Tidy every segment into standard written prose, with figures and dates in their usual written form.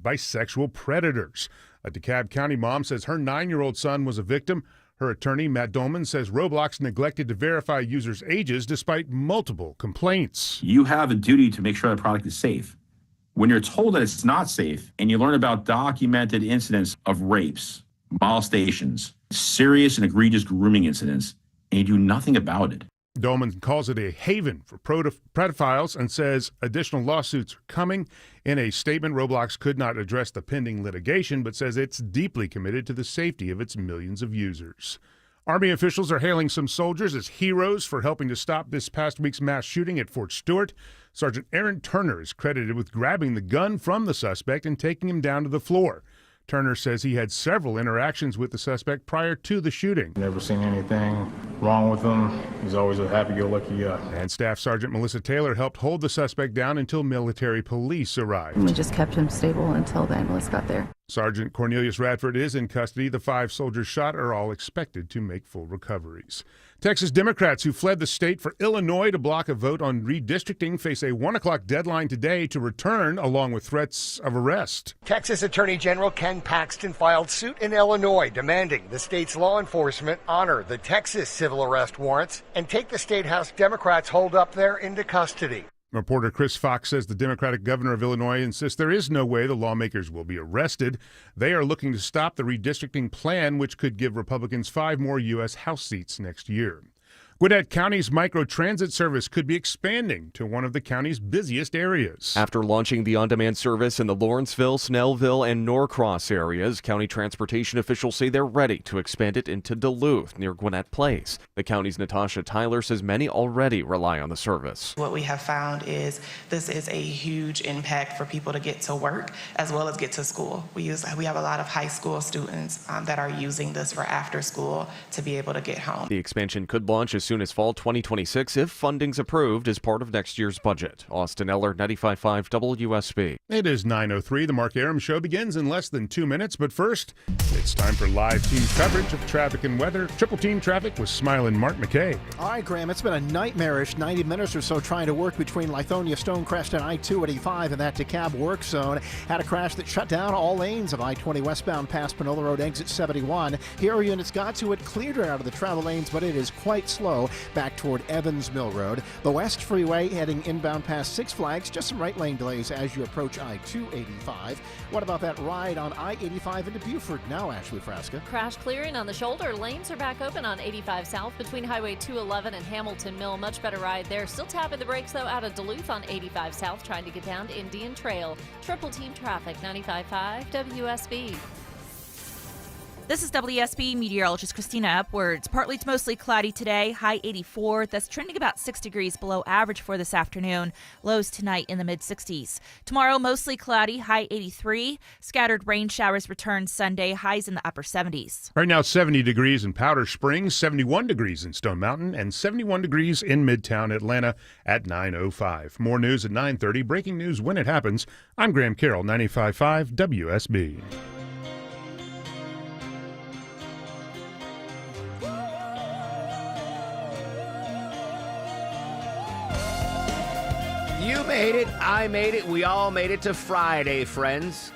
by sexual predators. A DeKalb County mom says her 9-year-old son was a victim. Her attorney, Matt Dolman, says Roblox neglected to verify users' ages despite multiple complaints. You have a duty to make sure the product is safe. When you're told that it's not safe and you learn about documented incidents of rapes, molestations, serious and egregious grooming incidents, and you do nothing about it. Dolman calls it a haven for pedophiles and says additional lawsuits are coming. In a statement, Roblox could not address the pending litigation, but says it's deeply committed to the safety of its millions of users. Army officials are hailing some soldiers as heroes for helping to stop this past week's mass shooting at Fort Stewart. Sergeant Aaron Turner is credited with grabbing the gun from the suspect and taking him down to the floor. Turner says he had several interactions with the suspect prior to the shooting. Never seen anything wrong with him. He's always a happy-go-lucky guy. And Staff Sergeant Melissa Taylor helped hold the suspect down until military police arrived. We just kept him stable until the ambulance got there. Sergeant Cornelius Radford is in custody. The 5 soldiers shot are all expected to make full recoveries. Texas Democrats who fled the state for Illinois to block a vote on redistricting face a 1 o'clock deadline today to return, along with threats of arrest. Texas Attorney General Ken Paxton filed suit in Illinois demanding the state's law enforcement honor the Texas civil arrest warrants and take the State House Democrats holed up there into custody. Reporter Chris Fox says the Democratic governor of Illinois insists there is no way the lawmakers will be arrested. They are looking to stop the redistricting plan, which could give Republicans 5 more U.S. House seats next year. Gwinnett County's microtransit service could be expanding to one of the county's busiest areas. After launching the on-demand service in the Lawrenceville, Snellville, and Norcross areas, county transportation officials say they're ready to expand it into Duluth near Gwinnett Place. The county's Natasha Tyler says many already rely on the service. What we have found is this is a huge impact for people to get to work as well as get to school. We have a lot of high school students that are using this for after school to be able to get home. The expansion could launch as soon as fall 2026 if funding's approved as part of next year's budget. Austin Eller, 95.5 WSB. It is 9:03. The Mark Arum Show begins in less than 2 minutes, but first, it's time for live team coverage of traffic and weather. Triple Team Traffic with smiling Mark McKay. All right, Graham, it's been a nightmarish 90 minutes or so trying to work between Lithonia, Stonecrest, and I-285 in that DeKalb work zone. Had a crash that shut down all lanes of I-20 westbound past Panola Road, exit 71. Here units got to it, cleared it out of the travel lanes, but it is quite slow back toward Evans Mill Road. The West Freeway heading inbound past Six Flags, just some right lane delays as you approach I-285. What about that ride on I-85 into Buford now, Ashley Frasca? Crash clearing on the shoulder. Lanes are back open on 85 South between Highway 211 and Hamilton Mill. Much better ride there. Still tapping the brakes, though, out of Duluth on 85 South, trying to get down to Indian Trail. Triple Team Traffic, 95.5 WSB. This is WSB meteorologist Christina Upwards. Partly to mostly cloudy today, high 84. That's trending about 6 degrees below average for this afternoon. Lows tonight in the mid-60s. Tomorrow, mostly cloudy, high 83. Scattered rain showers return Sunday, highs in the upper 70s. Right now, 70 degrees in Powder Springs, 71 degrees in Stone Mountain, and 71 degrees in Midtown Atlanta at 9:05. More news at 9:30. Breaking news when it happens. I'm Graham Carroll, 95.5 WSB. You made it, I made it, we all made it to Friday, friends.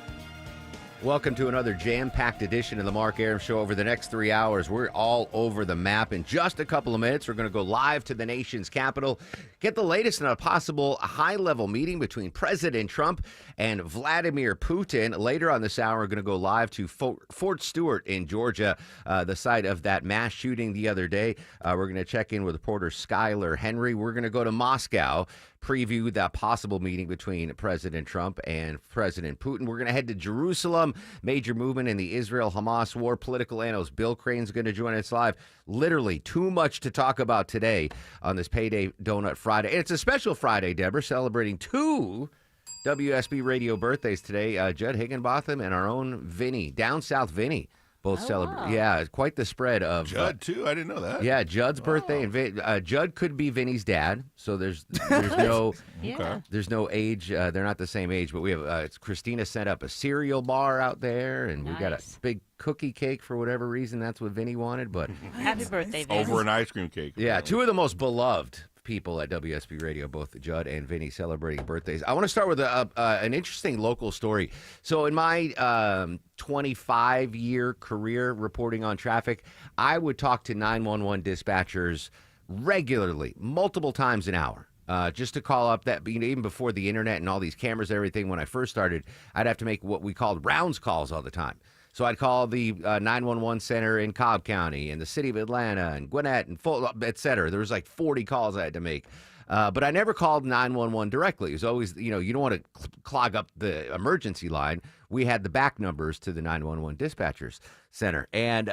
Welcome to another jam-packed edition of the Mark Arum Show. Over the next 3 hours, we're all over the map. In just a couple of minutes, we're going to go live to the nation's capital, get the latest on a possible high-level meeting between President Trump and Vladimir Putin. Later on this hour, we're going to go live to Fort Stewart in Georgia, the site of that mass shooting the other day. We're going to check in with reporter Skylar Henry. We're going to go to Moscow, preview that possible meeting between President Trump and President Putin. We're going to head to Jerusalem, major movement in the Israel-Hamas war. Political analyst Bill Crane's going to join us live. Literally too much to talk about today on this Payday Donut Friday. It's a special Friday, Deborah, celebrating 2 WSB radio birthdays today. Judd Higginbotham and our own Vinny, Down South Vinny. Both celebrate. Wow. Yeah, quite the spread of Judd too. I didn't know that. Yeah, Judd's birthday, and Judd could be Vinny's dad. So there's no there's no age. They're not the same age, but we have. Christina set up a cereal bar out there, and we got a big cookie cake for whatever reason. That's what Vinny wanted. But Happy birthday, Vinny. Over an ice cream cake. Yeah, 2 of the most beloved people at WSB Radio, both Judd and Vinny, celebrating birthdays. I want to start with an interesting local story. So in my 25-year career reporting on traffic, I would talk to 911 dispatchers regularly, multiple times an hour. Just to call up that, even before the internet and all these cameras and everything, when I first started, I'd have to make what we called rounds calls all the time. So I'd call the 911 center in Cobb County and the city of Atlanta and Gwinnett and et cetera. There was like 40 calls I had to make. But I never called 911 directly. It was always, you don't want to clog up the emergency line. We had the back numbers to the 911 dispatchers center. And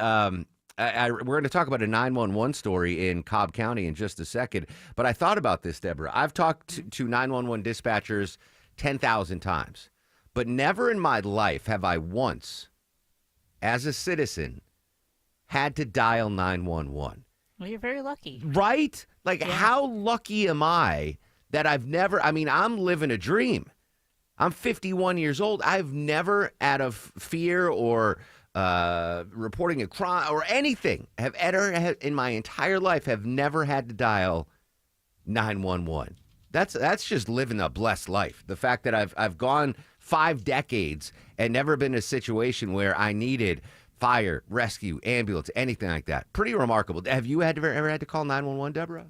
we're going to talk about a 911 story in Cobb County in just a second. But I thought about this, Deborah. I've talked to 911 dispatchers 10,000 times. But never in my life have I once, as a citizen, had to dial 911. Well, you're very lucky. Right? Like, how lucky am I that I'm living a dream. I'm 51 years old. I've never, out of fear or reporting a crime or anything, in my entire life, have never had to dial 911. That's just living a blessed life. The fact that I've gone 5 decades and never been in a situation where I needed fire, rescue, ambulance, anything like that. Pretty remarkable. Have you ever had to call 911, Deborah?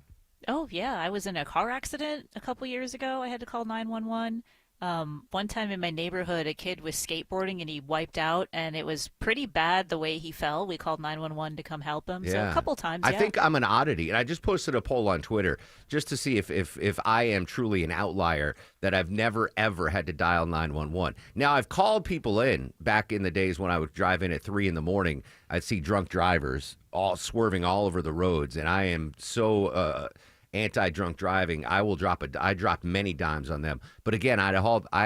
Oh, yeah. I was in a car accident a couple years ago. I had to call 911. One time in my neighborhood, a kid was skateboarding and he wiped out, and it was pretty bad the way he fell. We called 911 to come help him. So a couple times, I think I'm an oddity, and I just posted a poll on Twitter just to see if I am truly an outlier that I've never, ever had to dial 911. Now, I've called people in back in the days when I would drive in at 3 in the morning. I'd see drunk drivers all swerving all over the roads, and I am so anti-drunk driving. I dropped many dimes on them. But again, I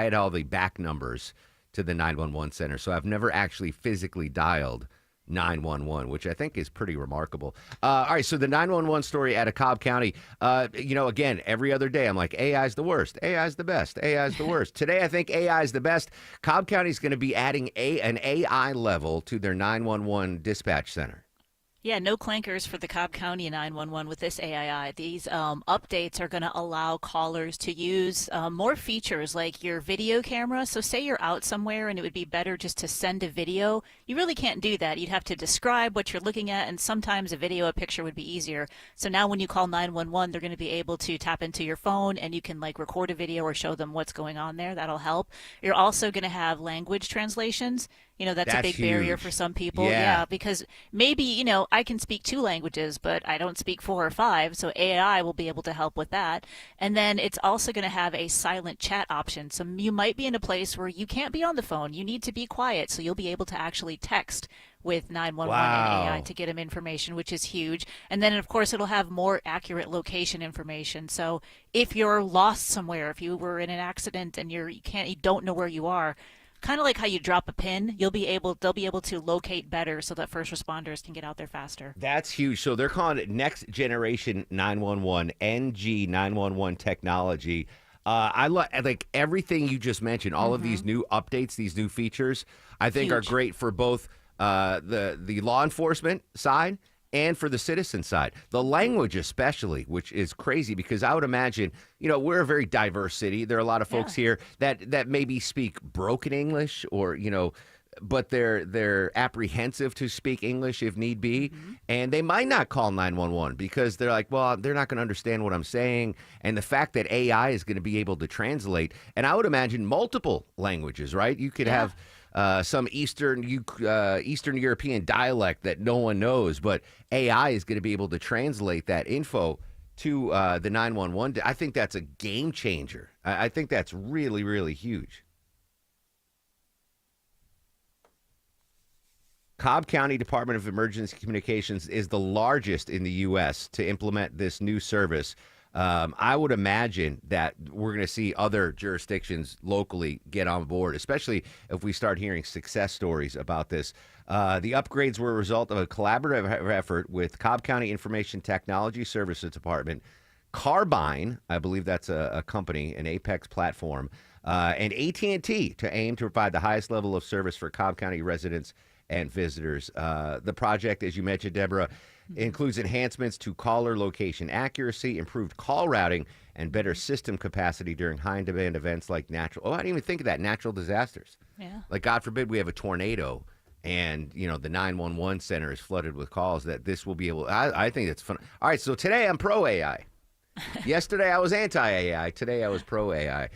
had all the back numbers to the 911 center, so I've never actually physically dialed 911, which I think is pretty remarkable. All right, so the 911 story out of Cobb County, again, every other day I'm like, AI's the worst, AI's the best, AI's the worst. Today I think AI is the best. Cobb County's going to be adding an AI level to their 911 dispatch center. Yeah, no clankers for the Cobb County 911 with this AII. These updates are going to allow callers to use more features like your video camera. So say you're out somewhere and it would be better just to send a video. You really can't do that. You'd have to describe what you're looking at, and sometimes a picture would be easier. So now when you call 911, they're going to be able to tap into your phone and you can record a video or show them what's going on there. That'll help. You're also going to have language translations. That's a big barrier for some people. Yeah, because maybe, I can speak 2 languages, but I don't speak 4 or 5. So AI will be able to help with that. And then it's also going to have a silent chat option. So you might be in a place where you can't be on the phone. You need to be quiet. So you'll be able to actually text with 911 and AI to get them information, which is huge. And then, of course, it'll have more accurate location information. So if you're lost somewhere, if you were in an accident and you don't know where you are, kind of like how you drop a pin, they'll be able to locate better so that first responders can get out there faster. That's huge. So they're calling it Next Generation 911, NG 911 technology. I like everything you just mentioned. All of these new updates, these new features, I think are great for both the law enforcement side and for the citizen side. The language especially, which is crazy because I would imagine, we're a very diverse city. There are a lot of folks here that maybe speak broken English or, but they're apprehensive to speak English if need be. And they might not call 911 because they're like, well, they're not going to understand what I'm saying. And the fact that AI is going to be able to translate, and I would imagine multiple languages, right? You could have some Eastern European dialect that no one knows, but AI is going to be able to translate that info to the 911. I think that's a game changer. I think that's really, really huge. Cobb County Department of Emergency Communications is the largest in the U.S. to implement this new service. I would imagine that we're going to see other jurisdictions locally get on board, especially if we start hearing success stories about this. The upgrades were a result of a collaborative effort with Cobb County Information Technology Services Department, Carbine, I believe that's a company, an Apex platform, and AT&T to aim to provide the highest level of service for Cobb County residents and visitors. The project, as you mentioned, Deborah, includes enhancements to caller location accuracy, improved call routing, and better system capacity during high-demand events like natural. Oh, I didn't even think of that. Natural disasters. Yeah. Like, God forbid we have a tornado and, the 911 center is flooded with calls, that this will be able. I think it's fun. All right, so today I'm pro AI. Yesterday I was anti-AI. Today I was pro-AI.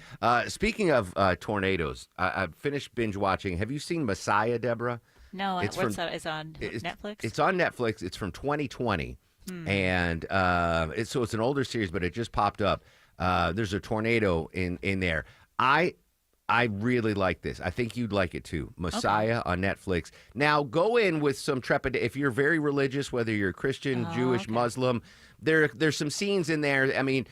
Speaking of tornadoes, I've finished binge watching. Have you seen Messiah, Deborah? No, it's on Netflix? It's on Netflix. It's from 2020. And it's an older series, but it just popped up. There's a tornado in there. I really like this. I think you'd like it too. Messiah on Netflix. Now, go in with some trepidation. If you're very religious, whether you're Christian, Jewish, Muslim, there's some scenes in there. I mean,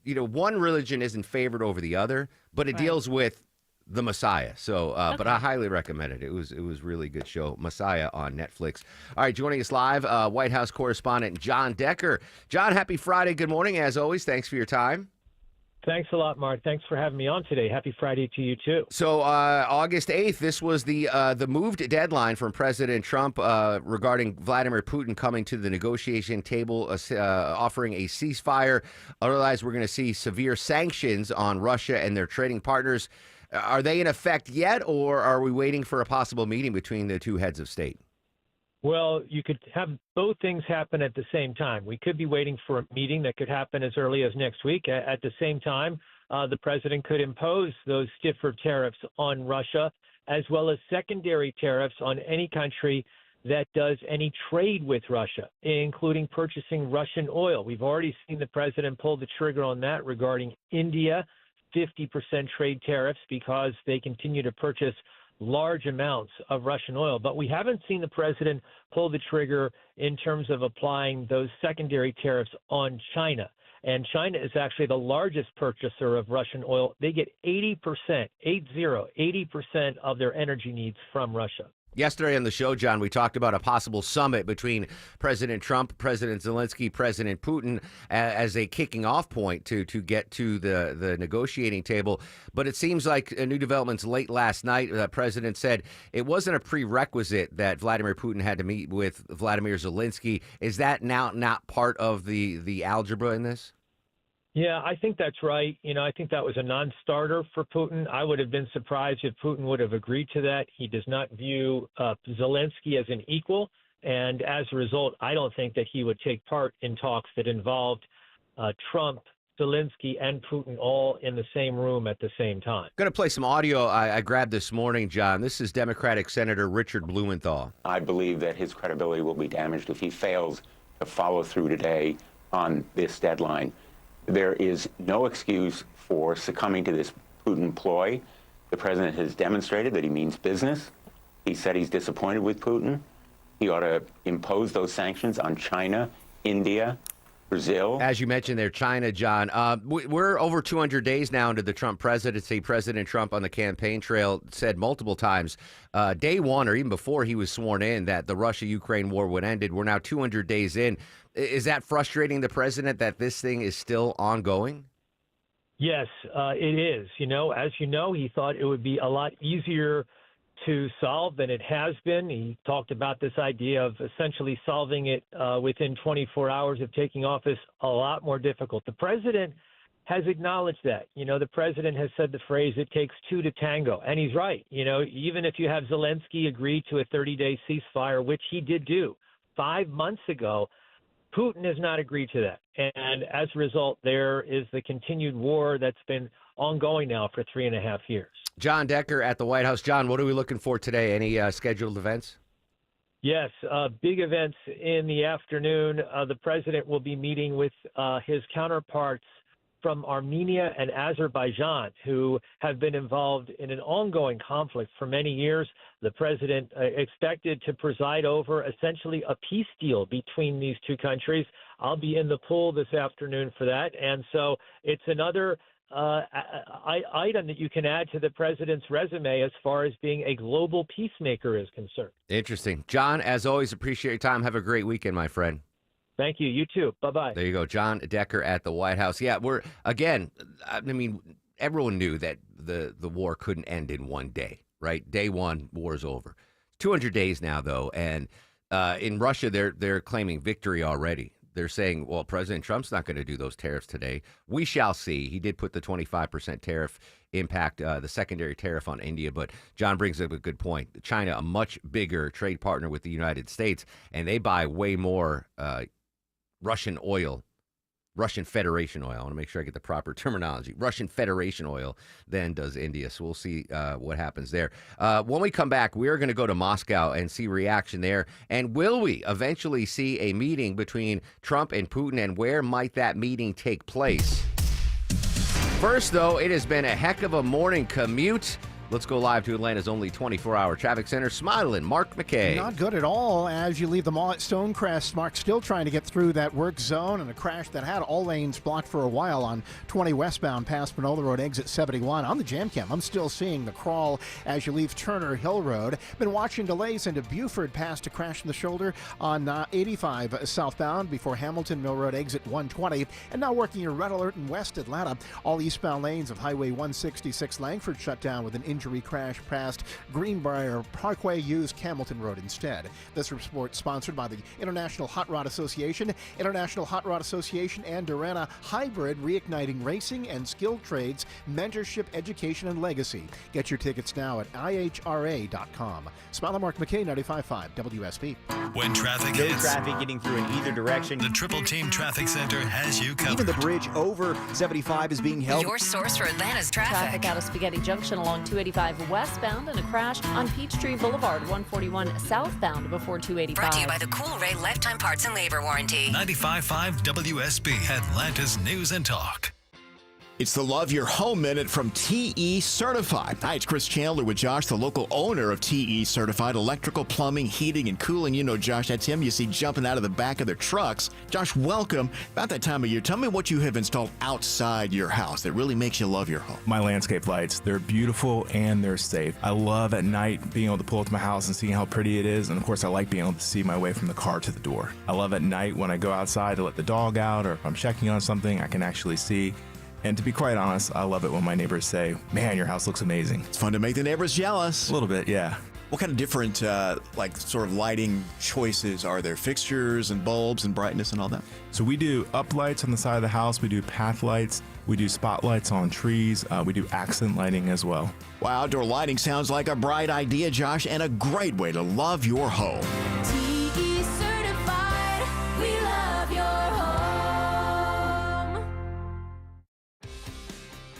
one religion isn't favored over the other, but it deals with the Messiah. So, but I highly recommend it. It was really good show. Messiah on Netflix. All right, joining us live, White House correspondent John Decker. John, happy Friday. Good morning, as always. Thanks for your time. Thanks a lot, Mark. Thanks for having me on today. Happy Friday to you, too. So August 8th, this was the moved deadline from President Trump regarding Vladimir Putin coming to the negotiation table, offering a ceasefire. Otherwise, we're going to see severe sanctions on Russia and their trading partners. Are they in effect yet, or are we waiting for a possible meeting between the two heads of state? Well, you could have both things happen at the same time. We could be waiting for a meeting that could happen as early as next week. At the same time, the president could impose those stiffer tariffs on Russia, as well as secondary tariffs on any country that does any trade with Russia, including purchasing Russian oil. We've already seen the president pull the trigger on that regarding India, 50% trade tariffs because they continue to purchase large amounts of Russian oil. But we haven't seen the president pull the trigger in terms of applying those secondary tariffs on China. And China is actually the largest purchaser of Russian oil. They get 80% of their energy needs from Russia. Yesterday on the show, John, we talked about a possible summit between President Trump, President Zelensky, President Putin as a kicking off point to get to the negotiating table. But it seems like new developments late last night. The president said it wasn't a prerequisite that Vladimir Putin had to meet with Vladimir Zelensky. Is that now not part of the algebra in this? Yeah, I think that's right. I think that was a non-starter for Putin. I would have been surprised if Putin would have agreed to that. He does not view Zelensky as an equal. And as a result, I don't think that he would take part in talks that involved Trump, Zelensky, and Putin all in the same room at the same time. Going to play some audio I grabbed this morning, John. This is Democratic Senator Richard Blumenthal. I believe that his credibility will be damaged if he fails to follow through today on this deadline. There is no excuse for succumbing to this Putin ploy. The president has demonstrated that he means business. He said he's disappointed with Putin. He ought to impose those sanctions on China, India, Brazil. As you mentioned there, China, John. We're over 200 days now into the Trump presidency. President Trump on the campaign trail said multiple times, day one or even before he was sworn in, that the Russia-Ukraine war would end. We're now 200 days in. Is that frustrating the president that this thing is still ongoing? Yes, it is. As you know, he thought it would be a lot easier to solve than it has been. He talked about this idea of essentially solving it within 24 hours of taking office, a lot more difficult. The president has acknowledged that. The president has said the phrase, it takes two to tango. And he's right. Even if you have Zelensky agree to a 30-day ceasefire, which he did do 5 months ago, Putin has not agreed to that. And as a result, there is the continued war that's been ongoing now for 3.5 years. John Decker at the White House. John, what are we looking for today? Any scheduled events? Yes, big events in the afternoon. The president will be meeting with his counterparts from Armenia and Azerbaijan, who have been involved in an ongoing conflict for many years. The president expected to preside over essentially a peace deal between these two countries. I'll be in the pool this afternoon for that. And so it's another item that you can add to the president's resume as far as being a global peacemaker is concerned. Interesting. John, as always, appreciate your time. Have a great weekend, my friend. Thank you. You too. Bye-bye. There you go. John Decker at the White House. Yeah, everyone knew that the war couldn't end in one day, right? Day one, war's over. 200 days now, though, and in Russia, they're claiming victory already. They're saying, well, President Trump's not going to do those tariffs today. We shall see. He did put the 25% tariff impact, the secondary tariff on India. But John brings up a good point. China, a much bigger trade partner with the United States, and they buy way more Russian oil, Russian Federation oil. I want to make sure I get the proper terminology. Russian Federation oil than does India. So we'll see what happens there. When we come back, we are going to go to Moscow and see reaction there. And will we eventually see a meeting between Trump and Putin, and where might that meeting take place? First, though, it has been a heck of a morning commute. Let's go live to Atlanta's only 24-hour traffic center. Smiling, Mark McKay. Not good at all as you leave the mall at Stonecrest. Mark still trying to get through that work zone, and a crash that had all lanes blocked for a while on 20 westbound past Panola Road, exit 71. On the jam cam, I'm still seeing the crawl as you leave Turner Hill Road. Been watching delays into Buford past a crash in the shoulder on 85 southbound before Hamilton Mill Road, exit 120. And now working your red alert in West Atlanta. All eastbound lanes of Highway 166 Langford shut down with an injury crash past Greenbrier Parkway. Use Hamilton Road instead. This report sponsored by the International Hot Rod Association. International Hot Rod Association and Durana Hybrid, reigniting racing and skilled trades, mentorship, education, and legacy. Get your tickets now at ihra.com. Smile, Mark McKay, 95.5 WSB. When traffic no hits, traffic getting through in either direction. The Triple Team Traffic Center has you covered. Even the bridge over 75 is being held. Your source for Atlanta's traffic. Traffic out of Spaghetti Junction along 285 westbound, and a crash on Peachtree Boulevard 141 southbound before 285. Brought to you by the Cool Ray Lifetime Parts and Labor Warranty. 95.5 WSB, Atlanta's News and Talk. It's the Love Your Home Minute from TE Certified. Hi, it's Chris Chandler with Josh, the local owner of TE Certified Electrical, Plumbing, Heating, and Cooling. You know, Josh, that's him you see jumping out of the back of their trucks. Josh, welcome. About that time of year, tell me what you have installed outside your house that really makes you love your home. My landscape lights, they're beautiful and they're safe. I love at night being able to pull up to my house and seeing how pretty it is. And of course, I like being able to see my way from the car to the door. I love at night when I go outside to let the dog out, or if I'm checking on something, I can actually see. And to be quite honest, I love it when my neighbors say, man, your house looks amazing. It's fun to make the neighbors jealous. A little bit, yeah. What kind of different, sort of lighting choices are there? Fixtures and bulbs and brightness and all that? So we do up lights on the side of the house. We do path lights. We do spotlights on trees. We do accent lighting as well. Wow, outdoor lighting sounds like a bright idea, Josh, and a great way to love your home. TE Certified, we love your home.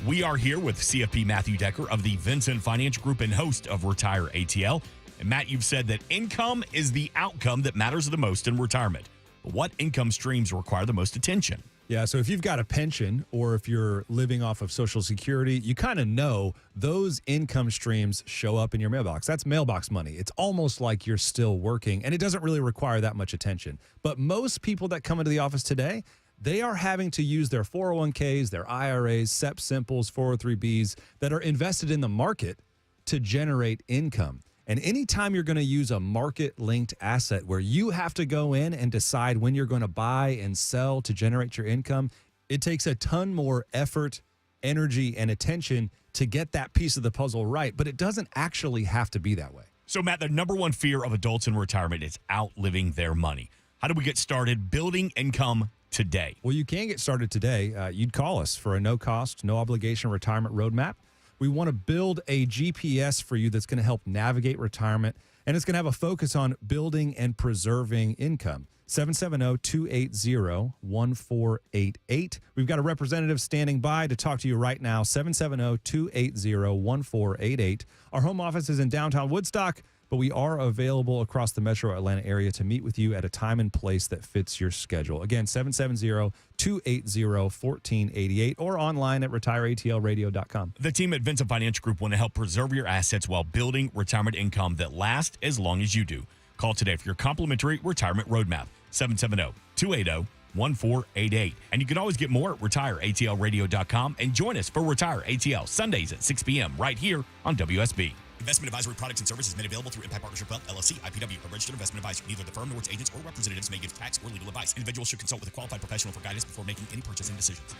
We are here with CFP Matthew Decker of the Vincent Financial Group and host of Retire ATL. And Matt, you've said that income is the outcome that matters the most in retirement. But what income streams require the most attention? Yeah, so if you've got a pension or if you're living off of Social Security, you kind of know those income streams show up in your mailbox. That's mailbox money. It's almost like you're still working, and it doesn't really require that much attention. But most people that come into the office today, they are having to use their 401ks, their IRAs, SEP Simples, 403Bs that are invested in the market to generate income. And anytime you're going to use a market-linked asset where you have to go in and decide when you're going to buy and sell to generate your income, it takes a ton more effort, energy, and attention to get that piece of the puzzle right. But it doesn't actually have to be that way. So, Matt, the number one fear of adults in retirement is outliving their money. How do we get started building income today? Well, you can get started today. You'd call us for a no-cost, no-obligation retirement roadmap. We want to build a GPS for you that's going to help navigate retirement, and it's going to have a focus on building and preserving income. 770-280-1488. We've got a representative standing by to talk to you right now. 770-280-1488. Our home office is in downtown Woodstock, but we are available across the metro Atlanta area to meet with you at a time and place that fits your schedule. Again, 770-280-1488 or online at retireatlradio.com. The team at Vincent Financial Group want to help preserve your assets while building retirement income that lasts as long as you do. Call today for your complimentary retirement roadmap, 770-280-1488. And you can always get more at retireatlradio.com and join us for Retire ATL Sundays at 6 p.m. right here on WSB. Investment advisory products and services made available through Impact Partnership Wealth, LLC, IPW, a registered investment advisor. Neither the firm nor its agents or representatives may give tax or legal advice. Individuals should consult with a qualified professional for guidance before making any purchasing decisions.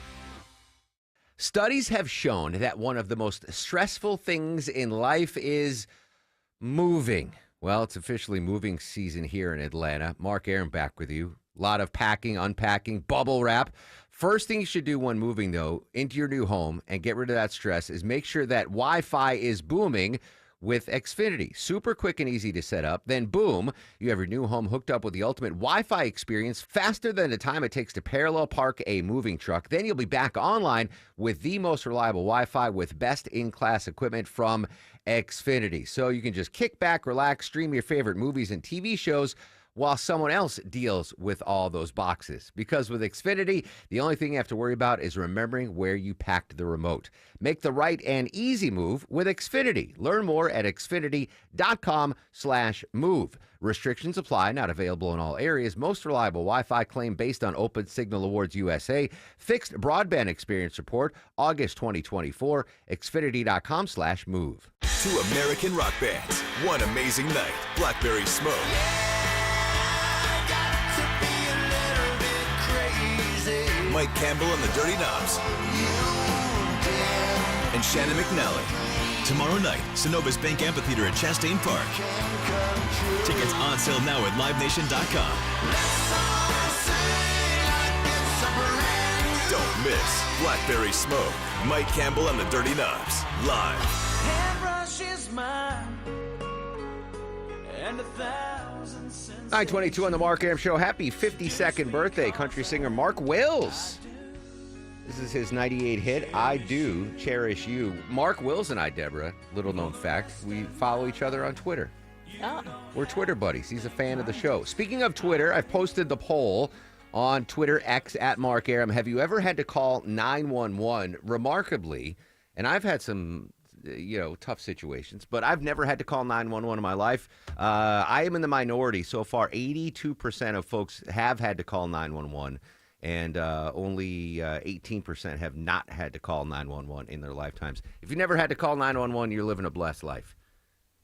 Studies have shown that one of the most stressful things in life is moving. Well, it's officially moving season here in Atlanta. Mark Arum back with you. A lot of packing, unpacking, bubble wrap. First thing you should do when moving, though, into your new home and get rid of that stress is make sure that Wi-Fi is booming with Xfinity. Super quick and easy to set up. Then, boom, you have your new home hooked up with the ultimate Wi-Fi experience faster than the time it takes to parallel park a moving truck. Then you'll be back online with the most reliable Wi-Fi with best-in-class equipment from Xfinity. So you can just kick back, relax, stream your favorite movies and TV shows while someone else deals with all those boxes. Because with Xfinity, the only thing you have to worry about is remembering where you packed the remote. Make the right and easy move with Xfinity. Learn more at xfinity.com/move. Restrictions apply, not available in all areas. Most reliable Wi-Fi claim based on Open Signal Awards USA. Fixed broadband experience report, August 2024. Xfinity.com/move. Two American rock bands, one amazing night, Blackberry Smoke. Mike Campbell and the Dirty Knobs. And Shannon McNally. Tomorrow night, Synovus Bank Amphitheater at Chastain Park. Tickets on sale now at livenation.com. Don't miss Blackberry Smoke, Mike Campbell and the Dirty Knobs, live. Hairbrush is mine, and 9:22 on the Mark Arum Show. Happy 52nd birthday, country singer Mark Wills. This is his 98 hit, I Do Cherish You. Mark Wills and I, Deborah, little known fact, we follow each other on Twitter. Oh. We're Twitter buddies. He's a fan of the show. Speaking of Twitter, I've posted the poll on Twitter, X, at Mark Arum. Have you ever had to call 911? Remarkably, and I've had some tough situations, but I've never had to call 911 in my life. I am in the minority so far. 82% of folks have had to call 911, and only 18% have not had to call 911 in their lifetimes. If you never had to call 911, you're living a blessed life.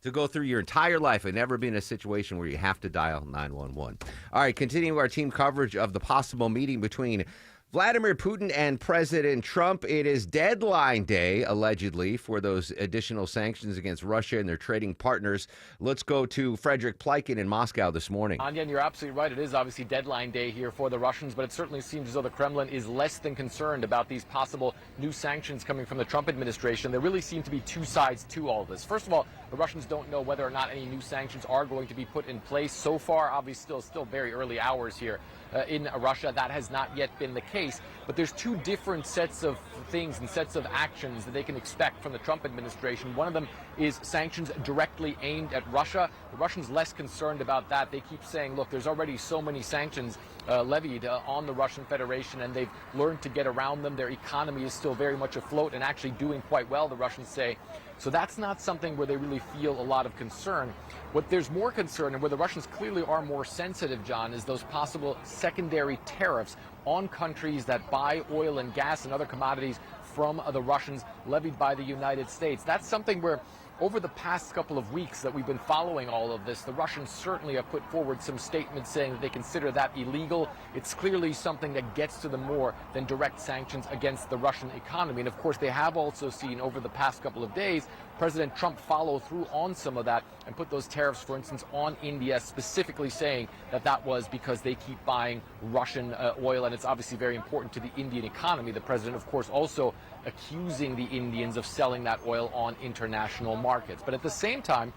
To go through your entire life and never be in a situation where you have to dial 911. All right, continuing our team coverage of the possible meeting between Vladimir Putin and President Trump. It is deadline day, allegedly, for those additional sanctions against Russia and their trading partners. Let's go to Frederick Pleiken in Moscow this morning. Anya, you're absolutely right. It is obviously deadline day here for the Russians, but it certainly seems as though the Kremlin is less than concerned about these possible new sanctions coming from the Trump administration. There really seem to be two sides to all this. First of all, the Russians don't know whether or not any new sanctions are going to be put in place. So far, obviously, still very early hours here in Russia. That has not yet been the case. But there's two different sets of things and sets of actions that they can expect from the Trump administration. One of them is sanctions directly aimed at Russia. The Russians less concerned about that. They keep saying, look, there's already so many sanctions levied on the Russian Federation, and they've learned to get around them. Their economy is still very much afloat and actually doing quite well, the Russians say. So that's not something where they really feel a lot of concern. What there's more concern, and where the Russians clearly are more sensitive, John, is those possible secondary tariffs on countries that buy oil and gas and other commodities from the Russians levied by the United States. That's something where over the past couple of weeks that we've been following all of this, the Russians certainly have put forward some statements saying that they consider that illegal. It's clearly something that gets to them more than direct sanctions against the Russian economy. And of course, they have also seen over the past couple of days President Trump follow through on some of that and put those tariffs, for instance, on India, specifically saying that that was because they keep buying Russian oil, and it's obviously very important to the Indian economy. The president, of course, also accusing the Indians of selling that oil on international markets. But at the same time,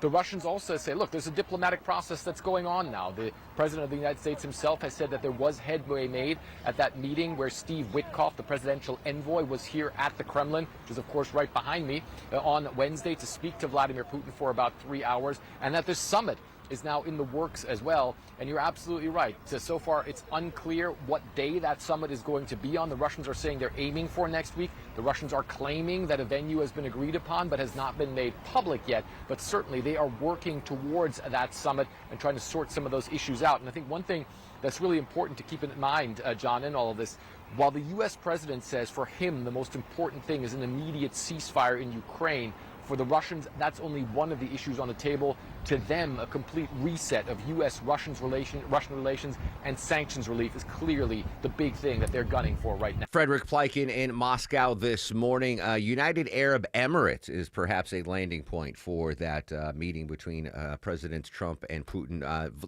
the Russians also say, look, there's a diplomatic process that's going on now. The president of the United States himself has said that there was headway made at that meeting where Steve Witkoff, the presidential envoy, was here at the Kremlin, which is, of course, right behind me, on Wednesday to speak to Vladimir Putin for about 3 hours, and that this summit is now in the works as well. And you're absolutely right. So far, it's unclear what day that summit is going to be on. The Russians are saying they're aiming for next week. The Russians are claiming that a venue has been agreed upon but has not been made public yet. But certainly they are working towards that summit and trying to sort some of those issues out. And I think one thing that's really important to keep in mind, John, in all of this, while the U.S. president says for him the most important thing is an immediate ceasefire in Ukraine, For the Russians, that's only one of the issues on the table. To them, a complete reset of U.S.-Russian relations and sanctions relief is clearly the big thing that they're gunning for right now. Frederick Pleiken in Moscow this morning. United Arab Emirates is perhaps a landing point for that meeting between Presidents Trump and Putin.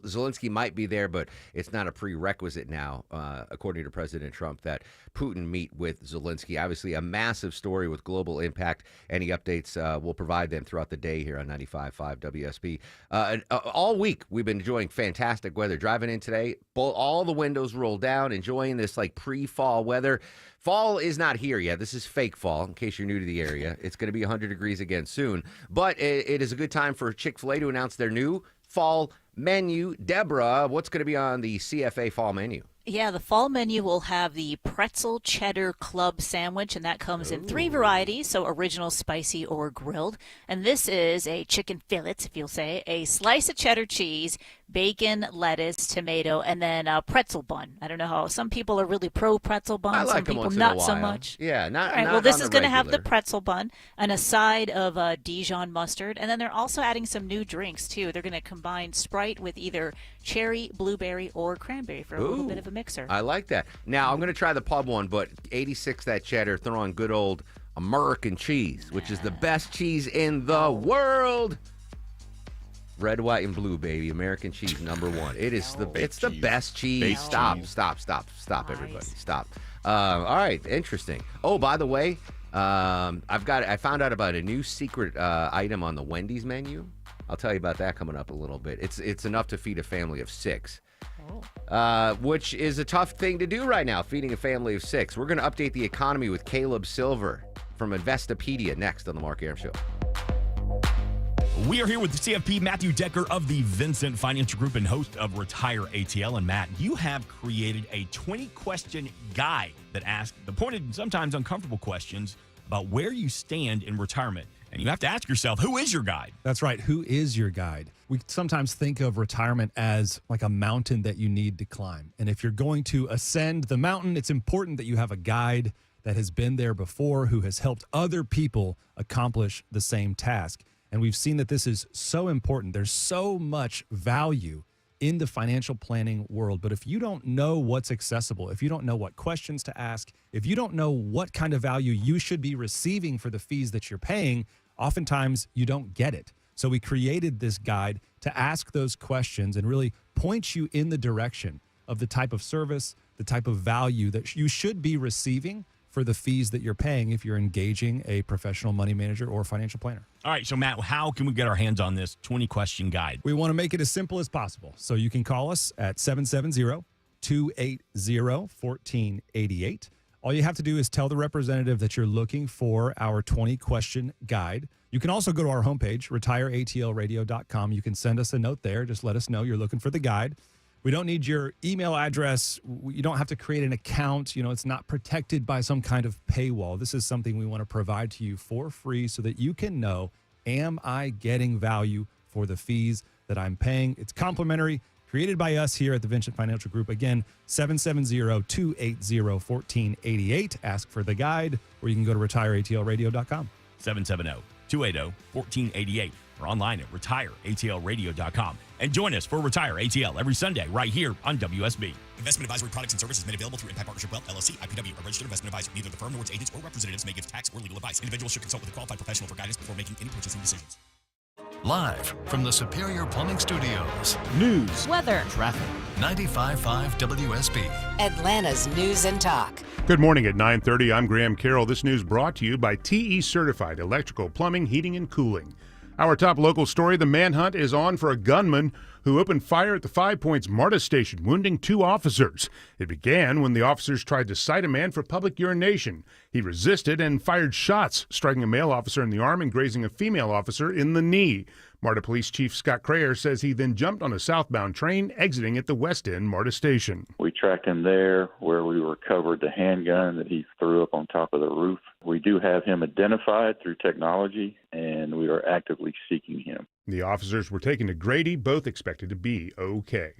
Zelensky might be there, but it's not a prerequisite now, according to President Trump, that Putin meet with Zelensky. Obviously, a massive story with global impact. Any updates, we'll provide them throughout the day here on 95.5 WSB. All week, we've been enjoying fantastic weather. Driving in today, all the windows rolled down, enjoying this like pre-fall weather. Fall is not here yet. This is fake fall, in case you're new to the area. It's going to be 100 degrees again soon. But it is a good time for Chick-fil-A to announce their new fall menu. Deborah, what's going to be on the CFA fall menu? Yeah, the fall menu will have the pretzel cheddar club sandwich, and that comes in 3 varieties, so original, spicy, or grilled. And this is a chicken fillet, if you'll say, a slice of cheddar cheese, bacon, lettuce, tomato, and then a pretzel bun. I don't know how some people are really pro pretzel bun, I like some them people once in a not so while. much. Yeah, not. All right, not well, this on is the going to have the regular. pretzel bun and a side of Dijon mustard, and then they're also adding some new drinks too. They're going to combine Sprite with either cherry, blueberry, or cranberry for a little bit of a mixer. I like that. Now, I'm going to try the pub one, but 86 that cheddar, throw on good old American cheese, which is the best cheese in the world. Red, white, and blue, baby. American cheese, number one. It's the best cheese. Stop, everybody. Stop. All right, interesting. Oh, by the way, I found out about a new secret item on the Wendy's menu. I'll tell you about that coming up a little bit. It's enough to feed a family of 6. Which is a tough thing to do right now, feeding a family of 6. We're going to update the economy with Caleb Silver from Investopedia next on the Mark Arum Show. We are here with the CFP Matthew Decker of the Vincent Financial Group and host of Retire ATL. And Matt, you have created a 20-question guide that asks the pointed and sometimes uncomfortable questions about where you stand in retirement. And you have to ask yourself, who is your guide? That's right. Who is your guide? We sometimes think of retirement as like a mountain that you need to climb. And if you're going to ascend the mountain, it's important that you have a guide that has been there before, who has helped other people accomplish the same task. And we've seen that this is so important. There's so much value in the financial planning world. But if you don't know what's accessible, if you don't know what questions to ask, if you don't know what kind of value you should be receiving for the fees that you're paying, oftentimes you don't get it. So we created this guide to ask those questions and really point you in the direction of the type of service, the type of value that you should be receiving for the fees that you're paying if you're engaging a professional money manager or financial planner. All right, so Matt, how can we get our hands on this 20-question guide? We want to make it as simple as possible. So you can call us at 770-280-1488. All you have to do is tell the representative that you're looking for our 20-question guide. You can also go to our homepage, retireatlradio.com. You can send us a note there. Just let us know you're looking for the guide. We don't need your email address. You don't have to create an account. It's not protected by some kind of paywall. This is something we want to provide to you for free so that you can know, am I getting value for the fees that I'm paying? It's complimentary, created by us here at the Vincent Financial Group. Again, 770-280-1488. Ask for the guide, or you can go to retireatlradio.com. 770-280-1488 or online at retireatlradio.com. And join us for Retire ATL every Sunday right here on WSB. Investment advisory products and services made available through Impact Partnership Wealth, LLC, IPW, a registered investment advisor. Neither the firm nor its agents or representatives may give tax or legal advice. Individuals should consult with a qualified professional for guidance before making any purchasing decisions. Live from the Superior Plumbing Studios. News, weather, traffic. 95.5 WSB. Atlanta's News and Talk. Good morning at 9:30. I'm Graham Carroll. This news brought to you by TE Certified Electrical, Plumbing, Heating, and Cooling. Our top local story, the manhunt is on for a gunman who opened fire at the Five Points MARTA station, wounding 2 officers. It began when the officers tried to cite a man for public urination. He resisted and fired shots, striking a male officer in the arm and grazing a female officer in the knee. MARTA Police Chief Scott Crayer says he then jumped on a southbound train exiting at the West End MARTA station. We tracked him there where we recovered the handgun that he threw up on top of the roof. We do have him identified through technology, and we are actively seeking him. The officers were taken to Grady, both expected to be okay.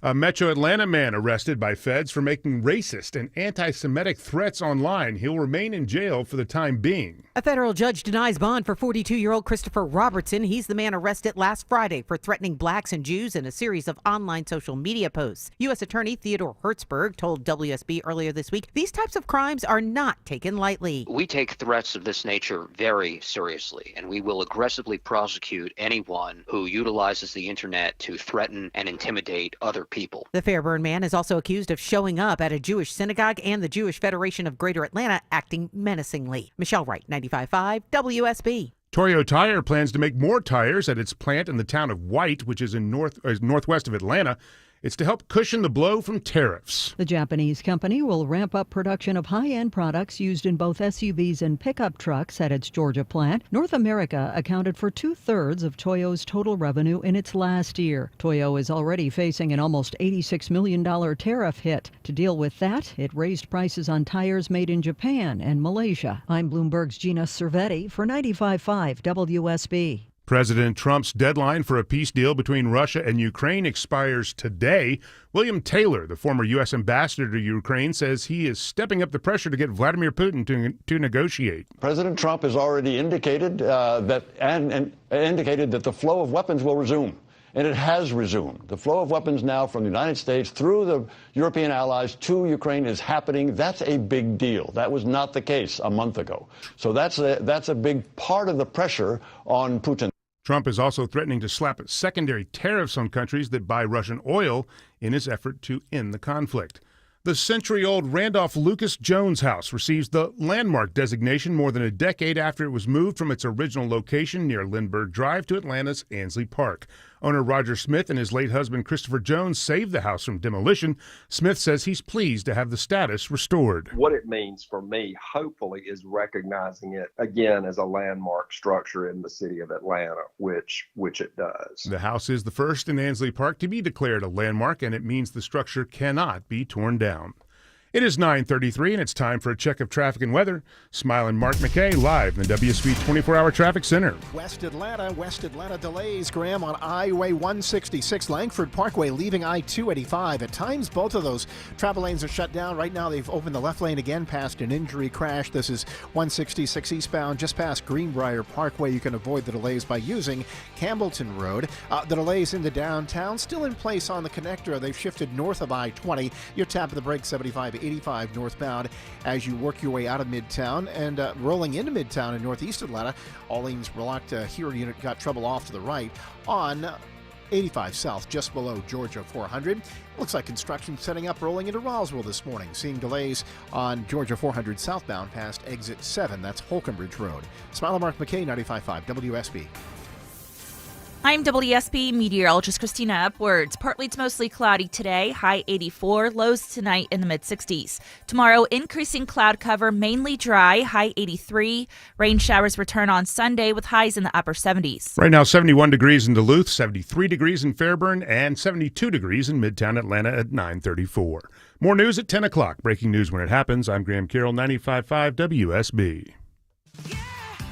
A Metro Atlanta man arrested by feds for making racist and anti-Semitic threats online. He'll remain in jail for the time being. A federal judge denies bond for 42-year-old Christopher Robertson. He's the man arrested last Friday for threatening blacks and Jews in a series of online social media posts. U.S. Attorney Theodore Hertzberg told WSB earlier this week these types of crimes are not taken lightly. We take threats of this nature very seriously, and we will aggressively prosecute anyone who utilizes the internet to threaten and intimidate other people. The Fairburn man is also accused of showing up at a Jewish synagogue and the Jewish Federation of Greater Atlanta acting menacingly. Michelle Wright, 95.5 WSB. Toyo Tire plans to make more tires at its plant in the town of White, which is in northwest of Atlanta. It's to help cushion the blow from tariffs. The Japanese company will ramp up production of high-end products used in both SUVs and pickup trucks at its Georgia plant. North America accounted for 2/3 of Toyo's total revenue in its last year. Toyo is already facing an almost $86 million tariff hit. To deal with that, it raised prices on tires made in Japan and Malaysia. I'm Bloomberg's Gina Cervetti for 95.5 WSB. President Trump's deadline for a peace deal between Russia and Ukraine expires today. William Taylor, the former U.S. ambassador to Ukraine, says he is stepping up the pressure to get Vladimir Putin to negotiate. President Trump has already indicated indicated that the flow of weapons will resume. And it has resumed. The flow of weapons now from the United States through the European allies to Ukraine is happening. That's a big deal. That was not the case a month ago. So that's a big part of the pressure on Putin. Trump is also threatening to slap secondary tariffs on countries that buy Russian oil in his effort to end the conflict. The century-old Randolph Lucas Jones House receives the landmark designation more than a decade after it was moved from its original location near Lindbergh Drive to Atlanta's Ansley Park. Owner Roger Smith and his late husband Christopher Jones saved the house from demolition. Smith says he's pleased to have the status restored. What it means for me, hopefully, is recognizing it again as a landmark structure in the city of Atlanta, which it does. The house is the first in Ansley Park to be declared a landmark, and it means the structure cannot be torn down. It is 9:33, and it's time for a check of traffic and weather. Smiling Mark McKay live in the WSB 24-hour traffic center. West Atlanta delays, Graham, on Highway 166, Langford Parkway leaving I-285. At times, both of those travel lanes are shut down. Right now, they've opened the left lane again past an injury crash. This is 166 eastbound, just past Greenbrier Parkway. You can avoid the delays by using Campbellton Road. The delays in the downtown still in place on the connector. They've shifted north of I-20. You're tapping the brakes 75-85 northbound as you work your way out of Midtown and rolling into Midtown in northeast Atlanta. All lanes blocked. Here unit got trouble off to the right on 85 south, just below Georgia 400. Looks like construction setting up rolling into Roswell this morning. Seeing delays on Georgia 400 southbound past exit 7. That's Holcomb Ridge Road. Smile Mark McKay, 95.5 WSB. I'm WSB meteorologist Christina Upwards. Partly to mostly cloudy today, high 84, lows tonight in the mid-60s. Tomorrow, increasing cloud cover, mainly dry, high 83. Rain showers return on Sunday with highs in the upper 70s. Right now, 71 degrees in Duluth, 73 degrees in Fairburn, and 72 degrees in Midtown Atlanta at 9:34. More news at 10 o'clock. Breaking news when it happens. I'm Graham Carroll, 95.5 WSB.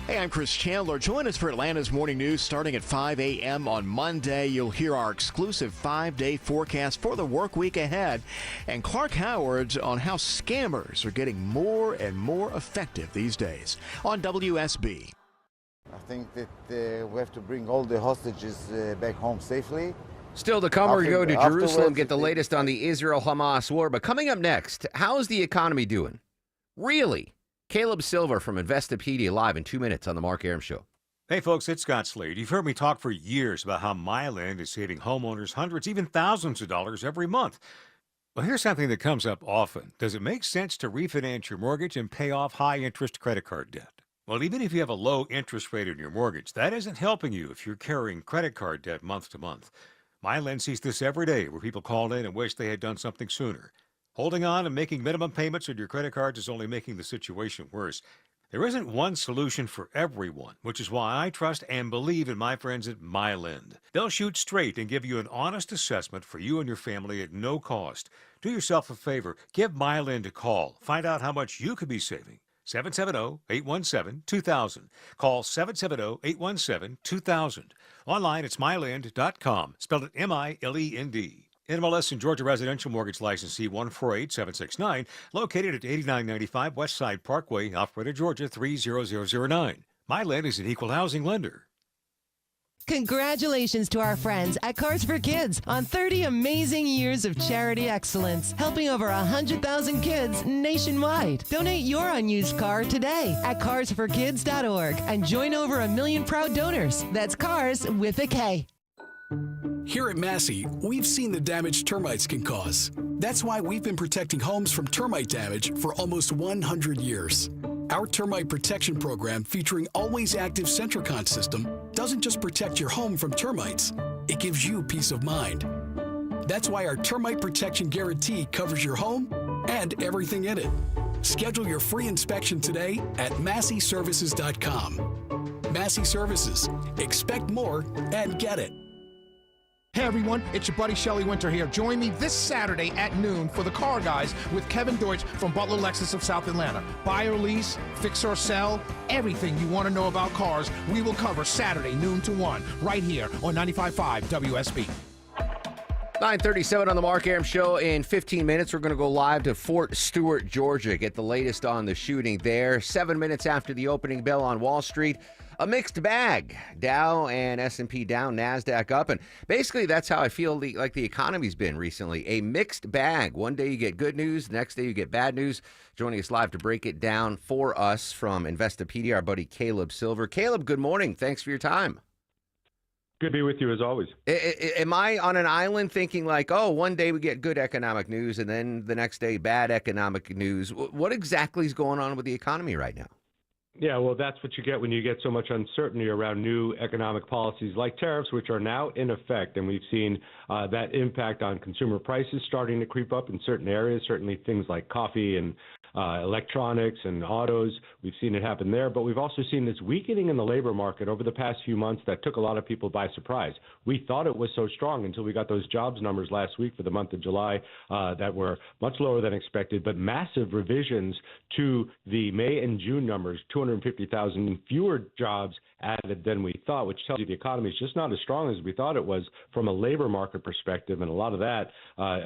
Hey, I'm Chris Chandler. Join us for Atlanta's morning news starting at 5 a.m. on Monday. You'll hear our exclusive 5-day forecast for the work week ahead. And Clark Howard on how scammers are getting more and more effective these days on WSB. I think that we have to bring all the hostages back home safely. Still to come, we're going to Jerusalem, get the latest on the Israel-Hamas war. But coming up next, how's the economy doing? Really? Caleb Silver from Investopedia live in 2 minutes on the Mark Arum Show. Hey folks, it's Scott Slade. You've heard me talk for years about how Myland is saving homeowners hundreds, even thousands of dollars every month. Well, here's something that comes up often. Does it make sense to refinance your mortgage and pay off high-interest credit card debt? Well, even if you have a low interest rate on your mortgage, that isn't helping you if you're carrying credit card debt month to month. Myland sees this every day where people call in and wish they had done something sooner. Holding on and making minimum payments on your credit cards is only making the situation worse. There isn't one solution for everyone, which is why I trust and believe in my friends at Myland. They'll shoot straight and give you an honest assessment for you and your family at no cost. Do yourself a favor. Give Myland a call. Find out how much you could be saving. 770-817-2000. Call 770-817-2000. Online, it's myland.com. Spelled it M-I-L-E-N-D. NMLS and Georgia Residential Mortgage License C148769, located at 8995 West Side Parkway, Alpharetta, Georgia 30009. Myland is an equal housing lender. Congratulations to our friends at Cars for Kids on 30 amazing years of charity excellence, helping over 100,000 kids nationwide. Donate your unused car today at carsforkids.org and join over 1 million proud donors. That's Cars with a K. Here at Massey, we've seen the damage termites can cause. That's why we've been protecting homes from termite damage for almost 100 years. Our termite protection program, featuring Always Active Centricon system, doesn't just protect your home from termites, it gives you peace of mind. That's why our termite protection guarantee covers your home and everything in it. Schedule your free inspection today at masseyservices.com. Massey Services. Expect more and get it. Hey everyone, it's your buddy Shelly Winter here. Join me this Saturday at noon for the Car Guys with Kevin Deutsch from Butler Lexus of South Atlanta. Buy or lease, fix or sell, everything you want to know about cars, we will cover Saturday noon to 1 right here on 95.5 WSB. 9:37 on the Mark Arum Show. In 15 minutes, we're going to go live to Fort Stewart, Georgia, get the latest on the shooting there. 7 minutes after the opening bell on Wall Street. A mixed bag. Dow and S&P down, NASDAQ up. And basically, that's how I feel like the economy's been recently. A mixed bag. One day you get good news. The next day you get bad news. Joining us live to break it down for us from Investopedia, our buddy Caleb Silver. Caleb, good morning. Thanks for your time. Good to be with you as always. Am I on an island thinking like, oh, one day we get good economic news and then the next day bad economic news? What exactly is going on with the economy right now? Yeah, well, that's what you get when you get so much uncertainty around new economic policies like tariffs, which are now in effect. And we've seen that impact on consumer prices starting to creep up in certain areas, certainly things like coffee and electronics and autos. We've seen it happen there, but we've also seen this weakening in the labor market over the past few months that took a lot of people by surprise. We thought it was so strong until we got those jobs numbers last week for the month of July that were much lower than expected, but massive revisions to the May and June numbers, 250,000 fewer jobs added than we thought, which tells you the economy is just not as strong as we thought it was from a labor market perspective, and a lot of that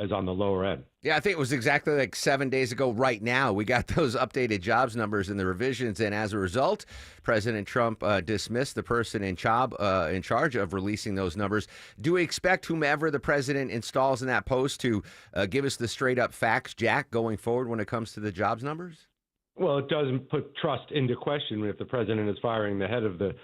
is on the lower end. Yeah, I think it was exactly like 7 days ago right now. We got those updated jobs numbers and the revisions, and as a result, President Trump dismissed the person in charge of releasing those numbers. Do we expect whomever the president installs in that post to give us the straight-up facts, Jack, going forward when it comes to the jobs numbers? Well, it doesn't put trust into question if the president is firing the head of the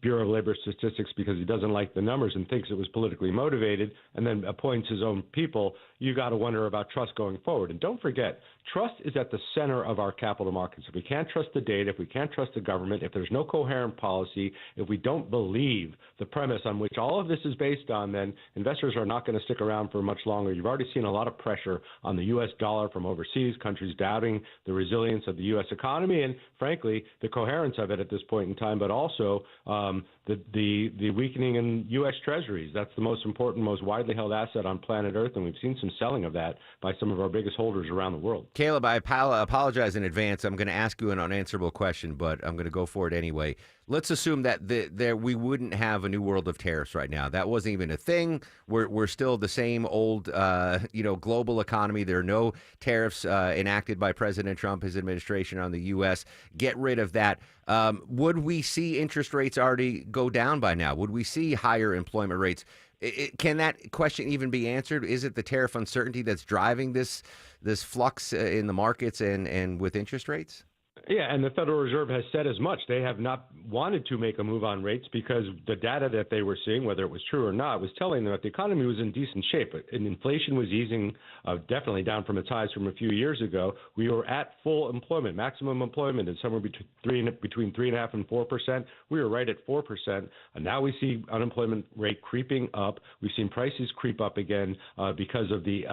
Bureau of Labor Statistics because he doesn't like the numbers and thinks it was politically motivated and then appoints his own people. You got to wonder about trust going forward. And don't forget, trust is at the center of our capital markets. If we can't trust the data, if we can't trust the government, if there's no coherent policy, if we don't believe the premise on which all of this is based on, then investors are not going to stick around for much longer. You've already seen a lot of pressure on the U.S. dollar from overseas, countries doubting the resilience of the U.S. economy and, frankly, the coherence of it at this point in time, but also the weakening in U.S. treasuries. That's the most important, most widely held asset on planet Earth, and we've seen some selling of that by some of our biggest holders around the world. Caleb, I apologize in advance. I'm going to ask you an unanswerable question, but I'm going to go for it anyway. Let's assume that we wouldn't have a new world of tariffs right now. That wasn't even a thing. We're still the same old, global economy. There are no tariffs enacted by President Trump, his administration on the U.S. Get rid of that. Would we see interest rates already go down by now? Would we see higher employment rates? Can that question even be answered? Is it the tariff uncertainty that's driving this flux in the markets and with interest rates? Yeah, and the Federal Reserve has said as much. They have not wanted to make a move on rates because the data that they were seeing, whether it was true or not, was telling them that the economy was in decent shape. And inflation was easing definitely down from its highs from a few years ago. We were at full employment. Maximum employment is somewhere between 3.5% and 4%. We were right at 4%. And now we see unemployment rate creeping up. We've seen prices creep up again because of the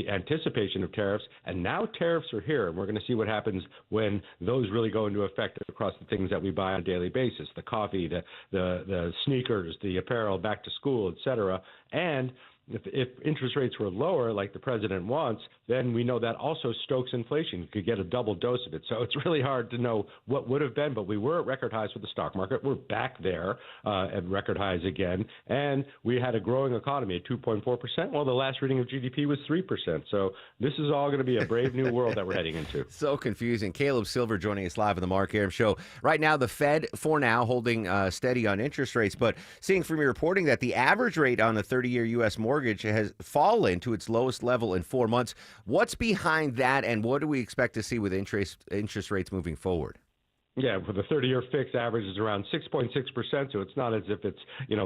anticipation of tariffs. And now tariffs are here. And we're going to see what happens when those really go into effect across the things that we buy on a daily basis, the coffee, the sneakers, the apparel, back to school, et cetera. And if interest rates were lower, like the president wants, then we know that also stokes inflation. You could get a double dose of it. So it's really hard to know what would have been, but we were at record highs with the stock market. We're back there at record highs again. And we had a growing economy at 2.4%, while the last reading of GDP was 3%. So this is all going to be a brave new world that we're heading into. So confusing. Caleb Silver joining us live on the Mark Arum Show. Right now, the Fed, for now, holding steady on interest rates, but seeing from your reporting that the average rate on the 30-year U.S. mortgage has fallen to its lowest level in 4 months. What's behind that, and what do we expect to see with interest rates moving forward? Yeah, for the 30-year fixed average is around 6.6%, so it's not as if it's,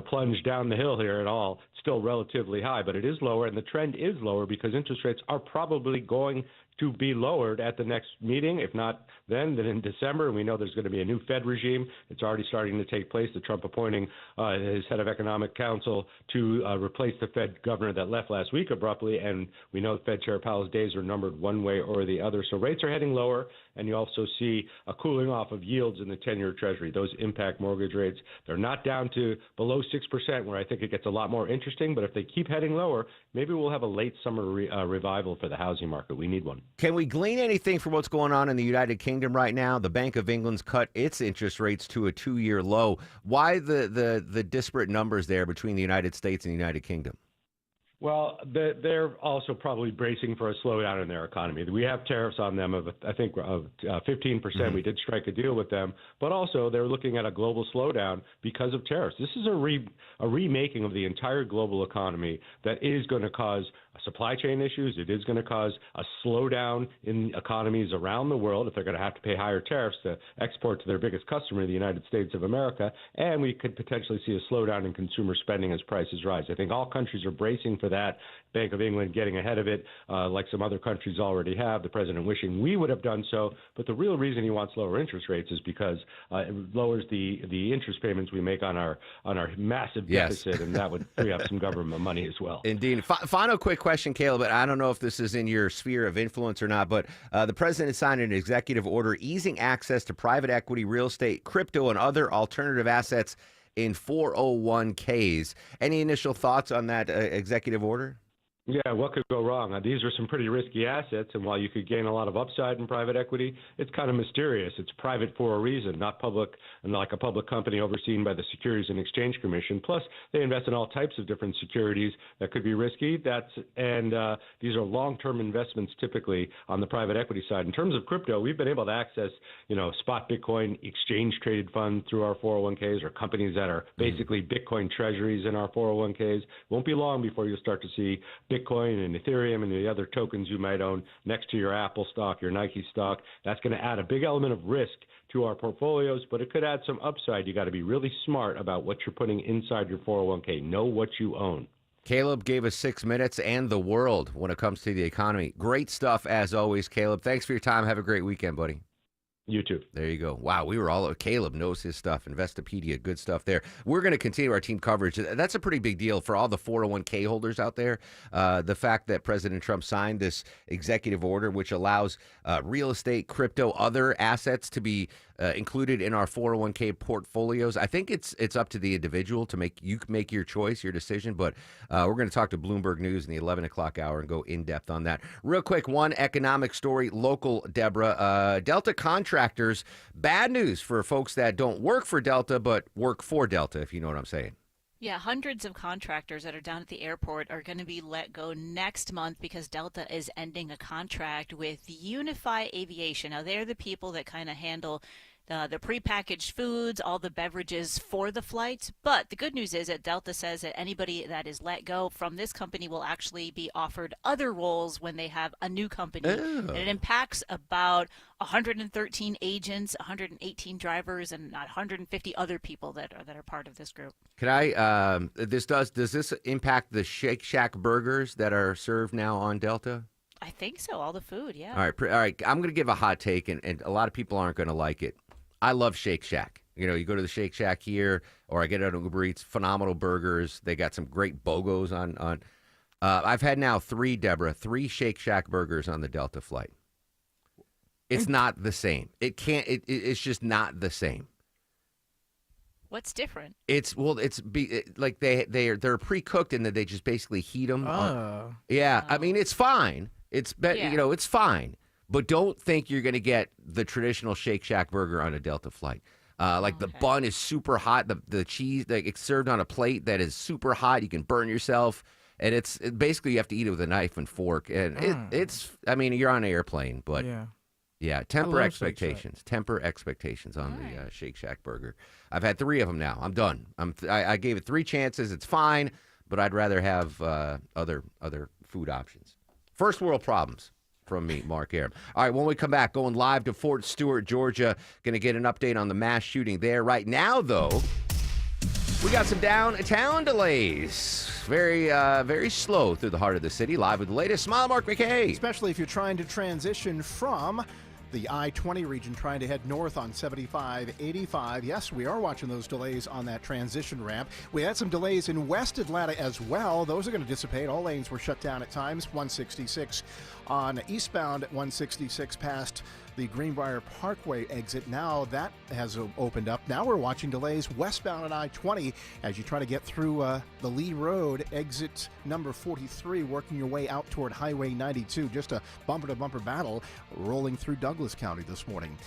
plunged down the hill here at all. It's still relatively high, but it is lower, and the trend is lower because interest rates are probably going to be lowered at the next meeting. If not then in December. And we know there's going to be a new Fed regime. It's already starting to take place. The Trump appointing his head of economic council to replace the Fed governor that left last week abruptly. And we know Fed Chair Powell's days are numbered one way or the other. So rates are heading lower. And you also see a cooling off of yields in the 10-year Treasury. Those impact mortgage rates. They're not down to below 6%, where I think it gets a lot more interesting. But if they keep heading lower, maybe we'll have a late summer revival for the housing market. We need one. Can we glean anything from what's going on in the United Kingdom right now? The Bank of England's cut its interest rates to a 2-year low. Why the disparate numbers there between the United States and the United Kingdom? Well, they're also probably bracing for a slowdown in their economy. We have tariffs on them of 15%. We did strike a deal with them, but also they're looking at a global slowdown because of tariffs. This is a remaking of the entire global economy that is going to cause supply chain issues. It is going to cause a slowdown in economies around the world if they're going to have to pay higher tariffs to export to their biggest customer, the United States of America. And we could potentially see a slowdown in consumer spending as prices rise. I think all countries are bracing for that. Bank of England getting ahead of it, like some other countries already have. The president wishing we would have done so. But the real reason he wants lower interest rates is because it lowers the interest payments we make on our massive deficit, and that would free up some government money as well. Indeed. Final quick question, Caleb. I don't know if this is in your sphere of influence or not, but the president signed an executive order easing access to private equity, real estate, crypto, and other alternative assets in 401ks. Any initial thoughts on that executive order? Yeah, what could go wrong? These are some pretty risky assets, and while you could gain a lot of upside in private equity, it's kind of mysterious. It's private for a reason, not public, and like a public company overseen by the Securities and Exchange Commission. Plus, they invest in all types of different securities that could be risky. These are long-term investments typically on the private equity side. In terms of crypto, we've been able to access, spot Bitcoin exchange-traded funds through our 401ks, or companies that are basically Bitcoin treasuries in our 401ks. Won't be long before you'll start to see Bitcoin and Ethereum and the other tokens you might own next to your Apple stock, your Nike stock. That's going to add a big element of risk to our portfolios, but it could add some upside. You got to be really smart about what you're putting inside your 401k. Know what you own. Caleb gave us 6 minutes and the world when it comes to the economy. Great stuff as always, Caleb. Thanks for your time. Have a great weekend, buddy. You too. There you go. Wow, we were all... Caleb knows his stuff. Investopedia, good stuff there. We're going to continue our team coverage. That's a pretty big deal for all the 401k holders out there. The fact that President Trump signed this executive order, which allows real estate, crypto, other assets to be included in our 401k portfolios. I think it's up to the individual to make your choice, your decision. But we're going to talk to Bloomberg News in the 11 o'clock hour and go in depth on that. Real quick, one economic story, local, Deborah. Delta contractors, bad news for folks that don't work for Delta but work for Delta, if you know what I'm saying. Yeah, hundreds of contractors that are down at the airport are going to be let go next month because Delta is ending a contract with Unify Aviation. Now, they're the people that kind of handle the prepackaged foods, all the beverages for the flights. But the good news is that Delta says that anybody that is let go from this company will actually be offered other roles when they have a new company. And it impacts about 113 agents, 118 drivers, and 150 other people that are part of this group. Can I? Does this impact the Shake Shack burgers that are served now on Delta? I think so. All the food, yeah. All right. I'm going to give a hot take, and a lot of people aren't going to like it. I love Shake Shack. You go to the Shake Shack here, or I get it on Uber Eats. Phenomenal burgers. They got some great BOGOs on. I've had now 3 Shake Shack burgers on the Delta flight. It's not the same. It's just not the same. What's different? Like they're pre-cooked and that they just basically heat them. Oh. Yeah, I mean it's fine. It's it's fine. But don't think you're going to get the traditional Shake Shack burger on a Delta flight. The bun is super hot. The cheese, it's served on a plate that is super hot. You can burn yourself. And it's basically you have to eat it with a knife and fork. And you're on an airplane, but temper expectations. Temper expectations on the Shake Shack burger. I've had 3 of them now. I'm done. I gave it 3 chances. It's fine, but I'd rather have other food options. First world problems. From me, Mark Arum. All right, when we come back, going live to Fort Stewart, Georgia, going to get an update on the mass shooting there. Right now, though, we got some downtown delays. Very slow through the heart of the city. Live with the latest. Smile, Mark McKay. Especially if you're trying to transition from the I-20 region, trying to head north on 75-85. Yes, we are watching those delays on that transition ramp. We had some delays in West Atlanta as well. Those are going to dissipate. All lanes were shut down at times. 166 on eastbound 166 past the Greenbrier Parkway exit. Now that has opened up. Now we're watching delays westbound on I-20 as you try to get through the Lee Road exit number 43, working your way out toward Highway 92. Just a bumper-to-bumper battle rolling through Douglas County this morning.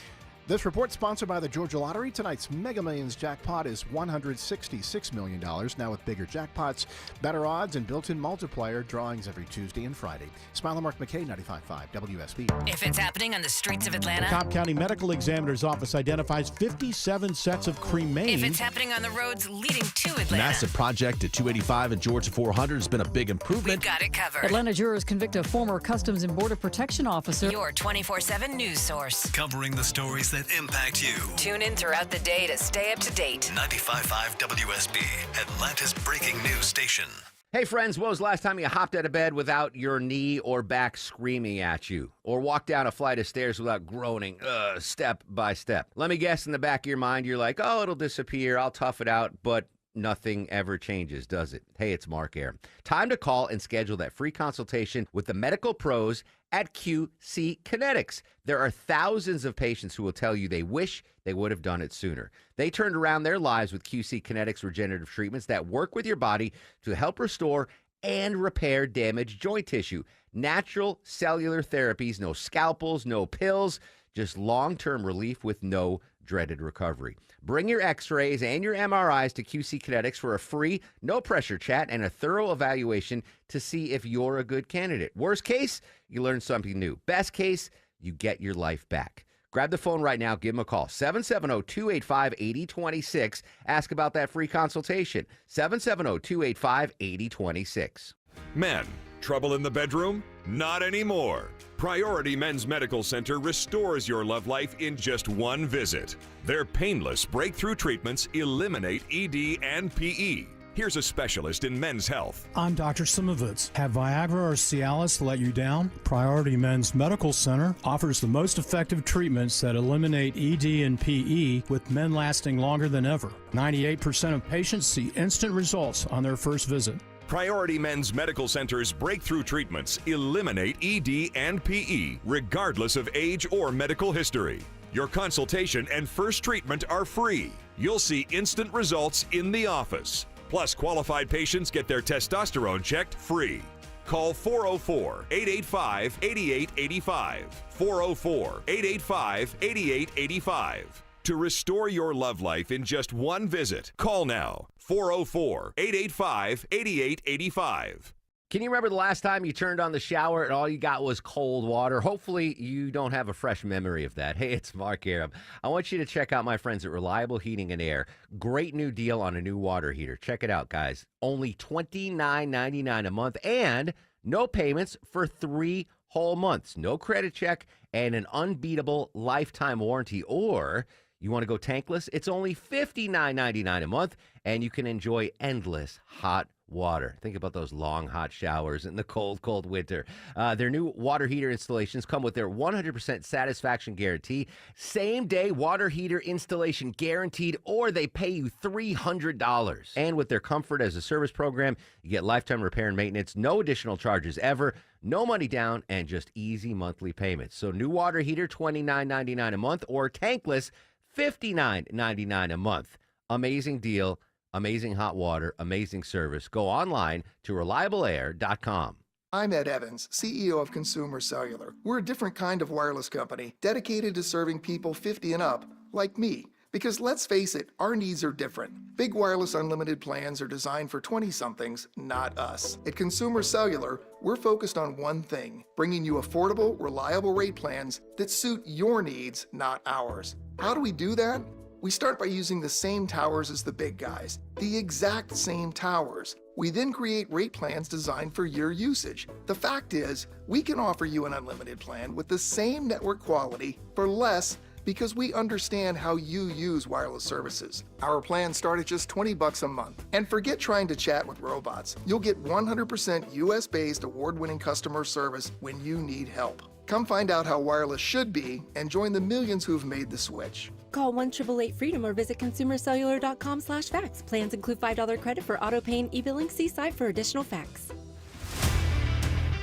This report sponsored by the Georgia Lottery. Tonight's Mega Millions jackpot is $166 million. Now with bigger jackpots, better odds, and built-in multiplier drawings every Tuesday and Friday. Smile and Mark McKay, 95.5 WSB. If it's happening on the streets of Atlanta. The Cobb County Medical Examiner's Office identifies 57 sets of cremains. If it's happening on the roads leading to Atlanta. Massive project at 285 and Georgia 400 has been a big improvement. We've got it covered. Atlanta jurors convict a former Customs and Border Protection officer. Your 24/7 news source. Covering the stories that impact you. Tune in throughout the day to stay up to date. 95.5 WSB, Atlanta's breaking news station. Hey friends, when was the last time you hopped out of bed without your knee or back screaming at you? Or walked down a flight of stairs without groaning, step by step? Let me guess, in the back of your mind, you're like, oh, it'll disappear, I'll tough it out, but nothing ever changes, does it? Hey, it's Mark Arum. Time to call and schedule that free consultation with the medical pros at QC Kinetics. There are thousands of patients who will tell you they wish they would have done it sooner. They turned around their lives with QC Kinetics regenerative treatments that work with your body to help restore and repair damaged joint tissue. Natural cellular therapies, no scalpels, no pills, just long-term relief with no dreaded recovery. Bring your x-rays and your MRIs to QC Kinetics for a free, no-pressure chat and a thorough evaluation to see if you're a good candidate. Worst case, you learn something new. Best case, you get your life back. Grab the phone right now. Give them a call. 770-285-8026. Ask about that free consultation. 770-285-8026. Men, trouble in the bedroom? Not anymore. Priority Men's Medical Center restores your love life in just one visit. Their painless breakthrough treatments eliminate ED and PE. Here's a specialist in men's health. I'm Dr. Simovitz. Have Viagra or Cialis let you down? Priority Men's Medical Center offers the most effective treatments that eliminate ED and PE, with men lasting longer than ever. 98% of patients see instant results on their first visit. Priority Men's Medical Center's breakthrough treatments eliminate ED and PE, regardless of age or medical history. Your consultation and first treatment are free. You'll see instant results in the office. Plus, qualified patients get their testosterone checked free. Call 404-885-8885. 404-885-8885. To restore your love life in just one visit, call now. 404-885-8885. Can you remember the last time you turned on the shower and all you got was cold water? Hopefully you don't have a fresh memory of that. Hey, it's Mark Arum. I want you to check out my friends at Reliable Heating and Air. Great new deal on a new water heater. Check it out, guys. Only $29.99 a month and no payments for 3 whole months. No credit check and an unbeatable lifetime warranty. Or you want to go tankless? It's only $59.99 a month and you can enjoy endless hot water. Think about those long, hot showers in the cold, cold winter. Their new water heater installations come with their 100% satisfaction guarantee, same-day water heater installation guaranteed, or they pay you $300. And with their comfort as a service program, you get lifetime repair and maintenance, no additional charges ever, no money down, and just easy monthly payments. So new water heater, $29.99 a month, or tankless, $59.99 a month. Amazing deal, amazing hot water, amazing service. Go online to reliableair.com. I'm Ed Evans, CEO of Consumer Cellular. We're a different kind of wireless company dedicated to serving people 50 and up, like me. Because let's face it, our needs are different. Big wireless unlimited plans are designed for 20-somethings, not us. At Consumer Cellular, we're focused on one thing, bringing you affordable, reliable rate plans that suit your needs, not ours. How do we do that? We start by using the same towers as the big guys, the exact same towers. We then create rate plans designed for your usage. The fact is, we can offer you an unlimited plan with the same network quality for less because we understand how you use wireless services. Our plans start at just $20 a month. And forget trying to chat with robots. You'll get 100% US-based award-winning customer service when you need help. Come find out how wireless should be and join the millions who've made the switch. Call 1-888-FREEDOM or visit consumercellular.com/facts. Plans include $5 credit for auto pay and e-billing. See site for additional facts.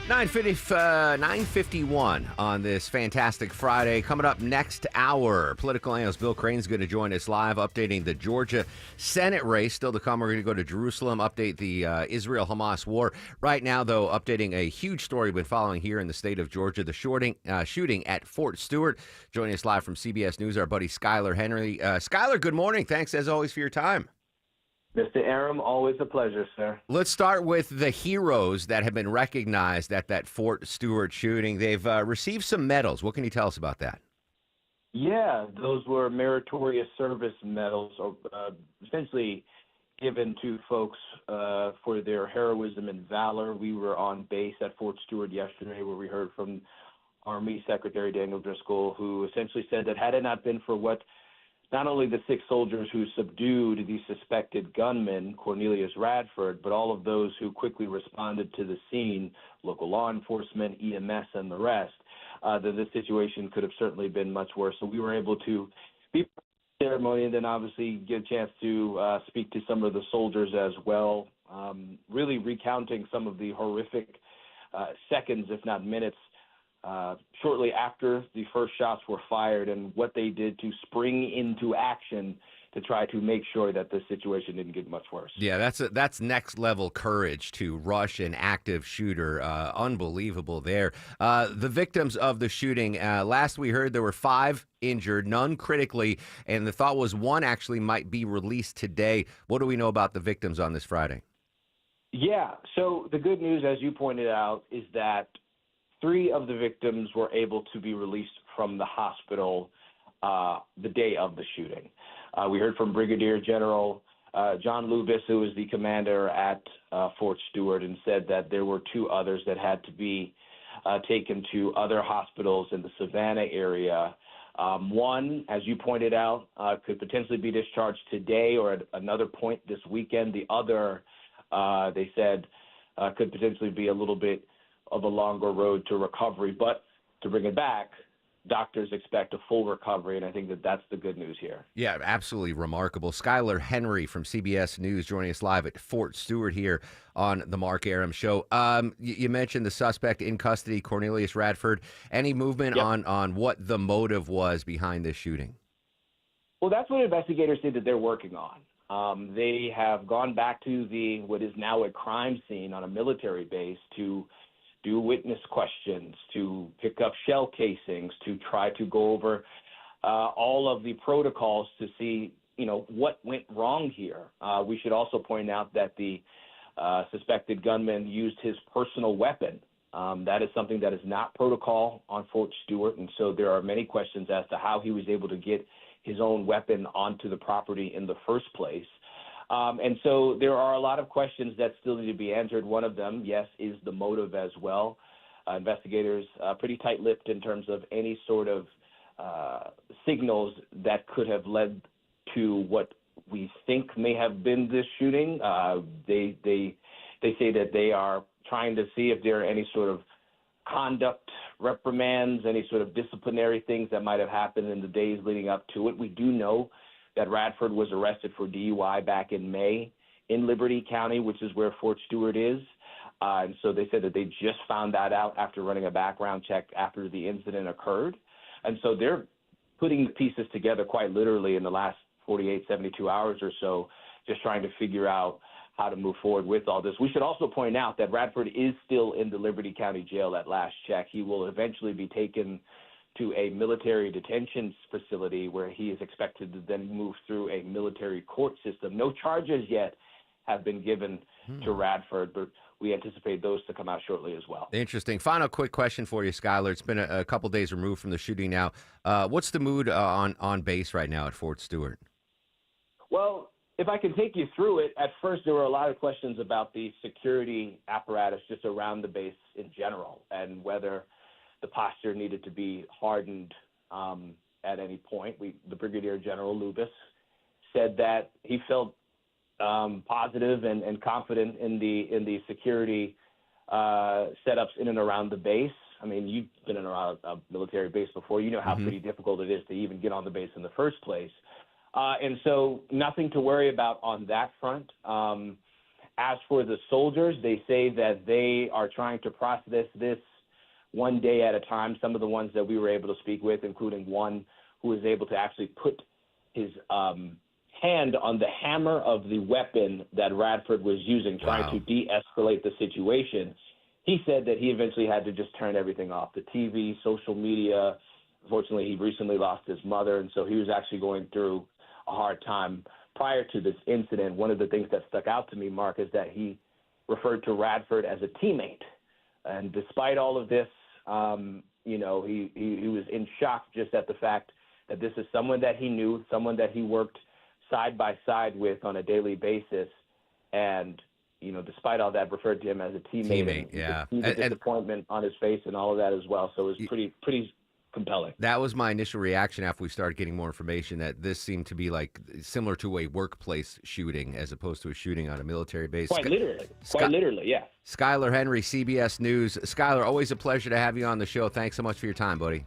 9:51 on this fantastic Friday. Coming up next hour, political analyst Bill Crane's going to join us live, updating the Georgia Senate race. Still to come, we're going to go to Jerusalem, update the Israel-Hamas war. Right now, though, updating a huge story we've been following here in the state of Georgia, the shooting at Fort Stewart. Joining us live from CBS News, our buddy Skylar Henry. Skylar, good morning. Thanks, as always, for your time. Mr. Aram, always a pleasure, sir. Let's start with the heroes that have been recognized at that Fort Stewart shooting. They've received some medals. What can you tell us about that? Yeah, those were meritorious service medals, essentially given to folks for their heroism and valor. We were on base at Fort Stewart yesterday where we heard from Army Secretary Daniel Driscoll, who essentially said that had it not been for what not only the 6 soldiers who subdued the suspected gunman, Cornelius Radford, but all of those who quickly responded to the scene, local law enforcement, EMS, and the rest, that this situation could have certainly been much worse. So we were able to be part of the ceremony and then obviously get a chance to speak to some of the soldiers as well, really recounting some of the horrific seconds, if not minutes, shortly after the first shots were fired and what they did to spring into action to try to make sure that the situation didn't get much worse. Yeah, that's next level courage to rush an active shooter. Unbelievable there. The victims of the shooting, last we heard there were 5 injured, none critically, and the thought was 1 actually might be released today. What do we know about the victims on this Friday? Yeah, so the good news, as you pointed out, is that 3 of the victims were able to be released from the hospital the day of the shooting. We heard from Brigadier General John Lubis, who is the commander at Fort Stewart, and said that there were 2 others that had to be taken to other hospitals in the Savannah area. One, as you pointed out, could potentially be discharged today or at another point this weekend. The other, they said, could potentially be a little bit of a longer road to recovery. But to bring it back, doctors expect a full recovery, and I think that that's the good news here. Yeah, absolutely remarkable. Skylar Henry from CBS News joining us live at Fort Stewart here on the Mark Aram Show. You mentioned the suspect in custody, Cornelius Radford. Any movement on what the motive was behind this shooting? Well, that's what investigators say that they're working on. They have gone back to what is now a crime scene on a military base to do witness questions, to pick up shell casings, to try to go over all of the protocols to see, what went wrong here. We should also point out that the suspected gunman used his personal weapon. That is something that is not protocol on Fort Stewart, and so there are many questions as to how he was able to get his own weapon onto the property in the first place. And so there are a lot of questions that still need to be answered. One of them, yes, is the motive as well. Investigators pretty tight-lipped in terms of any sort of signals that could have led to what we think may have been this shooting. They say that they are trying to see if there are any sort of conduct reprimands, any sort of disciplinary things that might have happened in the days leading up to it. We do know that Radford was arrested for DUI back in May in Liberty County, which is where Fort Stewart is. And so they said that they just found that out after running a background check after the incident occurred. And so they're putting the pieces together quite literally in the last 48, 72 hours or so, just trying to figure out how to move forward with all this. We should also point out that Radford is still in the Liberty County Jail at last check. He will eventually be taken to a military detention facility where he is expected to then move through a military court system. No charges yet have been given to Radford, but we anticipate those to come out shortly as well. Interesting. Final quick question for you, Skylar. It's been a couple days removed from the shooting now. What's the mood on base right now at Fort Stewart? Well, if I can take you through it, at first there were a lot of questions about the security apparatus just around the base in general and whether the posture needed to be hardened at any point. The Brigadier General Lubis said that he felt positive and confident in the security setups in and around the base. I mean, you've been in around a military base before. You know how pretty difficult it is to even get on the base in the first place. And so nothing to worry about on that front. As for the soldiers, they say that they are trying to process this one day at a time. Some of the ones that we were able to speak with, including one who was able to actually put his hand on the hammer of the weapon that Radford was using, trying to de-escalate the situation. He said that he eventually had to just turn everything off, the TV, social media. Unfortunately, he recently lost his mother, and so he was actually going through a hard time prior to this incident. One of the things that stuck out to me, Mark, is that he referred to Radford as a teammate. And despite all of this, he was in shock just at the fact that this is someone that he knew, someone that he worked side by side with on a daily basis. And, despite all that, referred to him as a teammate. Yeah. The disappointment on his face and all of that as well. So it was pretty compelling. That was my initial reaction after we started getting more information, that this seemed to be like similar to a workplace shooting as opposed to a shooting on a military base. Quite literally, yeah. Skylar Henry, CBS News. Skylar, always a pleasure to have you on the show. Thanks so much for your time, buddy.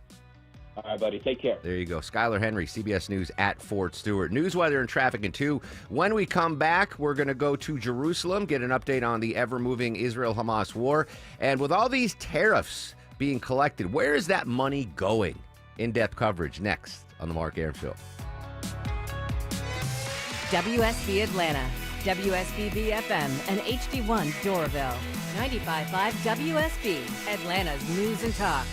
All right, buddy. Take care. There you go. Skylar Henry, CBS News at Fort Stewart. News, weather, and traffic in 2. When we come back, we're going to go to Jerusalem, get an update on the ever-moving Israel-Hamas war. And with all these tariffs being collected, where is that money going? In-depth coverage next on The Mark Arum Show. WSB Atlanta, WSBB FM, and HD1 Doraville. 95.5 WSB, Atlanta's News and Talk.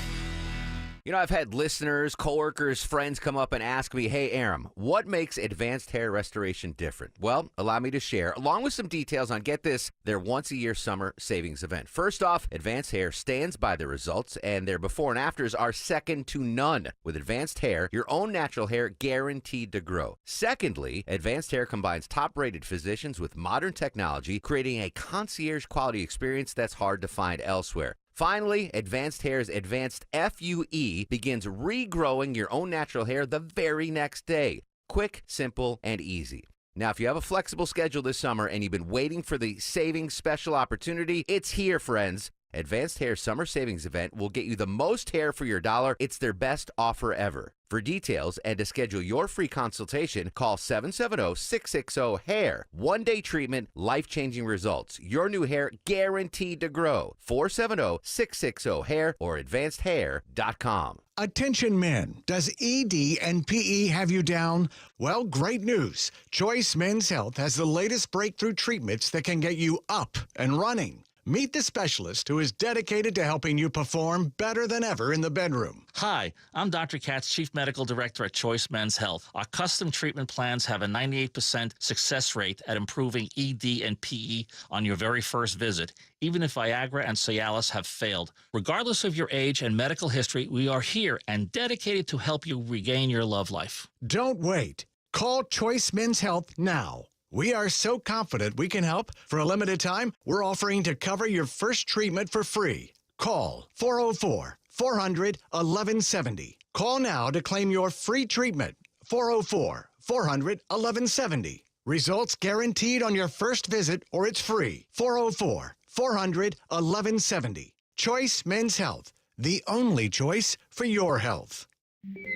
I've had listeners, coworkers, friends come up and ask me, hey, Arum, what makes Advanced Hair Restoration different? Well, allow me to share, along with some details on, get this, their once-a-year summer savings event. First off, Advanced Hair stands by the results, and their before and afters are second to none. With Advanced Hair, your own natural hair guaranteed to grow. Secondly, Advanced Hair combines top-rated physicians with modern technology, creating a concierge-quality experience that's hard to find elsewhere. Finally, Advanced Hair's Advanced FUE begins regrowing your own natural hair the very next day. Quick, simple, and easy. Now, if you have a flexible schedule this summer and you've been waiting for the savings special opportunity, it's here, friends. Advanced Hair Summer Savings Event will get you the most hair for your dollar. It's their best offer ever. For details and to schedule your free consultation, call 770-660-HAIR. One-day treatment, life-changing results. Your new hair guaranteed to grow. 470-660-HAIR or advancedhair.com. Attention men, does ED and PE have you down? Well, great news. Choice Men's Health has the latest breakthrough treatments that can get you up and running. Meet the specialist who is dedicated to helping you perform better than ever in the bedroom. Hi, I'm Dr. Katz, Chief Medical Director at Choice Men's Health. Our custom treatment plans have a 98% success rate at improving ED and PE on your very first visit, even if Viagra and Cialis have failed. Regardless of your age and medical history, we are here and dedicated to help you regain your love life. Don't wait. Call Choice Men's Health now. We are so confident we can help. For a limited time, we're offering to cover your first treatment for free. Call 404-400-1170. Call now to claim your free treatment. 404-400-1170. Results guaranteed on your first visit or it's free. 404-400-1170. Choice Men's Health, the only choice for your health.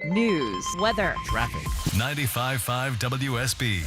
News, weather, traffic. 95.5 WSB,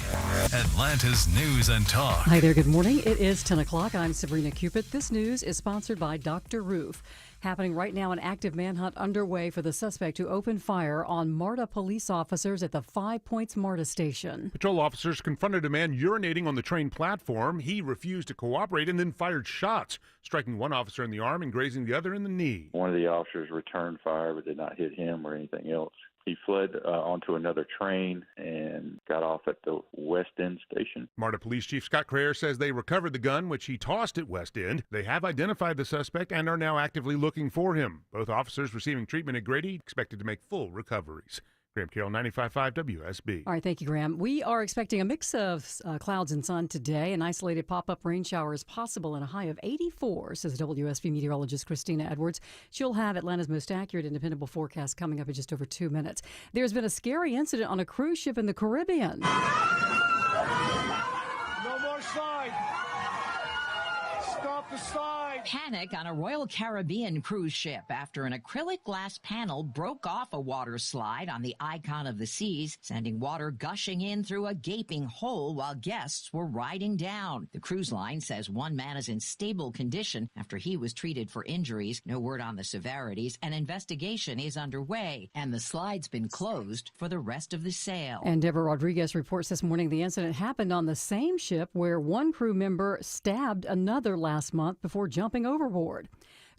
Atlanta's News and Talk. Hi there, good morning. It is 10 o'clock. I'm Sabrina Cupid. This news is sponsored by Dr. Roof. happening right now. An active manhunt underway for the suspect who opened fire on MARTA police officers at the 5 Points MARTA station. Patrol officers confronted a man urinating on the train platform. He refused to cooperate and then fired shots, striking one officer in the arm and grazing the other in the knee. One of the officers returned fire but did not hit him or anything else. He fled onto another train and got off at the West End station. MARTA Police Chief Scott Crayer says they recovered the gun, which he tossed at West End. They have identified the suspect and are now actively looking for him. Both officers receiving treatment at Grady, expected to make full recoveries. Graham Carroll, 95.5 WSB. All right, thank you, Graham. We are expecting a mix of clouds and sun today. An isolated pop-up rain shower is possible and a high of 84, says WSB meteorologist Christina Edwards. She'll have Atlanta's most accurate and dependable forecast coming up in just over 2 minutes. There's been a scary incident on a cruise ship in the Caribbean. No more slide. Stop the slide. Panic on a Royal Caribbean cruise ship after an acrylic glass panel broke off a water slide on the Icon of the Seas, sending water gushing in through a gaping hole while guests were riding down. The cruise line says one man is in stable condition after he was treated for injuries. No word on the severities. An investigation is underway, and the slide's been closed for the rest of the sail. And Deborah Rodriguez reports this morning the incident happened on the same ship where one crew member stabbed another last month before jumping overboard.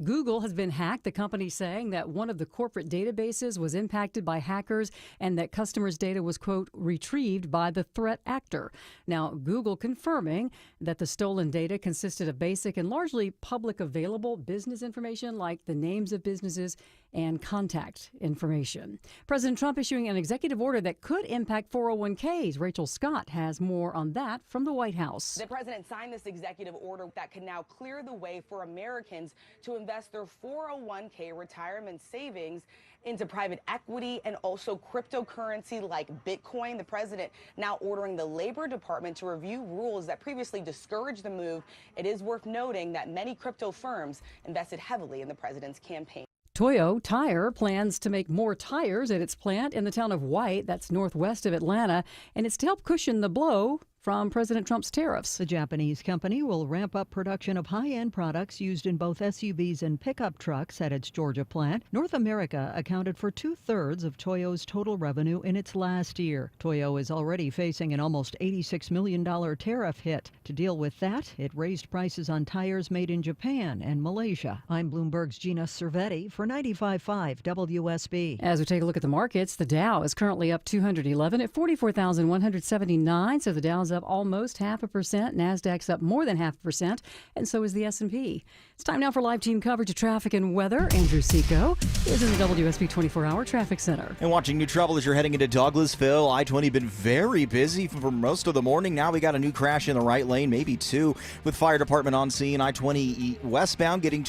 Google has been hacked, the company saying that one of the corporate databases was impacted by hackers and that customers' data was, quote, retrieved by the threat actor. Now, Google confirming that the stolen data consisted of basic and largely public available business information like the names of businesses and contact information. President Trump issuing an executive order that could impact 401ks. Rachel Scott has more on that from the White House. The president signed this executive order that could now clear the way for Americans to invest their 401k retirement savings into private equity and also cryptocurrency like Bitcoin. The president now ordering the Labor Department to review rules that previously discouraged the move. It is worth noting that many crypto firms invested heavily in the president's campaign. Toyo Tire plans to make more tires at its plant in the town of White, that's northwest of Atlanta, and it's to help cushion the blow from President Trump's tariffs. The Japanese company will ramp up production of high-end products used in both SUVs and pickup trucks at its Georgia plant. North America accounted for 2/3 of Toyo's total revenue in its last year. Toyo is already facing an almost $86 million tariff hit. To deal with that, it raised prices on tires made in Japan and Malaysia. I'm Bloomberg's Gina Cervetti for 95.5 WSB. As we take a look at the markets, the Dow is currently up 211 at 44,179, so the Dow's up almost 0.5%. NASDAQ's up more than 0.5%, and so is the S&P. It's time now for live team coverage of traffic and weather. Andrew Seco is in the WSB 24-hour traffic center. And watching new trouble as you're heading into Douglasville. I-20 been very busy for most of the morning. Now we got a new crash in the right lane, maybe two, with fire department on scene. I-20 westbound getting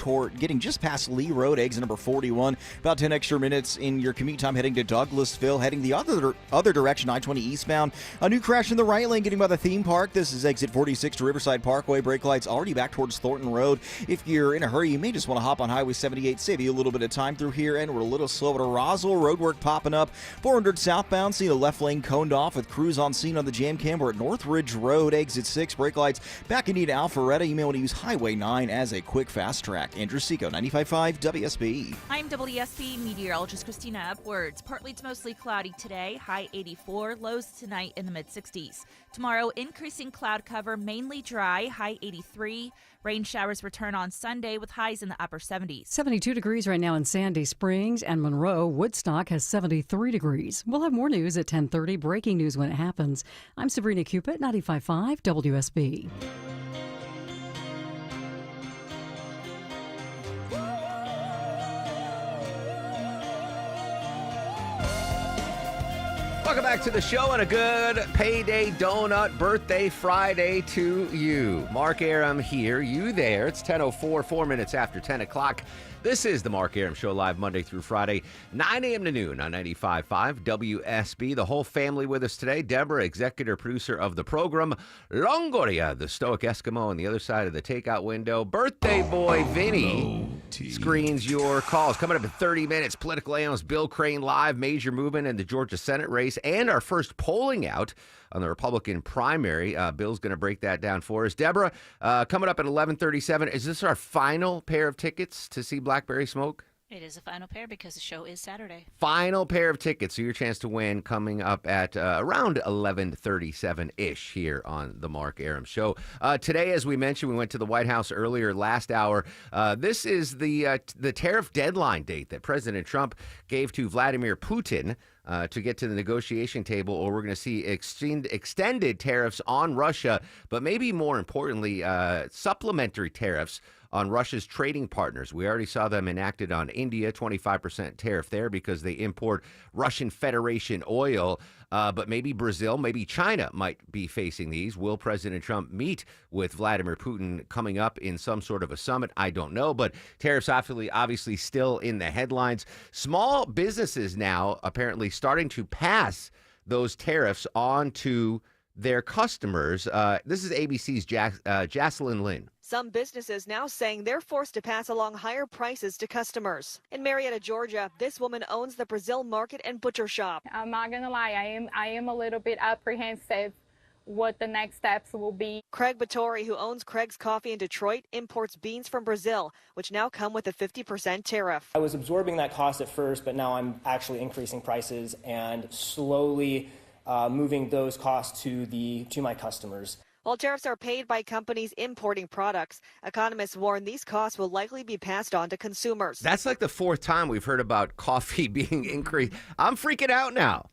just past Lee Road, exit number 41. About 10 extra minutes in your commute time heading to Douglasville. Heading the other direction, I-20 eastbound. A new crash in the right lane getting by the theme park. This is exit 46 to Riverside Parkway. Brake lights already back towards Thornton Road. If you're in a hurry, you may just want to hop on Highway 78, save you a little bit of time through here, and we're a little slow to Roswell. Roadwork popping up. 400 southbound, see the left lane coned off with crews on scene on the jam cam. We're at Northridge Road, exit 6. Brake lights back into Alpharetta. You may want to use Highway 9 as a quick fast track. Andrew Seco, 95.5 WSB. I'm WSB meteorologist Christina Upwards. Partly to mostly cloudy today, high 84, lows tonight in the mid-60s. Tomorrow, increasing cloud cover, mainly dry, high 83. Rain showers return on Sunday with highs in the upper 70s. 72 degrees right now in Sandy Springs, and Monroe. Woodstock has 73 degrees. We'll have more news at 10:30. Breaking news when it happens. I'm Sabrina Cupid, 95.5 WSB. Welcome back to the show and a good payday donut birthday Friday to you. Mark Arum here, you there. It's 10:04, 4 minutes after 10 o'clock. This is the Mark Arum Show, live Monday through Friday, 9 a.m. to noon on 95.5 WSB. The whole family with us today. Deborah, executive producer of the program. Longoria, the stoic Eskimo on the other side of the takeout window. Birthday boy, Vinny. screens your calls. Coming up in 30 minutes, political analyst Bill Crane live, major movement in the Georgia Senate race, and our first polling out on the Republican primary. Bill's going to break that down for us. Deborah, coming up at 11:37, is this our final pair of tickets to see Blackberry Smoke? It is a final pair because the show is Saturday. Final pair of tickets, so your chance to win coming up at around 11:37-ish here on the Mark Arum Show. Today, as we mentioned, we went to the White House earlier last hour. This is the tariff deadline date that President Trump gave to Vladimir Putin to get to the negotiation table, or we're going to see extended tariffs on Russia, but maybe more importantly, supplementary tariffs on Russia's trading partners. We already saw them enacted on India, 25% tariff there because they import Russian Federation oil. But maybe Brazil, maybe China might be facing these. Will President Trump meet with Vladimir Putin coming up in some sort of a summit? I don't know. But tariffs obviously still in the headlines. Small businesses now apparently starting to pass those tariffs on to their customers. This is ABC's Jocelyn Lin. Some businesses now saying they're forced to pass along higher prices to customers. In Marietta, Georgia, this woman owns the Brazil Market and Butcher Shop. I'm not gonna lie, I am a little bit apprehensive what the next steps will be. Craig Battori, who owns Craig's Coffee in Detroit, imports beans from Brazil, which now come with a 50% tariff. I was absorbing that cost at first, but now I'm actually increasing prices and slowly moving those costs to my customers. While tariffs are paid by companies importing products, economists warn these costs will likely be passed on to consumers. That's like the fourth time we've heard about coffee being increased. I'm freaking out now.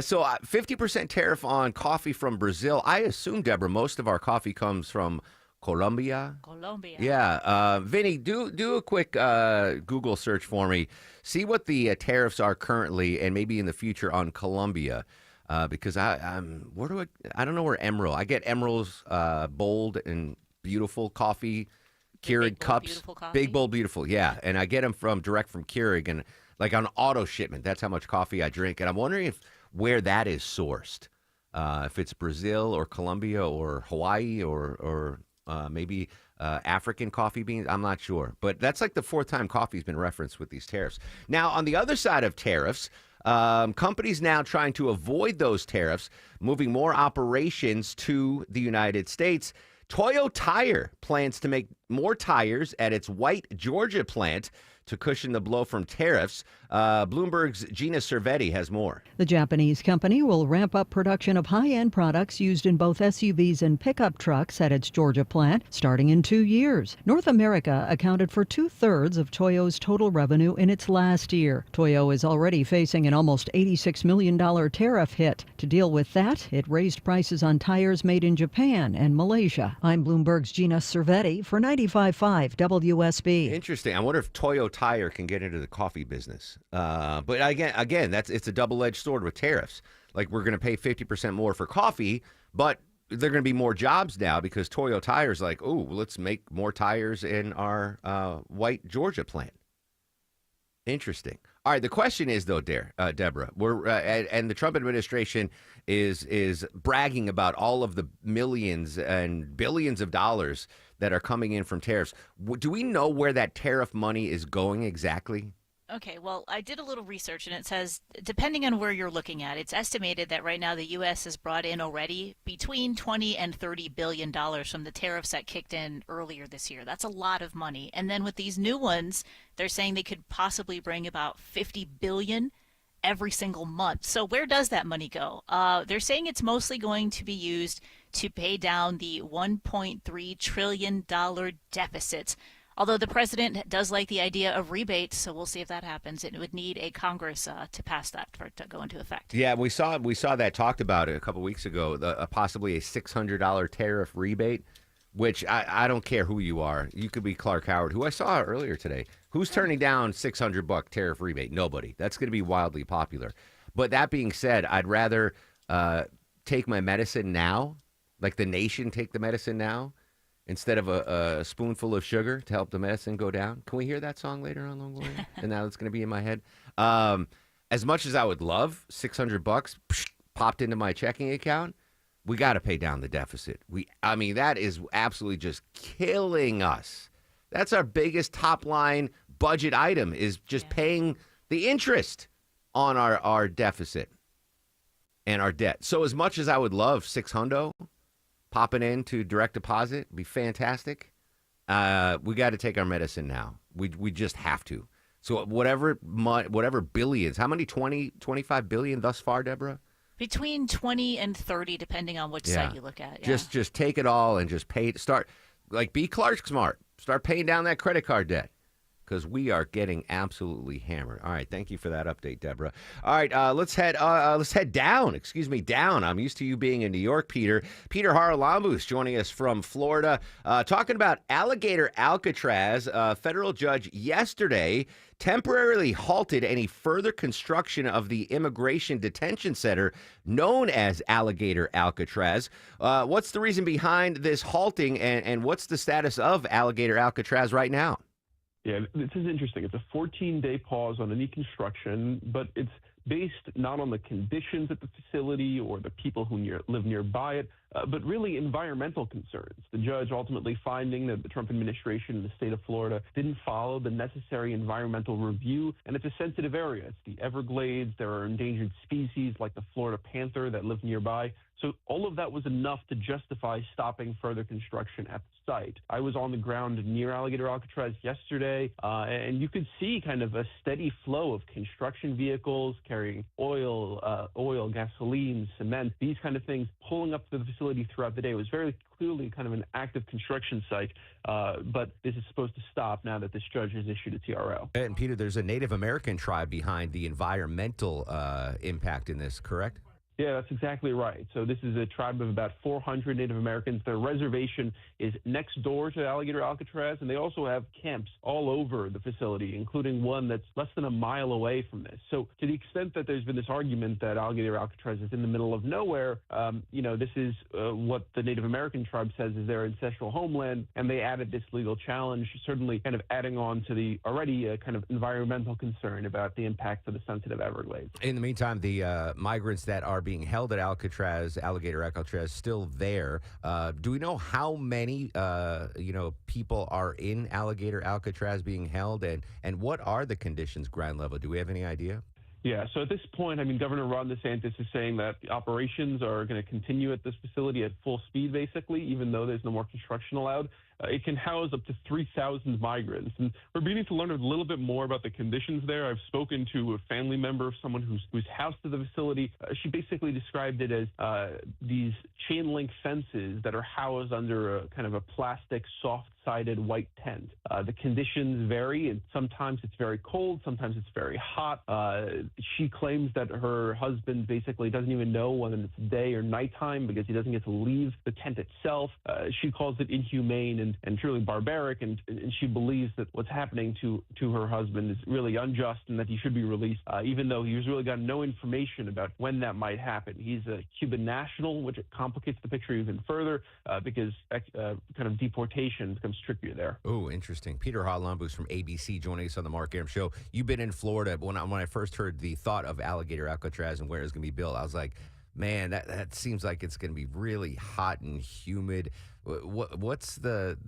So 50% tariff on coffee from Brazil. I assume, Deborah, most of our coffee comes from Colombia. Yeah. Vinny, do a quick Google search for me. See what the tariffs are currently and maybe in the future on Colombia. Because I don't know where Emerald. I get Emerald's bold and beautiful coffee, Keurig cups, big bold beautiful, yeah. And I get them direct from Keurig and like on auto shipment. That's how much coffee I drink. And I'm wondering where that is sourced. If it's Brazil or Colombia or Hawaii or maybe African coffee beans. I'm not sure, but that's like the fourth time coffee's been referenced with these tariffs. Now on the other side of tariffs. Companies now trying to avoid those tariffs, moving more operations to the United States. Toyo Tire plans to make more tires at its White, Georgia plant to cushion the blow from tariffs. Bloomberg's Gina Cervetti has more. The Japanese company will ramp up production of high-end products used in both SUVs and pickup trucks at its Georgia plant starting in 2 years. North America accounted for 2/3 of Toyo's total revenue in its last year. Toyo is already facing an almost $86 million tariff hit. To deal with that, it raised prices on tires made in Japan and Malaysia. I'm Bloomberg's Gina Cervetti for 95.5 WSB. Interesting. I wonder if Toyo Tire can get into the coffee business. But again, it's a double-edged sword with tariffs. Like we're going to pay 50% more for coffee, but there are going to be more jobs now because Toyo Tire's like, oh, let's make more tires in our White, Georgia plant. Interesting. All right. The question is, though, Deborah, and the Trump administration is bragging about all of the millions and billions of dollars that are coming in from tariffs. Do we know where that tariff money is going exactly? Okay, well, I did a little research, and it says, depending on where you're looking at, it's estimated that right now the U.S. has brought in already between $20 and $30 billion from the tariffs that kicked in earlier this year. That's a lot of money. And then with these new ones, they're saying they could possibly bring about $50 billion every single month. So where does that money go? They're saying it's mostly going to be used to pay down the $1.3 trillion deficit. Although the president does like the idea of rebates, so we'll see if that happens. It would need a Congress to pass that for it to go into effect. Yeah, we saw that talked about it a couple weeks ago, possibly a $600 tariff rebate, which I don't care who you are. You could be Clark Howard, who I saw earlier today. Who's turning down $600 tariff rebate? Nobody. That's going to be wildly popular. But that being said, I'd rather take my medicine now, like the nation take the medicine now, instead of a spoonful of sugar to help the medicine go down. Can we hear that song later on, Longoria? And now it's going to be in my head. As much as I would love $600 popped into my checking account, we got to pay down the deficit. That is absolutely just killing us. That's our biggest top line budget item is just paying the interest on our deficit and our debt. So as much as I would love $600 popping into direct deposit, be fantastic. We got to take our medicine now. We just have to. So whatever billions, how many, 25 billion thus far, Deborah? Between 20 and 30, depending on which site you look at. Yeah. Just take it all and just pay. Start, be Clark Smart. Start paying down that credit card debt because we are getting absolutely hammered. All right, thank you for that update, Deborah. All right, let's head down. Down. I'm used to you being in New York, Peter. Peter Haralambous joining us from Florida, talking about Alligator Alcatraz. Federal judge yesterday temporarily halted any further construction of the immigration detention center known as Alligator Alcatraz. What's the reason behind this halting, and what's the status of Alligator Alcatraz right now? Yeah, this is interesting. It's a 14-day pause on any construction, but it's based not on the conditions at the facility or the people who live nearby it, but really environmental concerns. The judge ultimately finding that the Trump administration in the state of Florida didn't follow the necessary environmental review, and it's a sensitive area. It's the Everglades. There are endangered species like the Florida panther that live nearby. So all of that was enough to justify stopping further construction at the site. I was on the ground near Alligator Alcatraz yesterday, and you could see kind of a steady flow of construction vehicles carrying oil, gasoline, cement, these kind of things pulling up to the facility throughout the day. It was very clearly kind of an active construction site, but this is supposed to stop now that this judge has issued a TRO. And Peter, there's a Native American tribe behind the environmental impact in this, correct? Yeah, that's exactly right. So this is a tribe of about 400 Native Americans. Their reservation is next door to Alligator Alcatraz, and they also have camps all over the facility, including one that's less than a mile away from this. So to the extent that there's been this argument that Alligator Alcatraz is in the middle of nowhere, this is what the Native American tribe says is their ancestral homeland, and they added this legal challenge, certainly kind of adding on to the already kind of environmental concern about the impact of the sensitive Everglades. In the meantime, the migrants that are being held at Alligator Alcatraz, still there. Do we know how many, people are in Alligator Alcatraz being held, and what are the conditions ground level? Do we have any idea? Yeah, so at this point, Governor Ron DeSantis is saying that the operations are going to continue at this facility at full speed, basically, even though there's no more construction allowed. It can house up to 3,000 migrants. And we're beginning to learn a little bit more about the conditions there. I've spoken to a family member of someone who's housed to the facility. She basically described it as these chain link fences that are housed under a kind of a plastic soft-sided white tent. The conditions vary, and sometimes it's very cold, sometimes it's very hot. She claims that her husband basically doesn't even know whether it's day or nighttime because he doesn't get to leave the tent itself. She calls it inhumane and truly barbaric, and she believes that what's happening to her husband is really unjust and that he should be released, even though he's really got no information about when that might happen. He's a Cuban national, which complicates the picture even further because kind of deportation becomes trickier there. Oh, interesting. Peter Haralambous from ABC joining us on the Mark Arum Show. You've been in Florida. When I first heard the thought of Alligator Alcatraz and where it's going to be built, I was like, man, that seems like it's going to be really hot and humid. What's the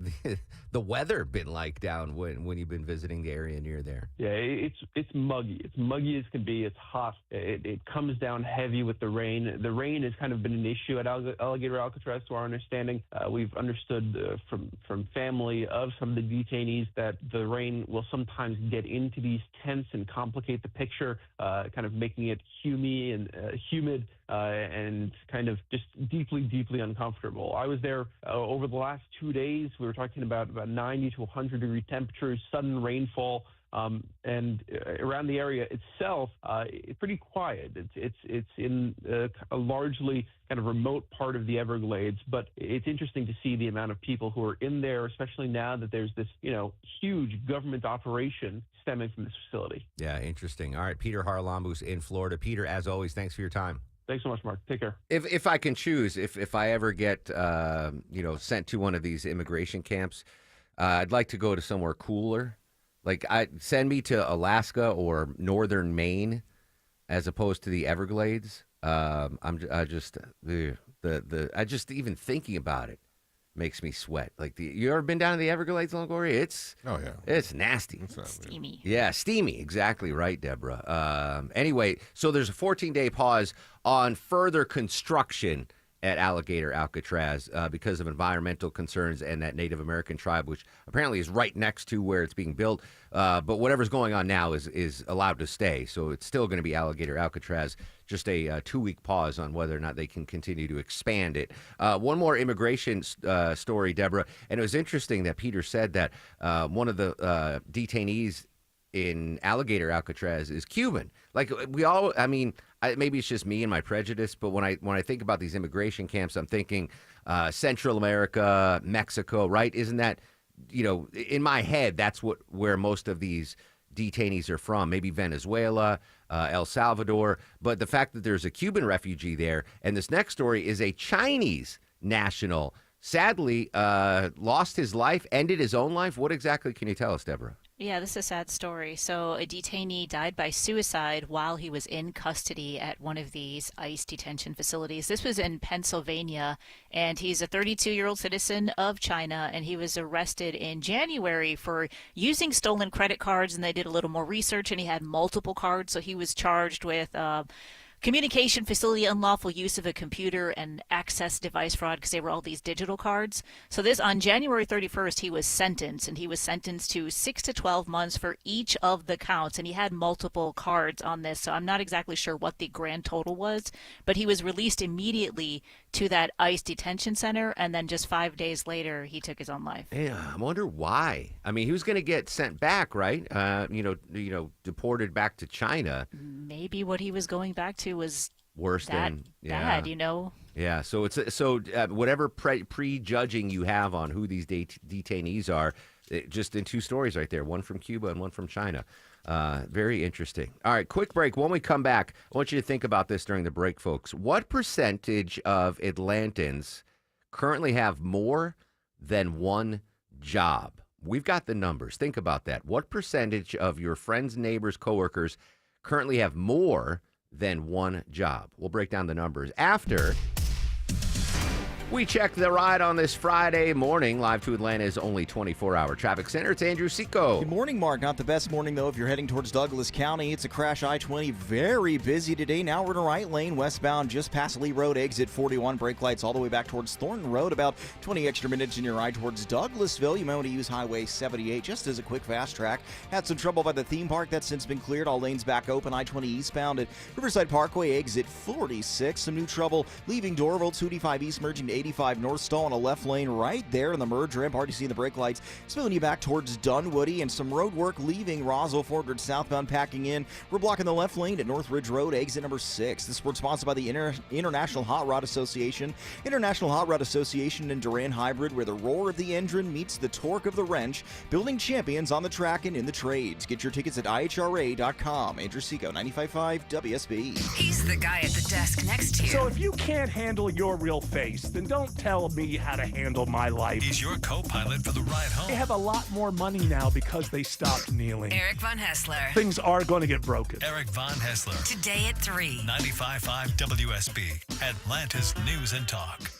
weather been like down when you've been visiting the area near there? Yeah, it's muggy. It's muggy as can be. It's hot. It comes down heavy with the rain. The rain has kind of been an issue at Alligator Alcatraz, to our understanding. We've understood from family of some of the detainees that the rain will sometimes get into these tents and complicate the picture, kind of making it humid and kind of just deeply, deeply uncomfortable. I was there over the last 2 days. We were talking about 90 to 100 degree temperatures, sudden rainfall, and around the area itself, it's pretty quiet. It's in a largely kind of remote part of the Everglades, but it's interesting to see the amount of people who are in there, especially now that there's this huge government operation stemming from this facility. Yeah, interesting. All right, Peter Haralambous in Florida. Peter, as always, thanks for your time. Thanks so much, Mark. Take care. If I can choose, if I ever get sent to one of these immigration camps, I'd like to go to somewhere cooler. Like send me to Alaska or northern Maine, as opposed to the Everglades. I just even thinking about it makes me sweat. Like you ever been down to the Everglades, Longoria? It's nasty. Steamy. Yeah, steamy. Exactly right, Deborah. Anyway, so there's a 14-day pause on further construction at Alligator Alcatraz because of environmental concerns and that Native American tribe, which apparently is right next to where it's being built. But whatever's going on now is allowed to stay. So it's still going to be Alligator Alcatraz, just a 2-week pause on whether or not they can continue to expand it. One more immigration story, Deborah. And it was interesting that Peter said that one of the detainees in Alligator Alcatraz is Cuban. Like maybe it's just me and my prejudice, but when I think about these immigration camps, I'm thinking Central America, Mexico, right? Isn't that, in my head, that's where most of these detainees are from, maybe Venezuela, El Salvador. But the fact that there's a Cuban refugee there, and this next story is a Chinese national, sadly lost his life, ended his own life. What exactly can you tell us, Deborah? Yeah, this is a sad story. So a detainee died by suicide while he was in custody at one of these ICE detention facilities. This was in Pennsylvania, and he's a 32-year-old citizen of China, and he was arrested in January for using stolen credit cards, and they did a little more research, and he had multiple cards, so he was charged with communication facility unlawful use of a computer and access device fraud because they were all these digital cards. So this, on January 31st, he was sentenced, and he was sentenced to 6 to 12 months for each of the counts, and he had multiple cards on this, so I'm not exactly sure what the grand total was, but he was released immediately to that ICE detention center, and then just 5 days later, he took his own life. Yeah, I wonder why. I mean, he was going to get sent back, right? Deported back to China. Maybe what he was going back to was worse than bad, Yeah, so whatever prejudging you have on who these detainees are, just in 2 stories right there, one from Cuba and one from China. Very interesting. All right, quick break. When we come back, I want you to think about this during the break, folks. What percentage of Atlantans currently have more than one job? We've got the numbers. Think about that. What percentage of your friends, neighbors, coworkers currently have more than one job? We'll break down the numbers after we check the ride on this Friday morning. Live to Atlanta's only 24-hour traffic center. It's Andrew Seco. Good morning, Mark. Not the best morning, though, if you're heading towards Douglas County. It's a crash I-20. Very busy today. Now we're in a right lane westbound just past Lee Road, exit 41. Brake lights all the way back towards Thornton Road. About 20 extra minutes in your ride towards Douglasville. You might want to use Highway 78 just as a quick fast track. Had some trouble by the theme park. That's since been cleared. All lanes back open. I-20 eastbound at Riverside Parkway, exit 46. Some new trouble leaving Doraville, 285 east, merging to 85 north. Stall on a left lane right there in the merge ramp. Already seeing the brake lights spilling you back towards Dunwoody, and some road work leaving Roswell, 400 southbound packing in. We're blocking the left lane at Northridge Road, exit number 6. This is sponsored by the International Hot Rod Association. International Hot Rod Association and Duran Hybrid, where the roar of the engine meets the torque of the wrench, building champions on the track and in the trades. Get your tickets at ihra.com. Andrew Seco, 95.5 WSB. He's the guy at the desk next to you. So if you can't handle your real face, then don't tell me how to handle my life. He's your co-pilot for the ride home. They have a lot more money now because they stopped kneeling. Eric Von Hessler. Things are going to get broken. Eric Von Hessler. Today at 3. 95.5 WSB. Atlanta's News and Talk.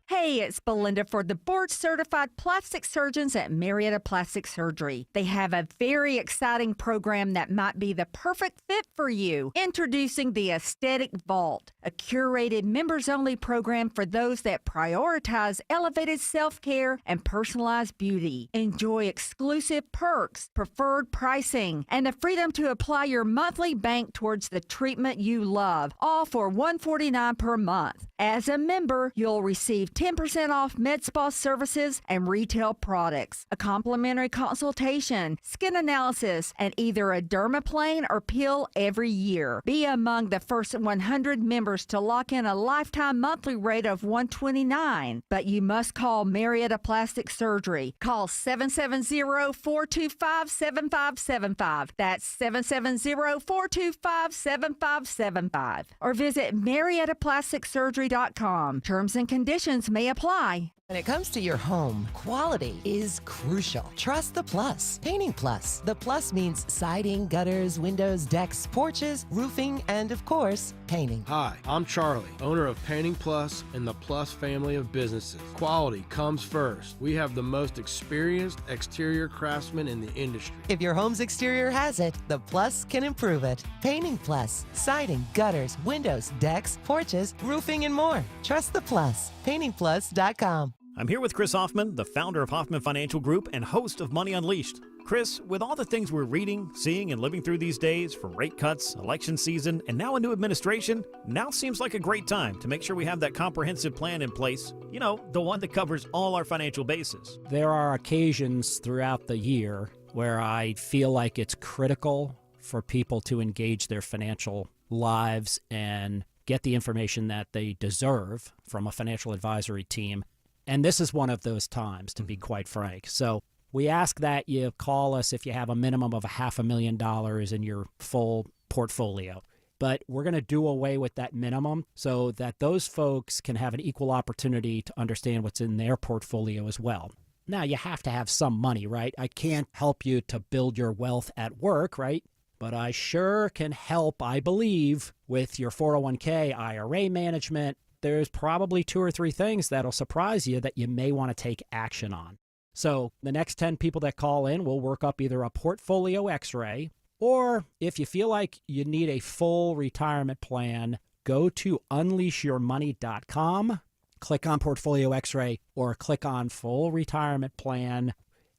Hey, it's Belinda for the board-certified plastic surgeons at Marietta Plastic Surgery. They have a very exciting program that might be the perfect fit for you. Introducing the Aesthetic Vault, a curated members-only program for those that prioritize elevated self-care and personalized beauty. Enjoy exclusive perks, preferred pricing, and the freedom to apply your monthly bank towards the treatment you love, all for $149 per month. As a member, you'll receive 10% off med spa services and retail products, a complimentary consultation, skin analysis, and either a dermaplane or peel every year. Be among the first 100 members to lock in a lifetime monthly rate of $129. But you must call Marietta Plastic Surgery. Call 770-425-7575. That's 770-425-7575. Or visit MariettaPlasticSurgery.com. Terms and conditions may apply. When it comes to your home, quality is crucial. Trust the Plus. Painting Plus. The Plus means siding, gutters, windows, decks, porches, roofing, and of course, painting. Hi, I'm Charlie, owner of Painting Plus and the Plus family of businesses. Quality comes first. We have the most experienced exterior craftsmen in the industry. If your home's exterior has it, the Plus can improve it. Painting Plus. Siding, gutters, windows, decks, porches, roofing, and more. Trust the Plus. PaintingPlus.com. I'm here with Chris Hoffman, the founder of Hoffman Financial Group and host of Money Unleashed. Chris, with all the things we're reading, seeing, and living through these days, from rate cuts, election season, and now a new administration, now seems like a great time to make sure we have that comprehensive plan in place. You know, the one that covers all our financial bases. There are occasions throughout the year where I feel like it's critical for people to engage their financial lives and get the information that they deserve from a financial advisory team. And this is one of those times, to be quite frank. So we ask that you call us if you have a minimum of $500,000 in your full portfolio. But we're going to do away with that minimum so that those folks can have an equal opportunity to understand what's in their portfolio as well. Now, you have to have some money, right? I can't help you to build your wealth at work, right? But I sure can help, I believe, with your 401k, IRA management. There's probably 2 or 3 things that'll surprise you that you may want to take action on. So the next 10 people that call in will work up either a portfolio x-ray, or if you feel like you need a full retirement plan, go to unleashyourmoney.com, click on portfolio x-ray, or click on full retirement plan.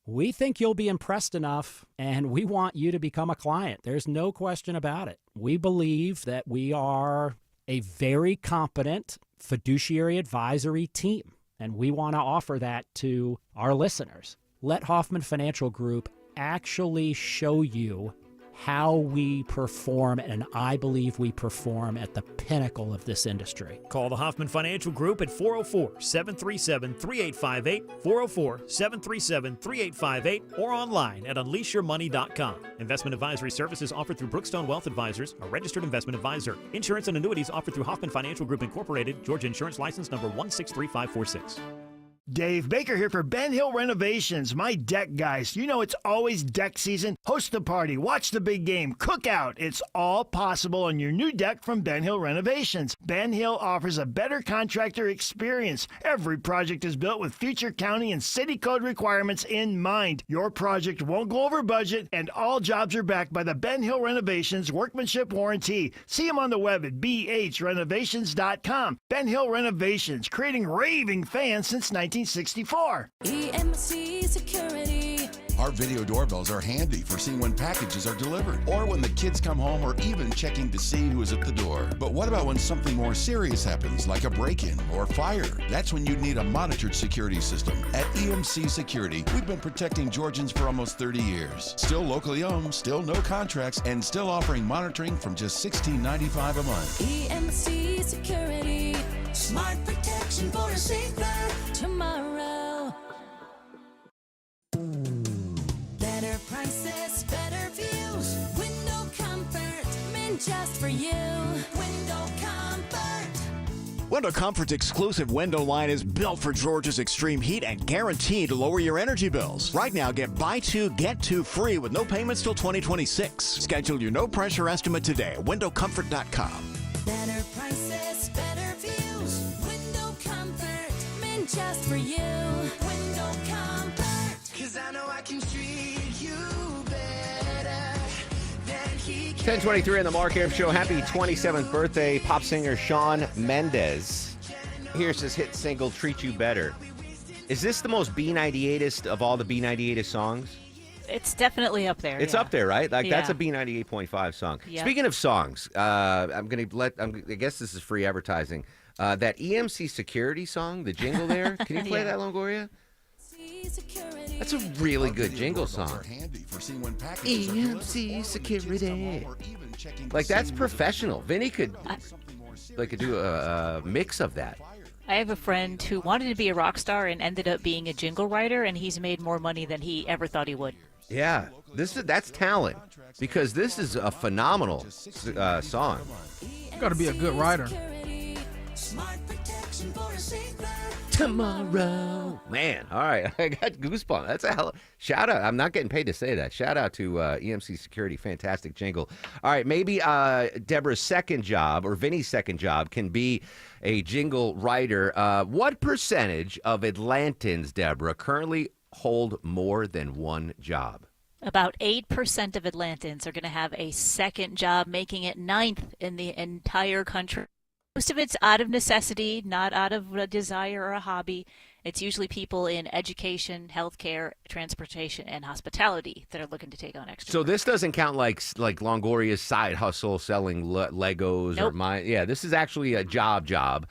We think you'll be impressed enough, and we want you to become a client. There's no question about it. We believe that we are a very competent fiduciary advisory team, and we want to offer that to our listeners. Let Hoffman Financial Group actually show you how we perform, and I believe we perform at the pinnacle of this industry. Call the Hoffman Financial Group at 404-737-3858, 404-737-3858, or online at unleashyourmoney.com. Investment advisory services offered through Brookstone Wealth Advisors, a registered investment advisor. Insurance and annuities offered through Hoffman Financial Group Incorporated, Georgia Insurance License number 163546. Dave Baker here for Ben Hill Renovations, my deck guys. You know it's always deck season. Host the party, watch the big game, cook out. It's all possible on your new deck from Ben Hill Renovations. Ben Hill offers a better contractor experience. Every project is built with future county and city code requirements in mind. Your project won't go over budget, and all jobs are backed by the Ben Hill Renovations Workmanship Warranty. See them on the web at bhrenovations.com. Ben Hill Renovations, creating raving fans since 1964. EMC Security. Our video doorbells are handy for seeing when packages are delivered or when the kids come home or even checking to see who is at the door. But what about when something more serious happens, like a break-in or fire? That's when you need a monitored security system. At EMC Security, we've been protecting Georgians for almost 30 years. Still locally owned, still no contracts, and still offering monitoring from just $16.95 a month. EMC Security. Smart protection for a safer tomorrow. Better prices, better views. Window comfort, meant just for you. Window comfort. Window Comfort's exclusive window line is built for Georgia's extreme heat and guaranteed to lower your energy bills. Right now, get buy 2, get 2 free with no payments till 2026. Schedule your no-pressure estimate today at windowcomfort.com. Better prices, better views. Window comfort, meant just for you. Window comfort. 'Cause I know I can treat you better than he can. 10:23 on the Mark Arum Show. Happy 27th birthday, pop singer Shawn Mendes. Here's his hit single, Treat You Better. Is this the most B98est of all the B98est songs? It's definitely up there. It's up there, right? Like that's a B98.5 song. Yep. Speaking of songs, I guess this is free advertising. That EMC Security song, the jingle there. Can you play that, Longoria? That's a really good jingle song. EMC Security. Like that's professional. Vinny could do a mix of that. I have a friend who wanted to be a rock star and ended up being a jingle writer, and he's made more money than he ever thought he would. Yeah, that's talent, because this is a phenomenal song. Got to be a good writer. tomorrow. Man, all right. I got goosebumps. That's a hell. Shout out. I'm not getting paid to say that. Shout out to EMC Security. Fantastic jingle. All right. Maybe Deborah's second job or Vinny's second job can be a jingle writer. What percentage of Atlantans, Deborah, currently hold more than one job? About 8% of Atlantans are going to have a second job, making it 9th in the entire country. Most of it's out of necessity, not out of a desire or a hobby. It's usually people in education, healthcare, transportation, and hospitality that are looking to take on extra. So this doesn't count like Longoria's side hustle selling Legos Nope. or my. Yeah, this is actually a job.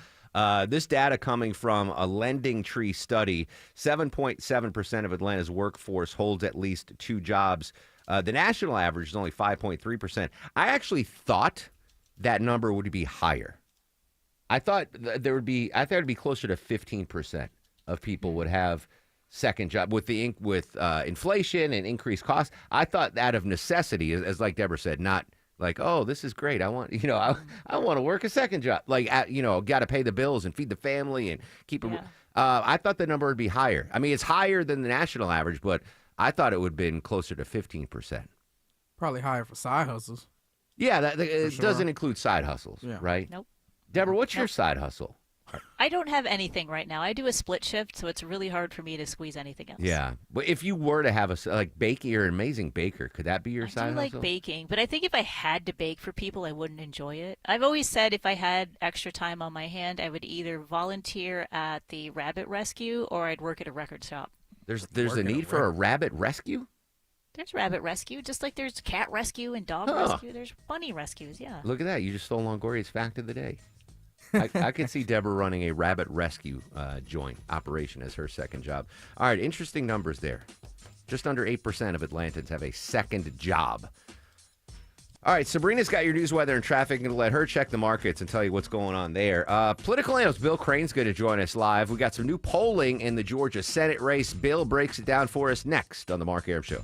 This data coming from a Lending Tree study, 7.7% of Atlanta's workforce holds at least two jobs. The national average is only 5.3%. I actually thought that number would be higher. I thought it'd be closer to 15% of people would have second job with inflation and increased costs. I thought that of necessity, as like Deborah said, not like, oh, this is great. I want to work a second job. Like, got to pay the bills and feed the family and keep it. I thought the number would be higher. I mean, it's higher than the national average, but I thought it would have been closer to 15%. Probably higher for side hustles. Yeah, it sure. doesn't include side hustles, right? Nope. Deborah, what's your side hustle? I don't have anything right now. I do a split shift, so it's really hard for me to squeeze anything else. Yeah, but if you were to have baking, you're an amazing baker. Could that be your side I do hustle? like baking, but I think if I had to bake for people, I wouldn't enjoy it. I've always said if I had extra time on my hand, I would either volunteer at the rabbit rescue or I'd work at a record shop. There's a need for a rabbit rescue? There's rabbit rescue, just like there's cat rescue and dog Huh. rescue. There's bunny rescues, yeah. Look at that. You just stole Longoria's fact of the day. I could see Deborah running a rabbit rescue joint operation as her second job. All right, interesting numbers there. Just under 8% of Atlantans have a second job. All right, Sabrina's got your news, weather, and traffic. I'm going to let her check the markets and tell you what's going on there. Political analyst Bill Crane's going to join us live. We got some new polling in the Georgia Senate race. Bill breaks it down for us next on the Mark Arum Show.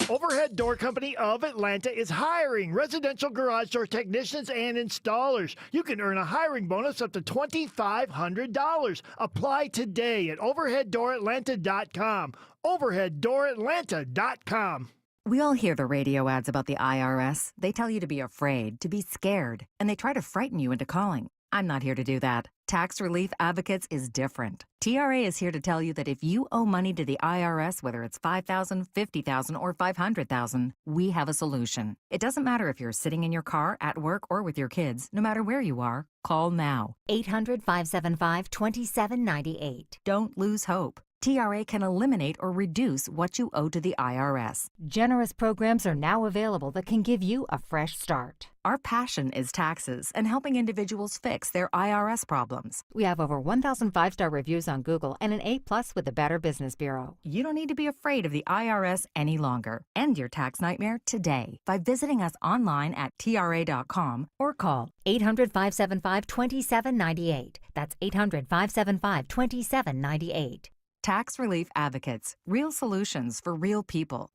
Overhead Door Company of Atlanta is hiring residential garage door technicians and installers. You can earn a hiring bonus up to $2,500. Apply today at overheaddooratlanta.com. Overheaddooratlanta.com. We all hear the radio ads about the IRS. They tell you to be afraid, to be scared, and they try to frighten you into calling. I'm not here to do that. Tax Relief Advocates is different. TRA is here to tell you that if you owe money to the IRS, whether it's $5,000, $50,000, or $500,000, we have a solution. It doesn't matter if you're sitting in your car, at work, or with your kids. No matter where you are, call now. 800-575-2798. Don't lose hope. TRA can eliminate or reduce what you owe to the IRS. Generous programs are now available that can give you a fresh start. Our passion is taxes and helping individuals fix their IRS problems. We have over 1,000 5-star reviews on Google and an A+ with the Better Business Bureau. You don't need to be afraid of the IRS any longer. End your tax nightmare today by visiting us online at TRA.com or call 800-575-2798. That's 800-575-2798. Tax Relief Advocates. Real solutions for real people.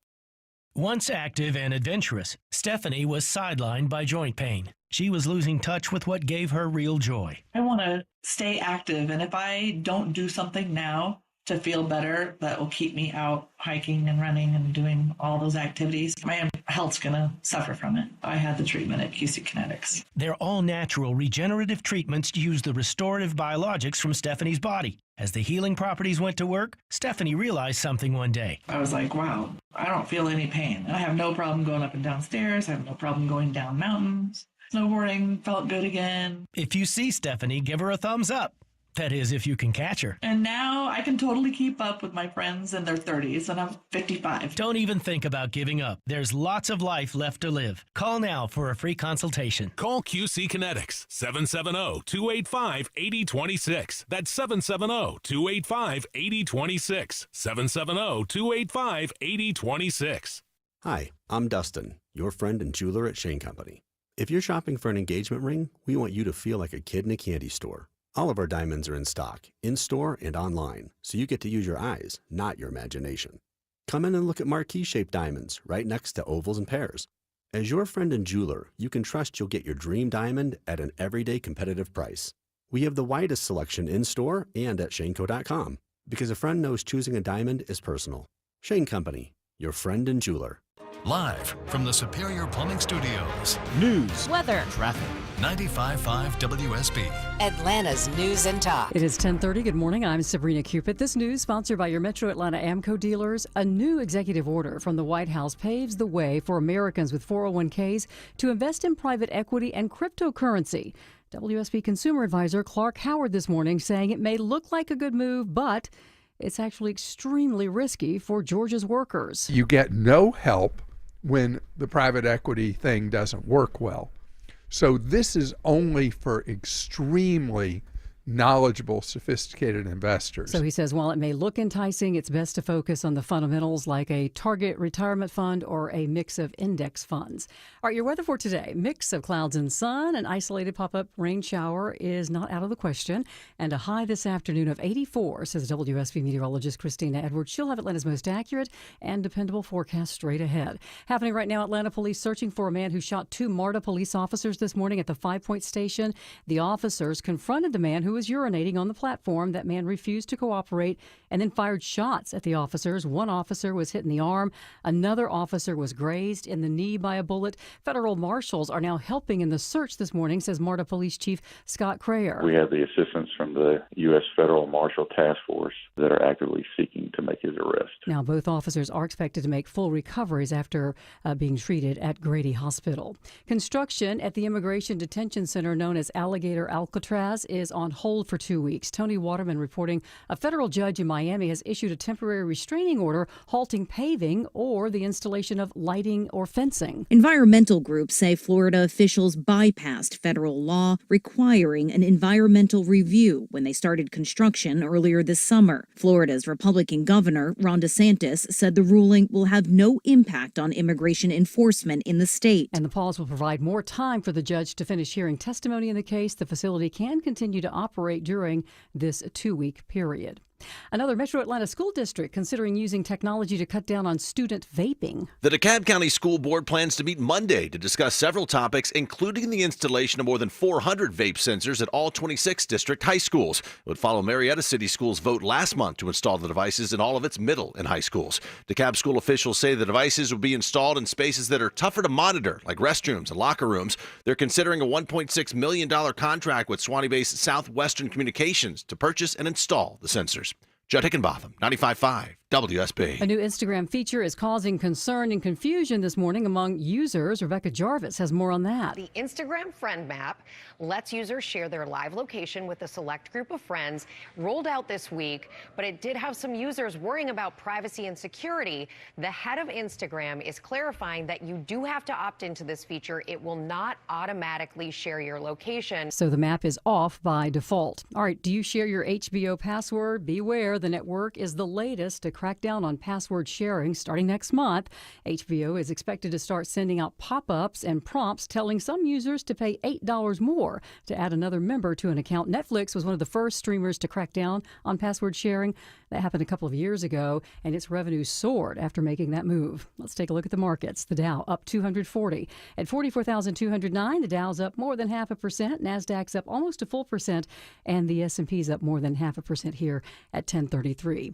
Once active and adventurous, Stephanie was sidelined by joint pain. She was losing touch with what gave her real joy. I want to stay active, and if I don't do something now to feel better that will keep me out hiking and running and doing all those activities, my health's going to suffer from it. I had the treatment at QC Kinetics. Their all-natural regenerative treatments use the restorative biologics from Stephanie's body. As the healing properties went to work, Stephanie realized something one day. I was like, wow, I don't feel any pain. I have no problem going up and down stairs. I have no problem going down mountains. Snowboarding felt good again. If you see Stephanie, give her a thumbs up. That is, if you can catch her. And now I can totally keep up with my friends in their 30s, and I'm 55. Don't even think about giving up. There's lots of life left to live. Call now for a free consultation. Call QC Kinetics, 770-285-8026. That's 770-285-8026. 770-285-8026. Hi, I'm Dustin, your friend and jeweler at Shane Company. If you're shopping for an engagement ring, we want you to feel like a kid in a candy store. All of our diamonds are in stock, in-store and online, so you get to use your eyes, not your imagination. Come in and look at marquee-shaped diamonds right next to ovals and pears. As your friend and jeweler, you can trust you'll get your dream diamond at an everyday competitive price. We have the widest selection in-store and at shaneco.com, because a friend knows choosing a diamond is personal. Shane Company, your friend and jeweler. Live from the Superior Plumbing Studios. News, weather, traffic. 95.5 WSB. Atlanta's News and Talk. It is 10:30. Good morning. I'm Sabrina Cupid. This news sponsored by your Metro Atlanta AMCO dealers. A new executive order from the White House paves the way for Americans with 401ks to invest in private equity and cryptocurrency. WSB Consumer Advisor Clark Howard this morning saying it may look like a good move, but it's actually extremely risky for Georgia's workers. You get no help when the private equity thing doesn't work well. So this is only for extremely knowledgeable, sophisticated investors. So he says while it may look enticing, it's best to focus on the fundamentals like a target retirement fund or a mix of index funds. All right, your weather for today. Mix of clouds and sun. An isolated pop-up rain shower is not out of the question. And a high this afternoon of 84, says WSB meteorologist Christina Edwards. She'll have Atlanta's most accurate and dependable forecast straight ahead. Happening right now, Atlanta police searching for a man who shot 2 MARTA police officers this morning at the 5 Point station. The officers confronted the man who was urinating on the platform. That man refused to cooperate and then fired shots at the officers. One officer was hit in the arm. Another officer was grazed in the knee by a bullet. Federal marshals are now helping in the search this morning, says MARTA Police Chief Scott Crayer. We have the assistance from the U.S. Federal Marshal Task Force that are actively seeking to make his arrest. Now, both officers are expected to make full recoveries after being treated at Grady Hospital. Construction at the Immigration Detention Center known as Alligator Alcatraz is on hold for 2 weeks. Tony Waterman reporting a federal judge in Miami has issued a temporary restraining order halting paving or the installation of lighting or fencing. Environmental groups say Florida officials bypassed federal law requiring an environmental review when they started construction earlier this summer. Florida's Republican governor, Ron DeSantis, said the ruling will have no impact on immigration enforcement in the state. And the pause will provide more time for the judge to finish hearing testimony in the case. The facility can continue to operate during this 2-week period. Another Metro Atlanta school district considering using technology to cut down on student vaping. The DeKalb County School Board plans to meet Monday to discuss several topics, including the installation of more than 400 vape sensors at all 26 district high schools. It would follow Marietta City Schools' vote last month to install the devices in all of its middle and high schools. DeKalb school officials say the devices will be installed in spaces that are tougher to monitor, like restrooms and locker rooms. They're considering a $1.6 million contract with Swanee-based Southwestern Communications to purchase and install the sensors. Judd Hickenbotham, 95.5 WSB. A new Instagram feature is causing concern and confusion this morning among users. Rebecca Jarvis has more on that. The Instagram Friend Map lets users share their live location with a select group of friends, rolled out this week, but it did have some users worrying about privacy and security. The head of Instagram is clarifying that you do have to opt into this feature. It will not automatically share your location. So the map is off by default. All right, do you share your HBO password? Beware, the network is the latest to crack down on password sharing starting next month. HBO is expected to start sending out pop-ups and prompts telling some users to pay $8 more to add another member to an account. Netflix was one of the first streamers to crack down on password sharing. That happened a couple of years ago, and its revenue soared after making that move. Let's take a look at the markets. The Dow up 240 at 44,209. The Dow's up more than 0.5%. Nasdaq's up almost a full percent, and the S&P's up more than 0.5% here at 1033.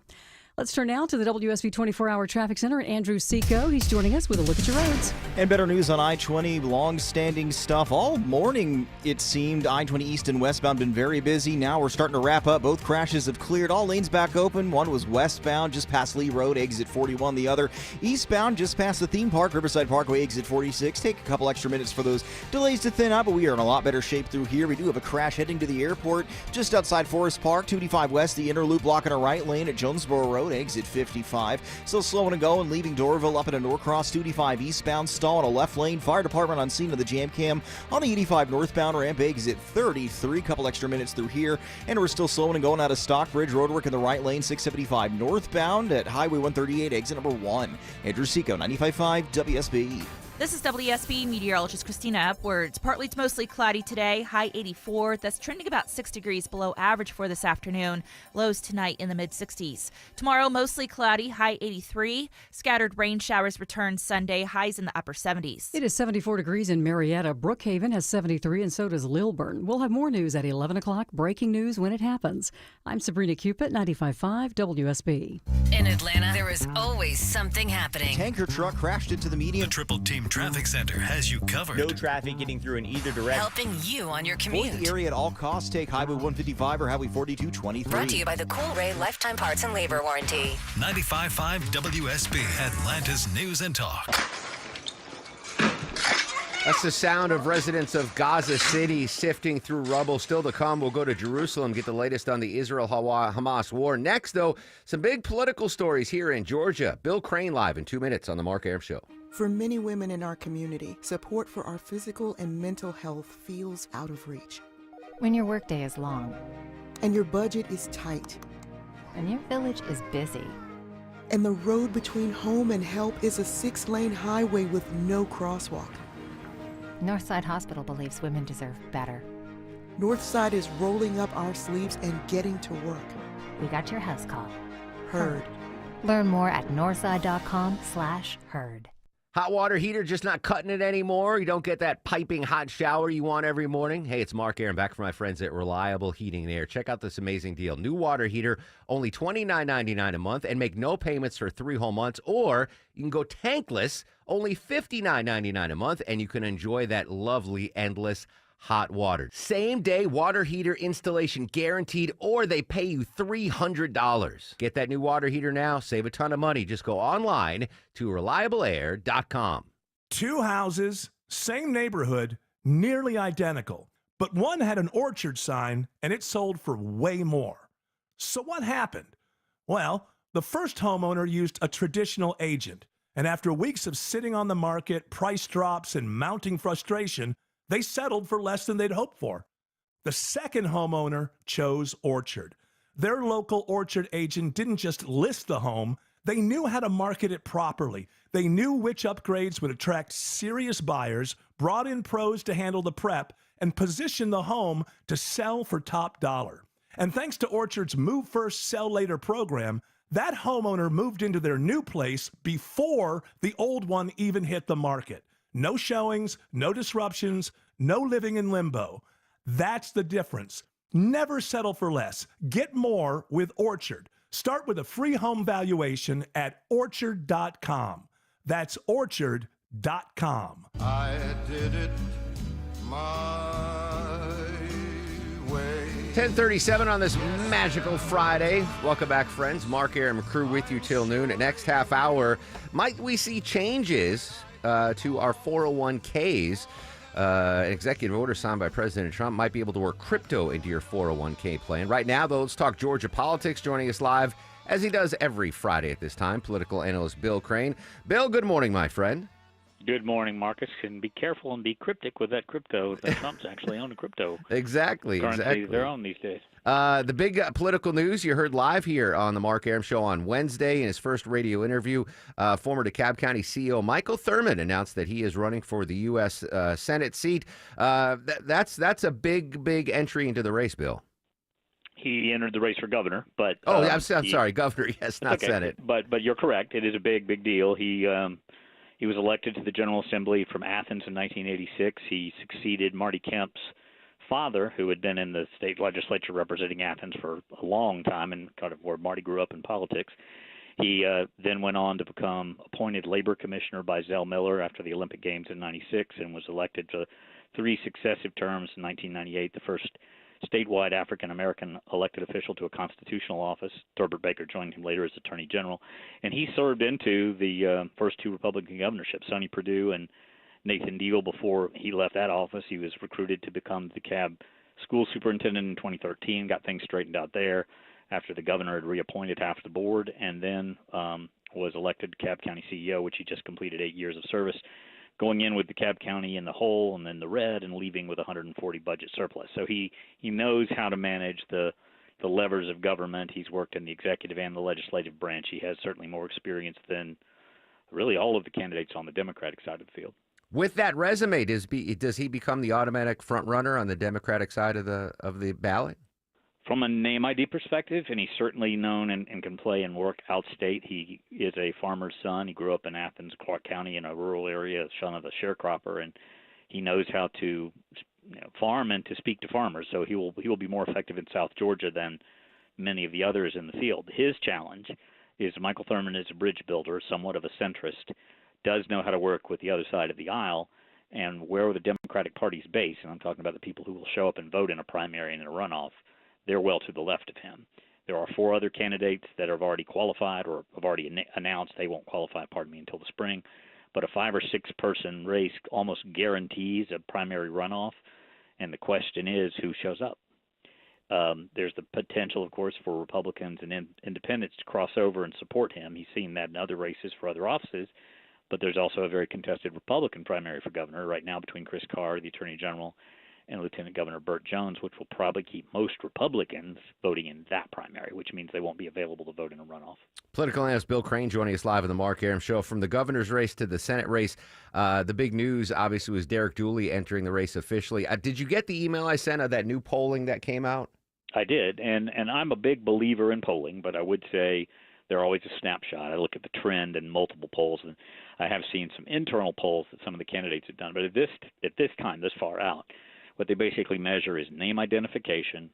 Let's turn now to the WSB 24-hour traffic center at Andrew Seco. He's joining us with a look at your roads. And better news on I-20, long-standing stuff. All morning, it seemed, I-20 east and westbound been very busy. Now we're starting to wrap up. Both crashes have cleared. All lanes back open. One was westbound, just past Lee Road, exit 41. The other eastbound, just past the theme park, Riverside Parkway, exit 46. Take a couple extra minutes for those delays to thin out, but we are in a lot better shape through here. We do have a crash heading to the airport just outside Forest Park, 285 West, the inner loop blocking a right lane at Jonesboro Road, exit 55. Still slowing to go and leaving Doraville up into Norcross, 285 eastbound, stall in a left lane. Fire department on scene of the jam cam on the 85 northbound ramp, exit 33. Couple extra minutes through here, and we're still slowing and going out of Stockbridge. Roadwork in the right lane, 675 northbound at Highway 138, exit number 1. Andrew Seco, 95.5 WSB. This is WSB meteorologist Christina Upwards. Partly to mostly cloudy today, high 84. That's trending about 6 degrees below average for this afternoon. Lows tonight in the mid-60s. Tomorrow, mostly cloudy, high 83. Scattered rain showers return Sunday, highs in the upper 70s. It is 74 degrees in Marietta. Brookhaven has 73, and so does Lilburn. We'll have more news at 11 o'clock. Breaking news when it happens. I'm Sabrina Cupid, 95.5 WSB. In Atlanta, there is always something happening. Tanker truck crashed into the median. The Triple Team Traffic Center has you covered. No traffic getting through in either direction. Helping you on your commute. Avoid the area at all costs. Take Highway 155 or Highway 4223. Brought to you by the Cool Ray Lifetime Parts and Labor Warranty. 95.5 WSB, Atlanta's News and Talk. That's the sound of residents of Gaza City sifting through rubble. Still to come, we'll go to Jerusalem, get the latest on the Israel-Hamas war. Next, though, some big political stories here in Georgia. Bill Crane live in 2 minutes on The Mark Arum Show. For many women in our community, support for our physical and mental health feels out of reach. When your workday is long. And your budget is tight. And your village is busy. And the road between home and help is a 6-lane highway with no crosswalk. Northside Hospital believes women deserve better. Northside is rolling up our sleeves and getting to work. We got your house call. Heard. Learn more at northside.com/heard. Hot water heater just not cutting it anymore? You don't get that piping hot shower you want every morning? Hey, it's Mark Arum back from my friends at Reliable Heating and Air. Check out this amazing deal. New water heater, only $29.99 a month, and make no payments for 3 whole months. Or you can go tankless, only $59.99 a month, and you can enjoy that lovely, endless hot water. Same day water heater installation guaranteed, or they pay you $300. Get that new water heater now. Save a ton of money. Just go online to reliableair.com. 2 houses, same neighborhood, nearly identical. But one had an orchard sign and it sold for way more. So what happened? Well, the first homeowner used a traditional agent. And after weeks of sitting on the market, price drops, and mounting frustration, they settled for less than they'd hoped for. The second homeowner chose Orchard. Their local Orchard agent didn't just list the home, they knew how to market it properly. They knew which upgrades would attract serious buyers, brought in pros to handle the prep, and positioned the home to sell for top dollar. And thanks to Orchard's Move First, Sell Later program, that homeowner moved into their new place before the old one even hit the market. No showings, no disruptions, no living in limbo. That's the difference. Never settle for less. Get more with Orchard. Start with a free home valuation at orchard.com. That's orchard.com. I did it my way. 10:37 on this magical Friday. Welcome back, friends. Mark Arum crew with you till noon. Next half hour, might we see changes to our 401ks? An executive order signed by President Trump might be able to work crypto into your 401k plan. Right now, though, let's talk Georgia politics. Joining us live, as he does every Friday at this time, political analyst Bill Crane. Bill, good morning, my friend. Good morning, Marcus. And be careful and be cryptic with that crypto. Trump's actually owned crypto. Exactly. They're on these days. The big political news you heard live here on the Mark Arum Show on Wednesday in his first radio interview. Former DeKalb County CEO Michael Thurmond announced that he is running for the U.S. Senate seat. That's a big entry into the race, Bill. He entered the race for governor, but I'm sorry, governor. Yes, not okay. Senate. But you're correct. It is a big deal. He was elected to the General Assembly from Athens in 1986. He succeeded Marty Kemp's father, who had been in the state legislature representing Athens for a long time and kind of where Marty grew up in politics. He then went on to become appointed labor commissioner by Zell Miller after the Olympic Games in 96 and was elected to 3 successive terms in 1998, the first statewide African-American elected official to a constitutional office. Turbert Baker joined him later as Attorney General. And he served into the first 2 Republican governorships, Sonny Perdue and Nathan Deal. Before he left that office, he was recruited to become the DeKalb school superintendent in 2013, got things straightened out there after the governor had reappointed half the board, and then was elected DeKalb County CEO, which he just completed 8 years of service, going in with DeKalb County in the hole and then the red and leaving with $140 budget surplus. So he knows how to manage the levers of government. He's worked in the executive and the legislative branch. He has certainly more experience than really all of the candidates on the Democratic side of the field. With that resume, does he become the automatic front runner on the Democratic side of the ballot? From a name ID perspective, and he's certainly known and can play and work outstate. He is a farmer's son. He grew up in Athens, Clark County, in a rural area, son of a sharecropper, and he knows how to farm and to speak to farmers. So he will be more effective in South Georgia than many of the others in the field. His challenge is Michael Thurmond is a bridge builder, somewhat of a centrist, does know how to work with the other side of the aisle, and where the Democratic Party's base, and I'm talking about the people who will show up and vote in a primary and in a runoff, they're well to the left of him. There are 4 other candidates that have already qualified or have already announced they won't qualify, until the spring. But a 5 or 6 person race almost guarantees a primary runoff, and the question is who shows up. There's the potential, of course, for Republicans and independents to cross over and support him. He's seen that in other races for other offices, but there's also a very contested Republican primary for governor right now between Chris Carr, the Attorney General, and Lieutenant Governor Burt Jones, which will probably keep most Republicans voting in that primary, which means they won't be available to vote in a runoff. Political analyst Bill Crane joining us live on the Mark Arum Show. From the governor's race to the Senate race, the big news obviously was Derek Dooley entering the race officially. Did you get the email I sent of that new polling that came out? I did, and I'm a big believer in polling, but I would say they're always a snapshot. I look at the trend in multiple polls, and I have seen some internal polls that some of the candidates have done. But at this time, this far out, what they basically measure is name identification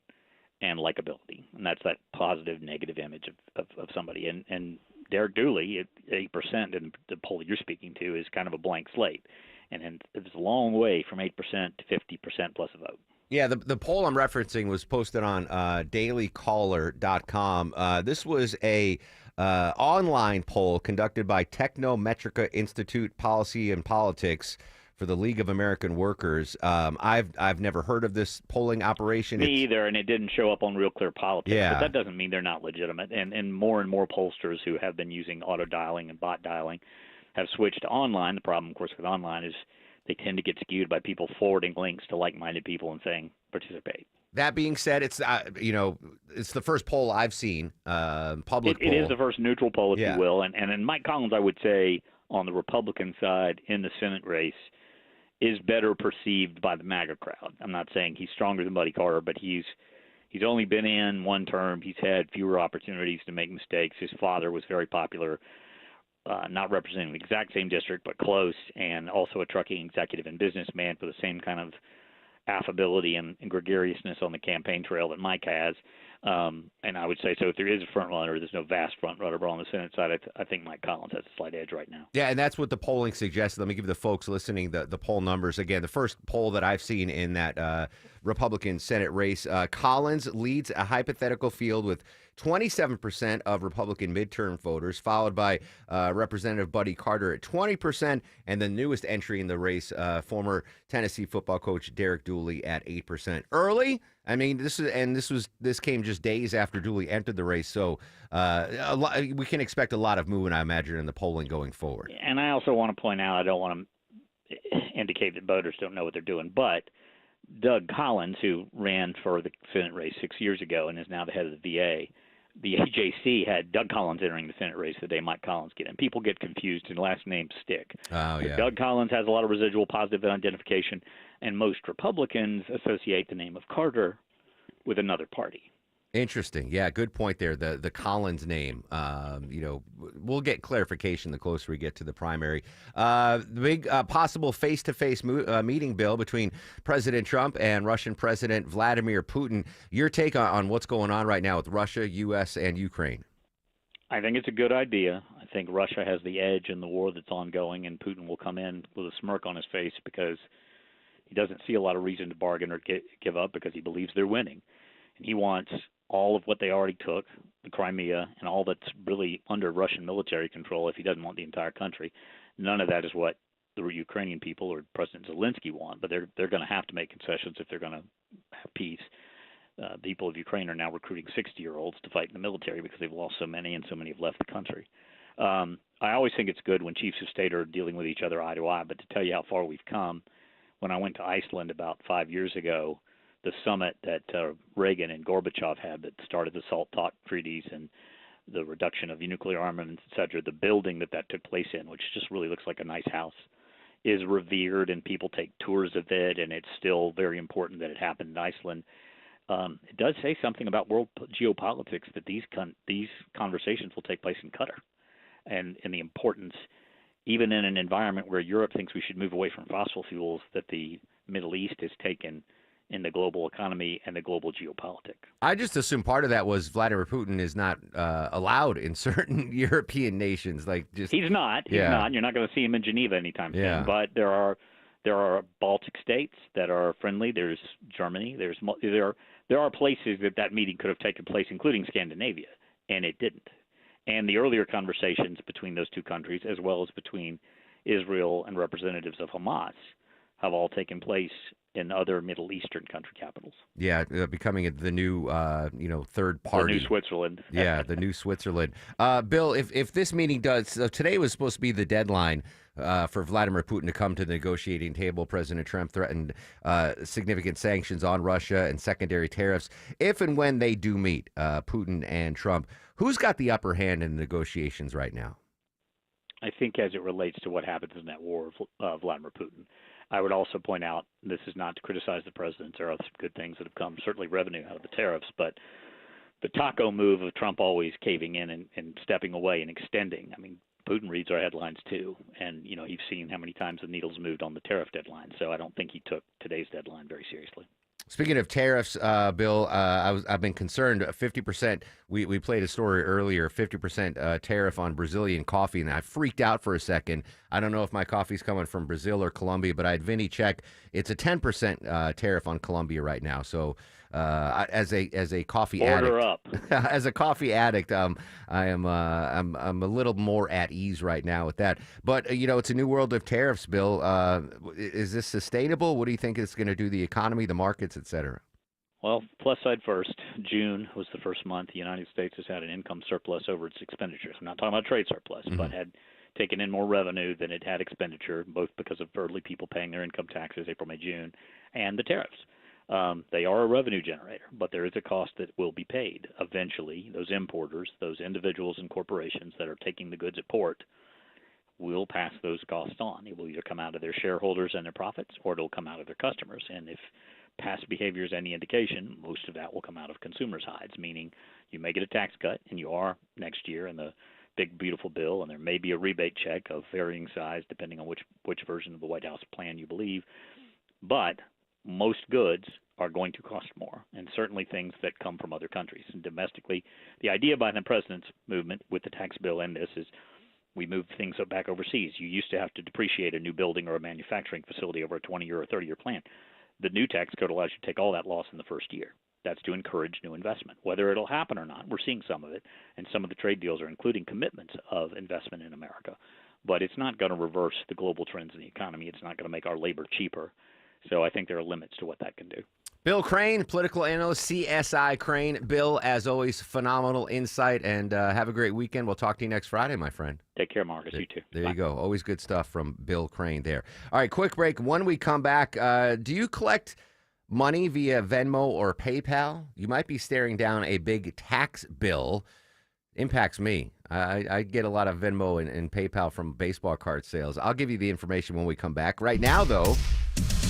and likability, and that's that positive, negative image of somebody. And Derek Dooley at 8% in the poll you're speaking to is kind of a blank slate, and it's a long way from 8% to 50% plus a vote. Yeah, the poll I'm referencing was posted on dailycaller.com. This was a online poll conducted by Technometrica Institute Policy and Politics for the League of American Workers. I've never heard of this polling operation. Me either, and it didn't show up on Real Clear Politics. Yeah. But that doesn't mean they're not legitimate. And more pollsters who have been using auto dialing and bot dialing have switched to online. The problem, of course, with online is they tend to get skewed by people forwarding links to like-minded people and saying participate. That being said, it's it's the first poll I've seen, public poll. It is the first neutral poll, if Yeah. you will. And Mike Collins, I would say, on the Republican side in the Senate race, is better perceived by the MAGA crowd. I'm not saying he's stronger than Buddy Carter, but he's only been in one term. He's had fewer opportunities to make mistakes. His father was very popular, not representing the exact same district, but close, and also a trucking executive and businessman for the same kind of affability and gregariousness on the campaign trail that Mike has. And I would say, so if there is a front runner, there's no vast front runner, but on the Senate side, I think Mike Collins has a slight edge right now. Yeah, and that's what the polling suggests. Let me give the folks listening the poll numbers again. The first poll that I've seen in that Republican Senate race, Collins leads a hypothetical field with 27% of Republican midterm voters, followed by Representative Buddy Carter at 20%, and the newest entry in the race, former Tennessee football coach Derek Dooley at 8%. Early, I mean, this came just days after Dooley entered the race, so we can expect a lot of movement, I imagine, in the polling going forward. And I also want to point out, I don't want to indicate that voters don't know what they're doing, but Doug Collins, who ran for the Senate race 6 years ago and is now the head of the VA, the AJC had Doug Collins entering the Senate race the day Mike Collins get in. People get confused, and last names stick. Oh, yeah. Doug Collins has a lot of residual positive identification, and most Republicans associate the name of Carter with another party. Interesting. Yeah, good point there. The Collins name. We'll get clarification the closer we get to the primary. The big possible face-to-face meeting bill between President Trump and Russian President Vladimir Putin. Your take on what's going on right now with Russia, U.S., and Ukraine? I think it's a good idea. I think Russia has the edge in the war that's ongoing, and Putin will come in with a smirk on his face because he doesn't see a lot of reason to bargain or give up because he believes they're winning. And he wants all of what they already took, the Crimea, and all that's really under Russian military control if he doesn't want the entire country. None of that is what the Ukrainian people or President Zelensky want, but they're going to have to make concessions if they're going to have peace. People of Ukraine are now recruiting 60-year-olds to fight in the military because they've lost so many and so many have left the country. I always think it's good when chiefs of state are dealing with each other eye to eye, but to tell you how far we've come, when I went to Iceland about 5 years ago, the summit that Reagan and Gorbachev had that started the SALT talk treaties and the reduction of nuclear armaments, et cetera, the building that took place in, which just really looks like a nice house is revered and people take tours of it, and it's still very important that it happened in Iceland. It does say something about world geopolitics that these conversations will take place in Qatar, and the importance, even in an environment where Europe thinks we should move away from fossil fuels, that the Middle East has taken in the global economy and the global geopolitics. I just assume part of that was Vladimir Putin is not allowed in certain European nations. He's not. He's not. You're not going to see him in Geneva anytime soon. But there are Baltic states that are friendly. There's Germany. There are places that meeting could have taken place, including Scandinavia, and it didn't. And the earlier conversations between those two countries, as well as between Israel and representatives of Hamas, have all taken place in other Middle Eastern country capitals. Yeah, becoming the new, third party. The new Switzerland. Yeah, the new Switzerland. Bill, if this meeting does, so today was supposed to be the deadline for Vladimir Putin to come to the negotiating table. President Trump threatened significant sanctions on Russia and secondary tariffs. If and when they do meet, Putin and Trump, who's got the upper hand in the negotiations right now? I think as it relates to what happens in that war of Vladimir Putin. I would also point out, this is not to criticize the president. There are some good things that have come, certainly revenue out of the tariffs, but the taco move of Trump always caving in and stepping away and extending. I mean, Putin reads our headlines too, and you've seen how many times the needle's moved on the tariff deadline. So I don't think he took today's deadline very seriously. Speaking of tariffs, Bill, I've been concerned. 50%. We played a story earlier. 50% tariff on Brazilian coffee, and I freaked out for a second. I don't know if my coffee's coming from Brazil or Colombia, but I had Vinny check. It's a 10% tariff on Colombia right now. So as a coffee Order addict, up. as a coffee addict, I'm a little more at ease right now with that. But it's a new world of tariffs, Bill. Is this sustainable? What do you think it's going to do to the economy, the markets, et cetera? Well, plus side first, June was the first month the United States has had an income surplus over its expenditures. I'm not talking about trade surplus, but had taken in more revenue than it had expenditure, both because of early people paying their income taxes, April, May, June, and the tariffs. They are a revenue generator, but there is a cost that will be paid. Eventually, those importers, those individuals and corporations that are taking the goods at port, will pass those costs on. It will either come out of their shareholders and their profits, or it will come out of their customers. And if past behavior is any indication, most of that will come out of consumers' hides, meaning you may get a tax cut, and you are next year in the big, beautiful bill, and there may be a rebate check of varying size depending on which version of the White House plan you believe. But most goods are going to cost more, and certainly things that come from other countries. And domestically, the idea behind the president's movement with the tax bill and this is we move things back overseas. You used to have to depreciate a new building or a manufacturing facility over a 20-year or 30-year plan. The new tax code allows you to take all that loss in the first year. That's to encourage new investment. Whether it'll happen or not, we're seeing some of it, and some of the trade deals are including commitments of investment in America. But it's not going to reverse the global trends in the economy. It's not going to make our labor cheaper. So I think there are limits to what that can do. Bill Crane, political analyst, CSI Crane. Bill, as always, phenomenal insight, and have a great weekend. We'll talk to you next Friday, my friend. Take care, Marcus. You too. There you go. Always good stuff from Bill Crane there. All right, quick break. When we come back, do you collect money via Venmo or PayPal? You might be staring down a big tax bill. Impacts me. I get a lot of Venmo and PayPal from baseball card sales. I'll give you the information when we come back. Right now, though,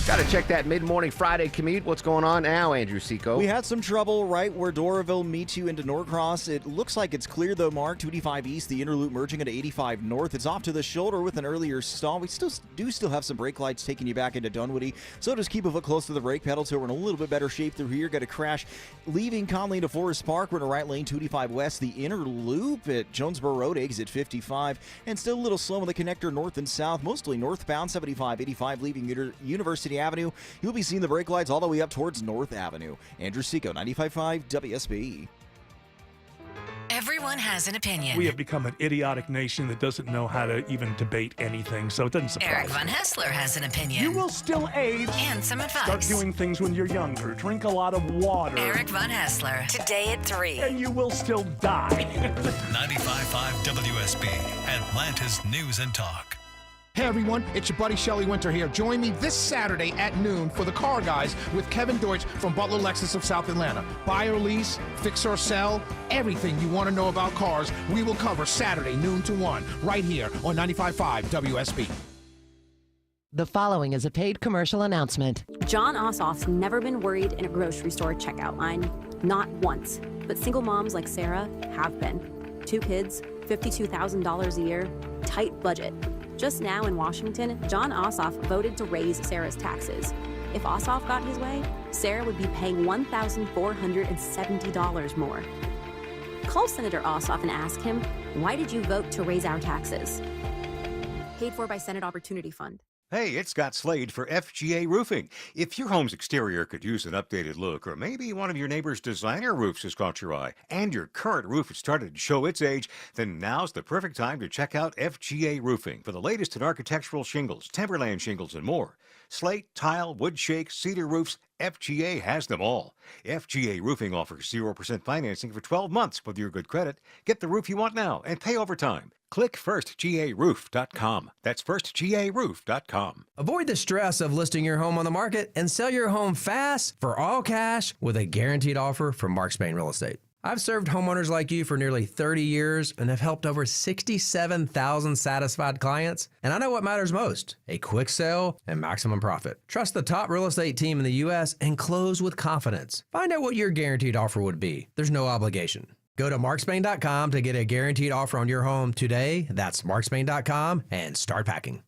got to check that mid-morning Friday commute. What's going on now, Andrew Seco? We had some trouble right where Doraville meets you into Norcross. It looks like it's clear, though, Mark. 285 East, the inner loop merging into 85 North. It's off to the shoulder with an earlier stall. We still have some brake lights taking you back into Dunwoody, so just keep a foot close to the brake pedal till we're in a little bit better shape through here. Got a crash leaving Conley to Forest Park. We're in a right lane, 285 West, the inner loop at Jonesboro Road, exit 55, and still a little slow in the connector north and south, mostly northbound, 75-85 leaving University Avenue. You'll be seeing the brake lights all the way up towards North Avenue. Andrew Seco, 95.5 WSB. Everyone has an opinion. We have become an idiotic nation that doesn't know how to even debate anything, so it doesn't surprise Eric me. Von Hessler has an opinion. You will still age. And some advice. Start doing things when you're younger. Drink a lot of water. Eric Von Hessler, today at 3. And you will still die. 95.5 WSB, Atlanta's News and Talk. Hey everyone, it's your buddy Shelly Winter here. Join me this Saturday at noon for the Car Guys with Kevin Deutsch from Butler Lexus of South Atlanta. Buy or lease, fix or sell, everything you want to know about cars, we will cover Saturday noon to 1 right here on 95.5 WSB. The following is a paid commercial announcement. John Ossoff's never been worried in a grocery store checkout line, not once. But single moms like Sarah have been. 2 kids, $52,000 a year, tight budget. Just now in Washington, John Ossoff voted to raise Sarah's taxes. If Ossoff got his way, Sarah would be paying $1,470 more. Call Senator Ossoff and ask him, why did you vote to raise our taxes? Paid for by Senate Opportunity Fund. Hey, it's Scott Slade for FGA Roofing. If your home's exterior could use an updated look, or maybe one of your neighbor's designer roofs has caught your eye, and your current roof has started to show its age, then now's the perfect time to check out FGA Roofing for the latest in architectural shingles, timberland shingles, and more. Slate, tile, wood shake, cedar roofs, FGA has them all. FGA Roofing offers 0% financing for 12 months with your good credit. Get the roof you want now and pay over time. Click firstgaroof.com. That's firstgaroof.com. Avoid the stress of listing your home on the market and sell your home fast for all cash with a guaranteed offer from Mark Spain Real Estate. I've served homeowners like you for nearly 30 years and have helped over 67,000 satisfied clients. And I know what matters most, a quick sale and maximum profit. Trust the top real estate team in the U.S. and close with confidence. Find out what your guaranteed offer would be. There's no obligation. Go to markspain.com to get a guaranteed offer on your home today. That's markspain.com and start packing.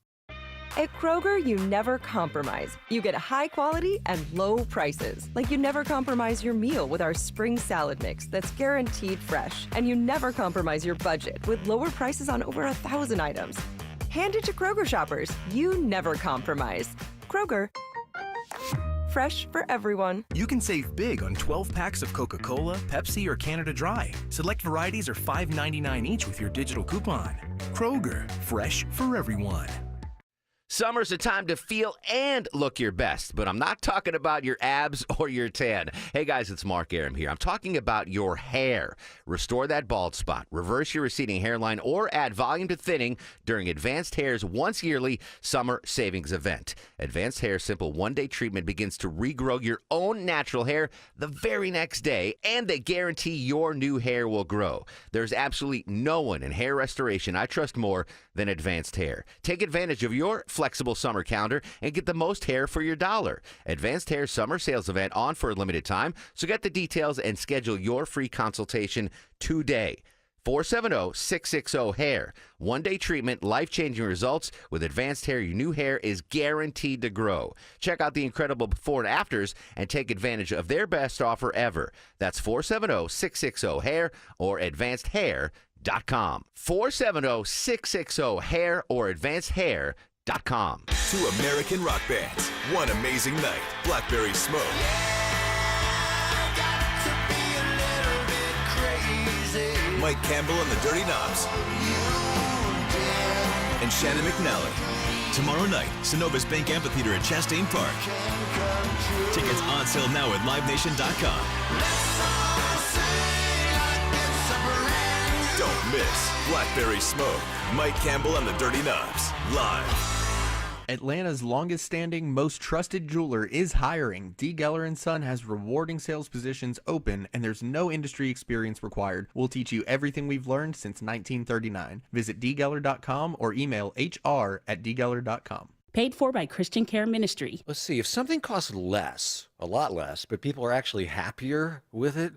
At Kroger, you never compromise. You get high quality and low prices. Like you never compromise your meal with our spring salad mix that's guaranteed fresh. And you never compromise your budget with lower prices on over 1,000 items. Hand it to Kroger shoppers. You never compromise. Kroger. Fresh for everyone. You can save big on 12 packs of Coca-Cola, Pepsi, or Canada Dry. Select varieties are $5.99 each with your digital coupon. Kroger, fresh for everyone. Summer's a time to feel and look your best, but I'm not talking about your abs or your tan. Hey guys, it's Mark Arum here. I'm talking about your hair. Restore that bald spot, reverse your receding hairline, or add volume to thinning during Advanced Hair's once yearly summer savings event. Advanced Hair's simple one-day treatment begins to regrow your own natural hair the very next day, and they guarantee your new hair will grow. There's absolutely no one in hair restoration I trust more than Advanced Hair. Take advantage of your flexible summer calendar and get the most hair for your dollar. Advanced Hair summer sales event on for a limited time, so get the details and schedule your free consultation today. 470-660-HAIR. One-day treatment, life-changing results. With Advanced Hair, your new hair is guaranteed to grow. Check out the incredible before and afters and take advantage of their best offer ever. That's 470-660-HAIR or advancedhair.com. 470-660-HAIR or advancedhair.com. 2 American rock bands, one amazing night. Blackberry Smoke. Mike Campbell and the Dirty Knobs. And Shannon McNally. Tomorrow night, Synovus Bank Amphitheater at Chastain Park. Tickets on sale now at livenation.com. Don't miss Blackberry Smoke. Mike Campbell and the Dirty Knobs. Live. Atlanta's longest-standing, most trusted jeweler is hiring. D. Geller & Son has rewarding sales positions open, and there's no industry experience required. We'll teach you everything we've learned since 1939. Visit dgeller.com or email hr@dgeller.com. Paid for by Christian Care Ministry. Let's see, if something costs less, a lot less, but people are actually happier with it,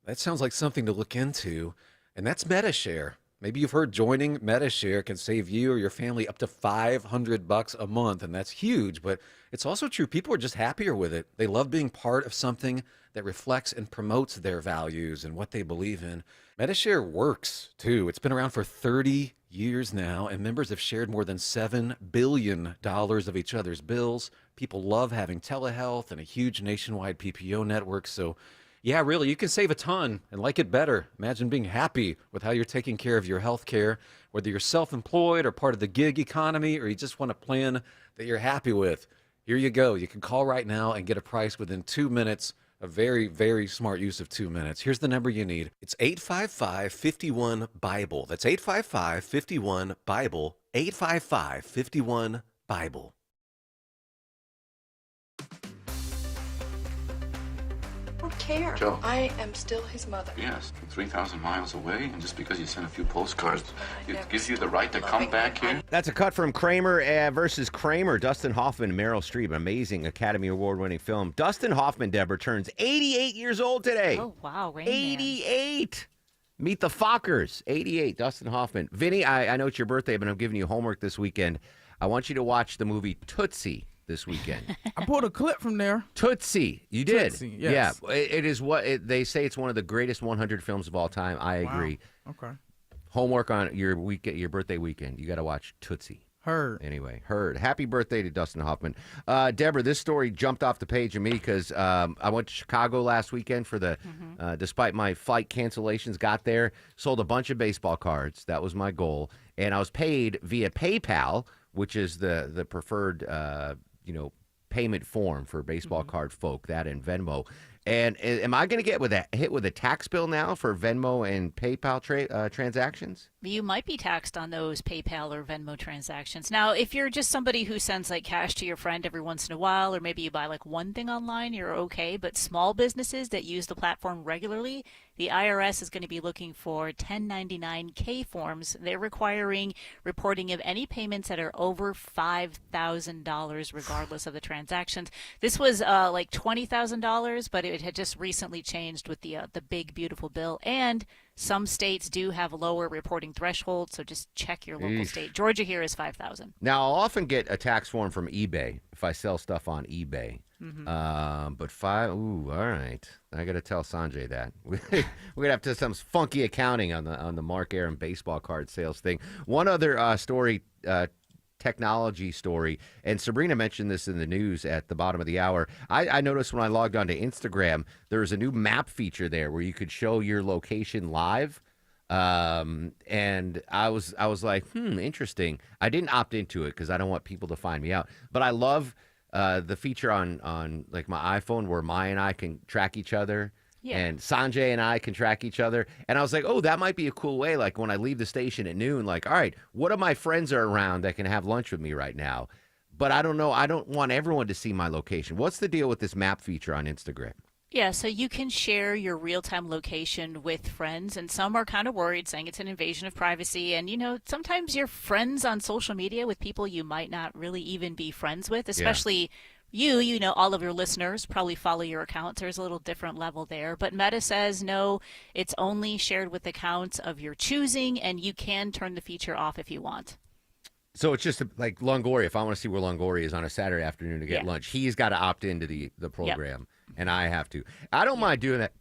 that sounds like something to look into, and that's MediShare. Maybe you've heard joining MediShare can save you or your family up to $500 a month, and that's huge, but it's also true. People are just happier with it. They love being part of something that reflects and promotes their values and what they believe in. MediShare works, too. It's been around for 30 years now, and members have shared more than $7 billion of each other's bills. People love having telehealth and a huge nationwide PPO network, so yeah, really, you can save a ton and like it better. Imagine being happy with how you're taking care of your health care, whether you're self-employed or part of the gig economy, or you just want a plan that you're happy with. Here you go. You can call right now and get a price within 2 minutes. A very, very smart use of 2 minutes. Here's the number you need. It's 855-51-BIBLE. That's 855-51-BIBLE. 855-51-BIBLE. don't care. Joe. I am still his mother. Yes, 3,000 miles away, and just because you sent a few postcards, it gives you the right to come back here. That's a cut from Kramer versus Kramer. Dustin Hoffman and Meryl Streep. Amazing Academy Award-winning film. Dustin Hoffman, Deborah, turns 88 years old today. Oh, wow. 88. Meet the Fockers. 88, Dustin Hoffman. Vinny, I know it's your birthday, but I'm giving you homework this weekend. I want you to watch the movie Tootsie this weekend. I pulled a clip from there. Tootsie. You did? Tootsie, yes. Yeah. It is they say it's one of the greatest 100 films of all time. I agree. Okay. Homework on your birthday weekend. You got to watch Tootsie. Heard. Anyway, heard. Happy birthday to Dustin Hoffman. Deborah, this story jumped off the page of me because I went to Chicago last weekend for the, despite my flight cancellations, got there, sold a bunch of baseball cards. That was my goal. And I was paid via PayPal, which is the preferred, payment form for baseball card folk, that and Venmo. And am I going to get hit with a tax bill now for Venmo and PayPal transactions? You might be taxed on those PayPal or Venmo transactions. Now, if you're just somebody who sends like cash to your friend every once in a while, or maybe you buy like one thing online, you're okay. But small businesses that use the platform regularly, the IRS is going to be looking for 1099-K forms. They're requiring reporting of any payments that are over $5,000, regardless of the transactions. This was like $20,000, but it had just recently changed with the big, beautiful bill. And some states do have lower reporting thresholds, so just check your local state. Georgia here is $5,000. Now, I'll often get a tax form from eBay if I sell stuff on eBay. But all right. I got to tell Sanjay that. We're going to have to some funky accounting on the Mark Arum baseball card sales thing. One other story, technology story, and Sabrina mentioned this in the news at the bottom of the hour. I noticed when I logged onto Instagram, there was a new map feature there where you could show your location live. And I was like, interesting. I didn't opt into it because I don't want people to find me out. But I love the feature on like my iPhone where Maya and I can track each other. Yeah. And Sanjay and I can track each other. And I was like, oh, that might be a cool way. Like when I leave the station at noon, like, all right, what of my friends are around that can have lunch with me right now? But I don't know. I don't want everyone to see my location. What's the deal with this map feature on Instagram? Yeah, so you can share your real-time location with friends, and some are kind of worried, saying it's an invasion of privacy. And, sometimes you're friends on social media with people you might not really even be friends with, especially all of your listeners probably follow your accounts. There's a little different level there. But Meta says, no, it's only shared with accounts of your choosing, and you can turn the feature off if you want. So it's just like Longoria. If I want to see where Longoria is on a Saturday afternoon to get lunch, he's got to opt into the program, and I have to. I don't mind doing that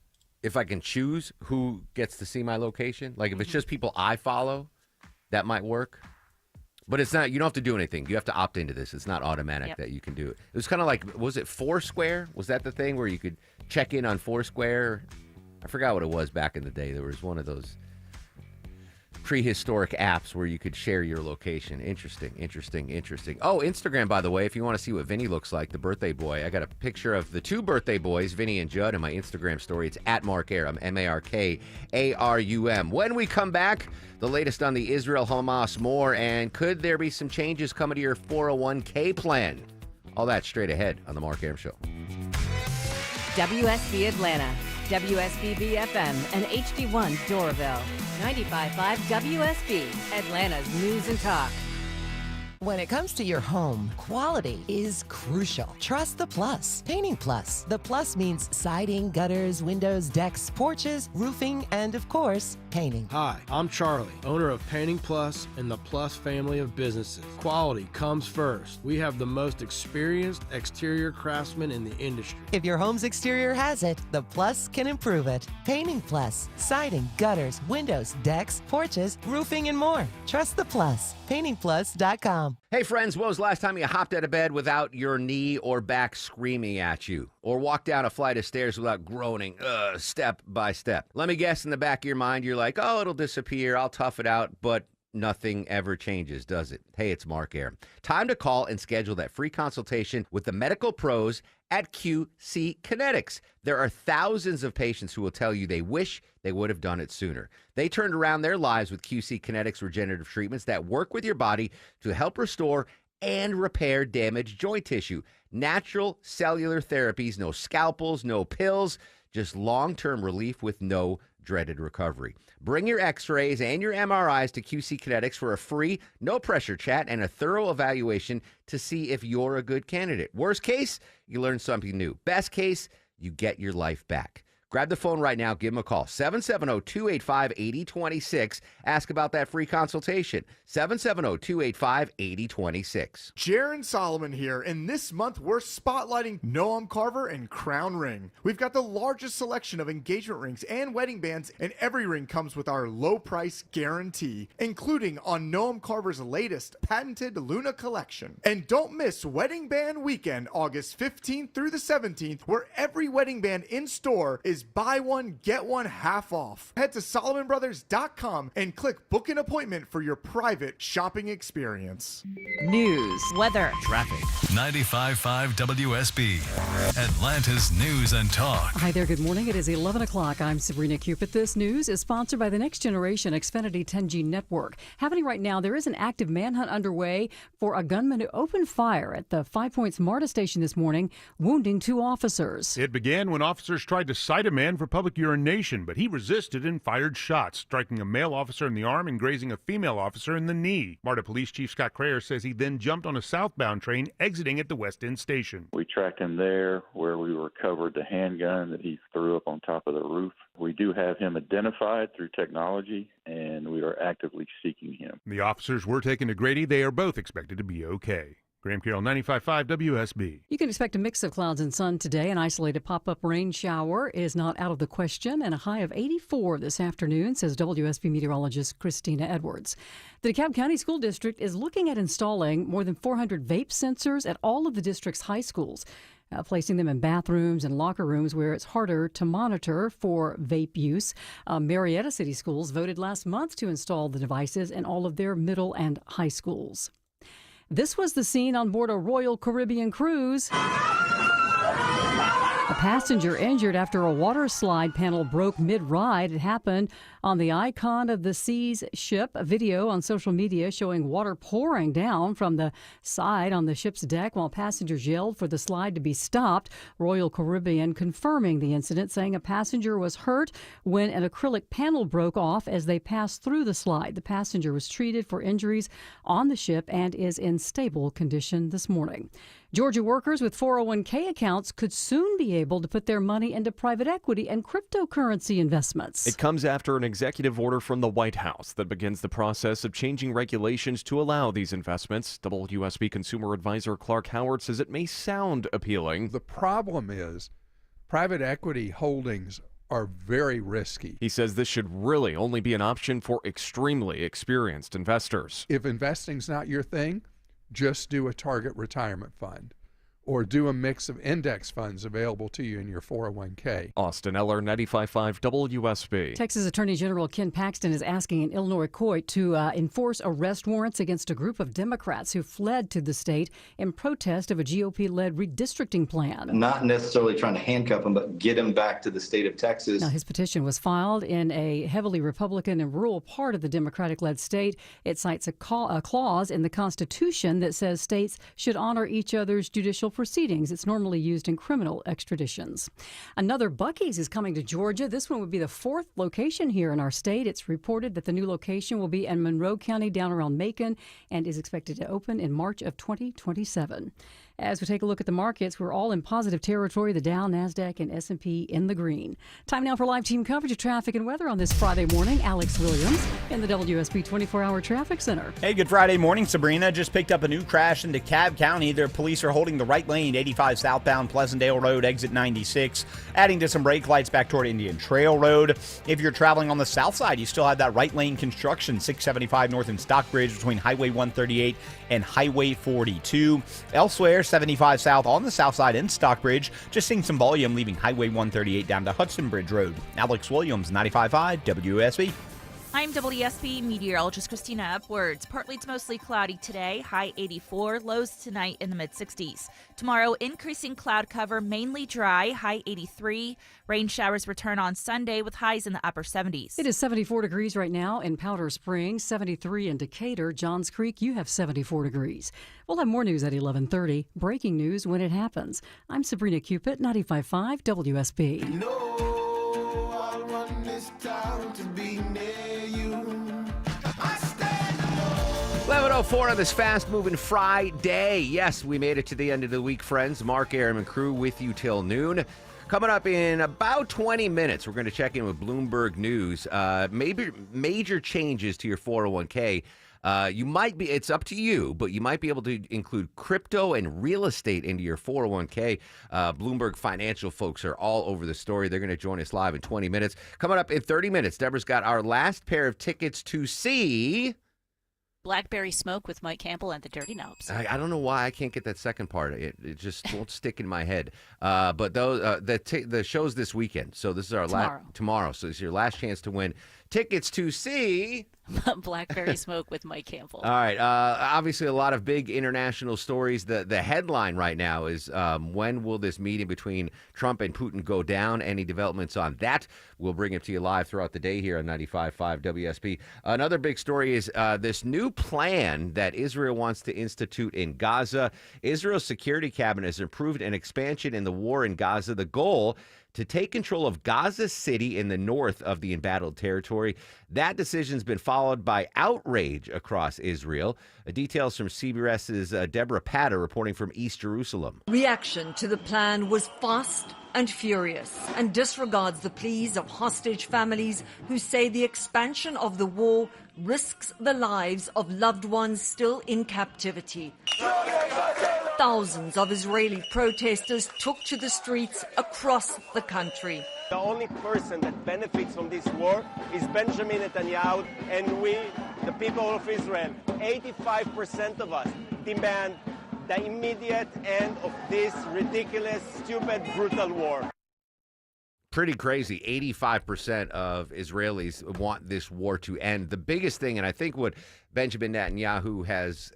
if I can choose who gets to see my location. Like if it's just people I follow, that might work. But it's not. You don't have to do anything. You have to opt into this. It's not automatic that you can do it. It was kind of like, was it Foursquare? Was that the thing where you could check in on Foursquare? I forgot what it was back in the day. There was one of those prehistoric apps where you could share your location. Interesting. Oh, Instagram, by the way, if you want to see what Vinny looks like, the birthday boy, I got a picture of the two birthday boys, Vinny and Judd, in my Instagram story. It's at Mark Arum, MarkArum. When we come back, the latest on the Israel-Hamas war, and could there be some changes coming to your 401k plan? All that straight ahead on the Mark Arum Show. WSB Atlanta, WSBB FM, and HD1 Doraville. 95.5 WSB, Atlanta's News and Talk. When it comes to your home, quality is crucial. Trust the Plus. Painting Plus. The Plus means siding, gutters, windows, decks, porches, roofing, and of course, painting. Hi, I'm Charlie, owner of Painting Plus and the Plus family of businesses. Quality comes first. We have the most experienced exterior craftsmen in the industry. If your home's exterior has it, the Plus can improve it. Painting Plus. Siding, gutters, windows, decks, porches, roofing, and more. Trust the Plus. PaintingPlus.com. Hey friends, when was the last time you hopped out of bed without your knee or back screaming at you? Or walked down a flight of stairs without groaning, step by step? Let me guess, in the back of your mind, you're like, oh, it'll disappear, I'll tough it out, but nothing ever changes, does it? Hey, it's Mark Arum. Time to call and schedule that free consultation with the medical pros at QC Kinetics. There are thousands of patients who will tell you they wish they would have done it sooner. They turned around their lives with QC Kinetics regenerative treatments that work with your body to help restore and repair damaged joint tissue. Natural cellular therapies, no scalpels, no pills, just long-term relief with no dreaded recovery. Bring your x-rays and your MRIs to QC Kinetics for a free, no-pressure chat and a thorough evaluation to see if you're a good candidate. Worst case, you learn something new. Best case, you get your life back. Grab the phone right now. Give them a call. 770-285-8026. Ask about that free consultation. 770-285-8026. Jaron Solomon here, and this month we're spotlighting Noam Carver and Crown Ring. We've got the largest selection of engagement rings and wedding bands, and every ring comes with our low price guarantee, including on Noam Carver's latest patented Luna collection. And don't miss Wedding Band Weekend, August 15th through the 17th, where every wedding band in store is buy one, get one half off. Head to SolomonBrothers.com and click book an appointment for your private shopping experience. News, weather, traffic. 95.5 WSB, Atlanta's News and Talk. Hi there, good morning. It is 11 o'clock. I'm Sabrina Cupid. This news is sponsored by the Next Generation Xfinity 10G network. Happening right now, there is an active manhunt underway for a gunman who opened fire at the Five Points MARTA station this morning, wounding 2 officers. It began when officers tried to cite a man for public urination, but he resisted and fired shots, striking a male officer in the arm and grazing a female officer in the knee. MARTA Police Chief Scott Crayer says he then jumped on a southbound train exiting at the West End station. We tracked him there where we recovered the handgun that he threw up on top of the roof. We do have him identified through technology, and we are actively seeking him. The officers were taken to Grady. They are both expected to be okay. Graham Carroll, 95.5 WSB. You can expect a mix of clouds and sun today. An isolated pop-up rain shower is not out of the question, and a high of 84 this afternoon, says WSB meteorologist Christina Edwards. The DeKalb County School District is looking at installing more than 400 vape sensors at all of the district's high schools, placing them in bathrooms and locker rooms where it's harder to monitor for vape use. Marietta City Schools voted last month to install the devices in all of their middle and high schools. This was the scene on board a Royal Caribbean cruise. A passenger injured after a water slide panel broke mid-ride. It happened on the Icon of the Seas ship. A video on social media showing water pouring down from the side on the ship's deck while passengers yelled for the slide to be stopped. Royal Caribbean confirming the incident, saying a passenger was hurt when an acrylic panel broke off as they passed through the slide. The passenger was treated for injuries on the ship and is in stable condition this morning. Georgia workers with 401k accounts could soon be able to put their money into private equity and cryptocurrency investments. It comes after an executive order from the White House that begins the process of changing regulations to allow these investments. WSB consumer advisor Clark Howard says it may sound appealing. The problem is private equity holdings are very risky. He says this should really only be an option for extremely experienced investors. If investing's not your thing, just do a target retirement fund or do a mix of index funds available to you in your 401k. Austin Eller, 95.5 WSB. Texas Attorney General Ken Paxton is asking an Illinois court to enforce arrest warrants against a group of Democrats who fled to the state in protest of a GOP-led redistricting plan. Not necessarily trying to handcuff them, but get them back to the state of Texas. Now, his petition was filed in a heavily Republican and rural part of the Democratic-led state. It cites a clause in the Constitution that says states should honor each other's judicial proceedings. It's normally used in criminal extraditions. Another Buc-ee's is coming to Georgia. This one would be the 4th location here in our state. It's reported that the new location will be in Monroe County down around Macon and is expected to open in March of 2027. As we take a look at the markets, we're all in positive territory. The Dow, NASDAQ, and S&P in the green. Time now for live team coverage of traffic and weather on this Friday morning. Alex Williams in the WSB 24-hour traffic center. Hey, good Friday morning. Sabrina just picked up a new crash in DeKalb County. Their police are holding the right lane, 85 southbound Pleasantdale Road, exit 96, adding to some brake lights back toward Indian Trail Road. If you're traveling on the south side, you still have that right lane construction, 675 north in Stockbridge between Highway 138 and Highway 42. Elsewhere, 75 south on the south side in Stockbridge, just seeing some volume leaving Highway 138 down to Hudson Bridge Road. Alex Williams, 95.5 WSB. I'm WSB meteorologist Christina Upwards. Partly to mostly cloudy today, high 84, lows tonight in the mid-60s. Tomorrow, increasing cloud cover, mainly dry, high 83. Rain showers return on Sunday with highs in the upper 70s. It is 74 degrees right now in Powder Springs, 73 in Decatur. Johns Creek, you have 74 degrees. We'll have more news at 11:30. Breaking news when it happens. I'm Sabrina Cupid, 95.5 WSB. 11:04 on this fast-moving Friday. Yes, we made it to the end of the week, friends. Mark Aram and crew with you till noon. Coming up in about 20 minutes, we're going to check in with Bloomberg News. Major changes to your 401k. You might be, it's up to you, but you might be able to include crypto and real estate into your 401k. Bloomberg Financial folks are all over the story. They're going to join us live in 20 minutes. Coming up in 30 minutes, Deborah's got our last pair of tickets to see Blackberry Smoke with Mike Campbell and the Dirty Knobs. I don't know why I can't get that second part. It just won't stick in my head. But those the show's this weekend, so this is our tomorrow. So it's your last chance to win tickets to see Blackberry Smoke with Mike Campbell. All right. Obviously, a lot of big international stories. The headline right now is when will this meeting between Trump and Putin go down? Any developments on that? We'll bring it to you live throughout the day here on 95.5 WSB. Another big story is this new plan that Israel wants to institute in Gaza. Israel's security cabinet has approved an expansion in the war in Gaza. The goal to take control of Gaza City in the north of the embattled territory. That decision's been followed by outrage across Israel. Details from CBS's Deborah Patter reporting from East Jerusalem. Reaction to the plan was fast and furious and disregards the pleas of hostage families who say the expansion of the war risks the lives of loved ones still in captivity. Thousands of Israeli protesters took to the streets across the country. The only person that benefits from this war is Benjamin Netanyahu, and we, the people of Israel, 85% of us, demand the immediate end of this ridiculous, stupid, brutal war. Pretty crazy. 85% of Israelis want this war to end. The biggest thing, and I think what Benjamin Netanyahu has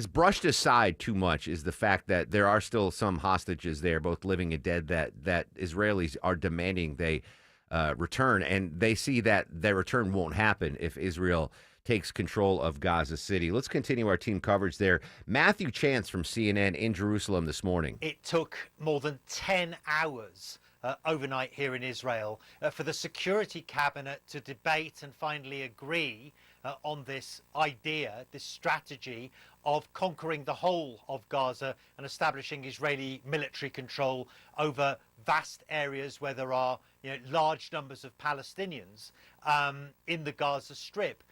brushed aside too much, is the fact that there are still some hostages there, both living and dead, that Israelis are demanding they return, and they see that their return won't happen if Israel takes control of Gaza City. Let's continue our team coverage there. Matthew Chance from CNN in Jerusalem this morning. It took more than 10 hours overnight here in Israel for the Security Cabinet to debate and finally agree on this idea, this strategy of conquering the whole of Gaza and establishing Israeli military control over vast areas where there are large numbers of Palestinians in the Gaza Strip.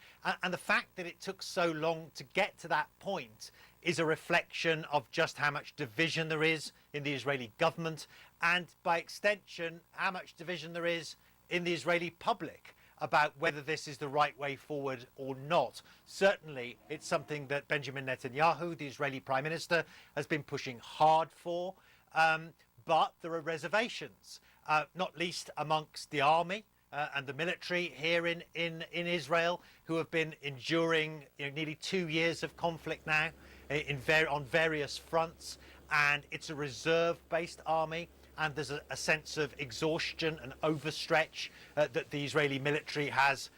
And the fact that it took so long to get to that point is a reflection of just how much division there is in the Israeli government, and by extension, how much division there is in the Israeli public about whether this is the right way forward or not. Certainly, it's something that Benjamin Netanyahu, the Israeli Prime Minister, has been pushing hard for, but there are reservations, not least amongst the army and the military here in Israel, who have been enduring nearly 2 years of conflict now on various fronts, and it's a reserve-based army. And there's a sense of exhaustion and overstretch that the Israeli military has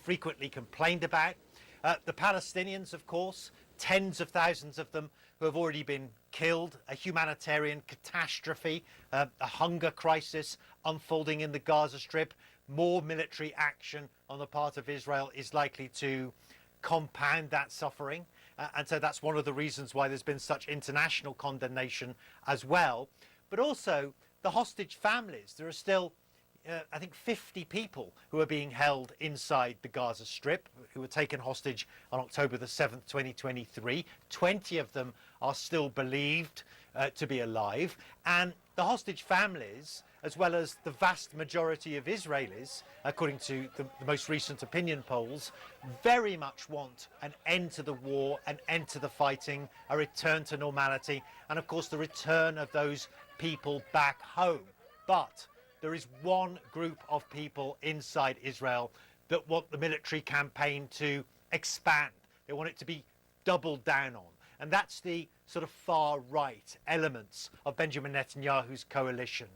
frequently complained about. The Palestinians, of course, tens of thousands of them who have already been killed, a humanitarian catastrophe, a hunger crisis unfolding in the Gaza Strip. More military action on the part of Israel is likely to compound that suffering. And so that's one of the reasons why there's been such international condemnation as well. But also the hostage families. There are still, I think, 50 people who are being held inside the Gaza Strip, who were taken hostage on October the 7th, 2023. 20 of them are still believed to be alive. And the hostage families, as well as the vast majority of Israelis, according to the most recent opinion polls, very much want an end to the war, an end to the fighting, a return to normality, and of course the return of those people back home. But there is one group of people inside Israel that want the military campaign to expand. They want it to be doubled down on. And that's the sort of far right elements of Benjamin Netanyahu's coalition,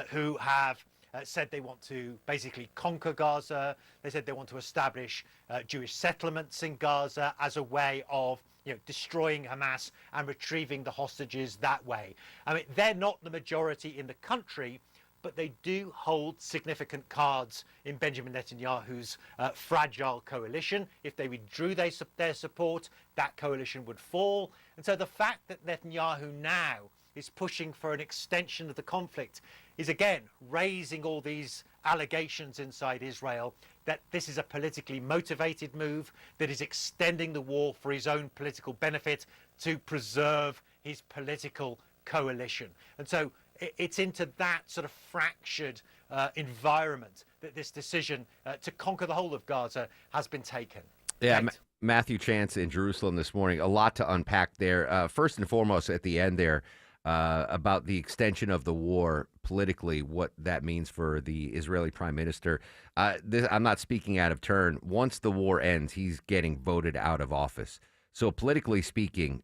who have said they want to basically conquer Gaza. They said they want to establish Jewish settlements in Gaza as a way of destroying Hamas and retrieving the hostages that way. I mean, they're not the majority in the country, but they do hold significant cards in Benjamin Netanyahu's fragile coalition. If they withdrew their support, that coalition would fall. And so the fact that Netanyahu now is pushing for an extension of the conflict is again raising all these allegations inside Israel that this is a politically motivated move, that is extending the war for his own political benefit to preserve his political coalition. And so it's into that sort of fractured environment that this decision to conquer the whole of Gaza has been taken. Yeah, Matthew Chance in Jerusalem this morning. A lot to unpack there. First and foremost, at the end there, about the extension of the war politically, what that means for the Israeli prime minister. I'm not speaking out of turn. Once the war ends, he's getting voted out of office. So politically speaking,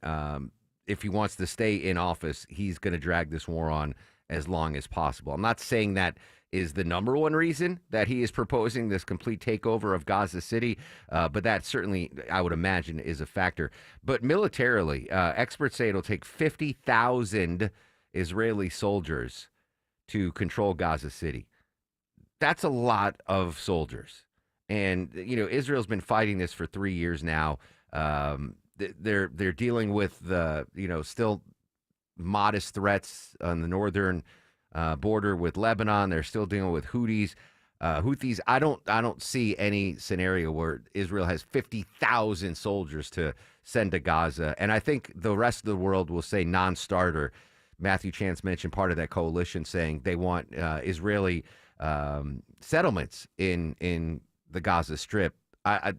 if he wants to stay in office, he's going to drag this war on as long as possible. I'm not saying that is the number one reason that he is proposing this complete takeover of Gaza City, but that certainly, I would imagine, is a factor. But militarily, experts say it'll take 50,000 Israeli soldiers to control Gaza City. That's a lot of soldiers. And, Israel's been fighting this for 3 years now. They're dealing with the still modest threats on the northern border with Lebanon. They're still dealing with Houthis. I don't see any scenario where Israel has 50,000 soldiers to send to Gaza. And I think the rest of the world will say non-starter. Matthew Chance mentioned part of that coalition saying they want Israeli settlements in the Gaza Strip. I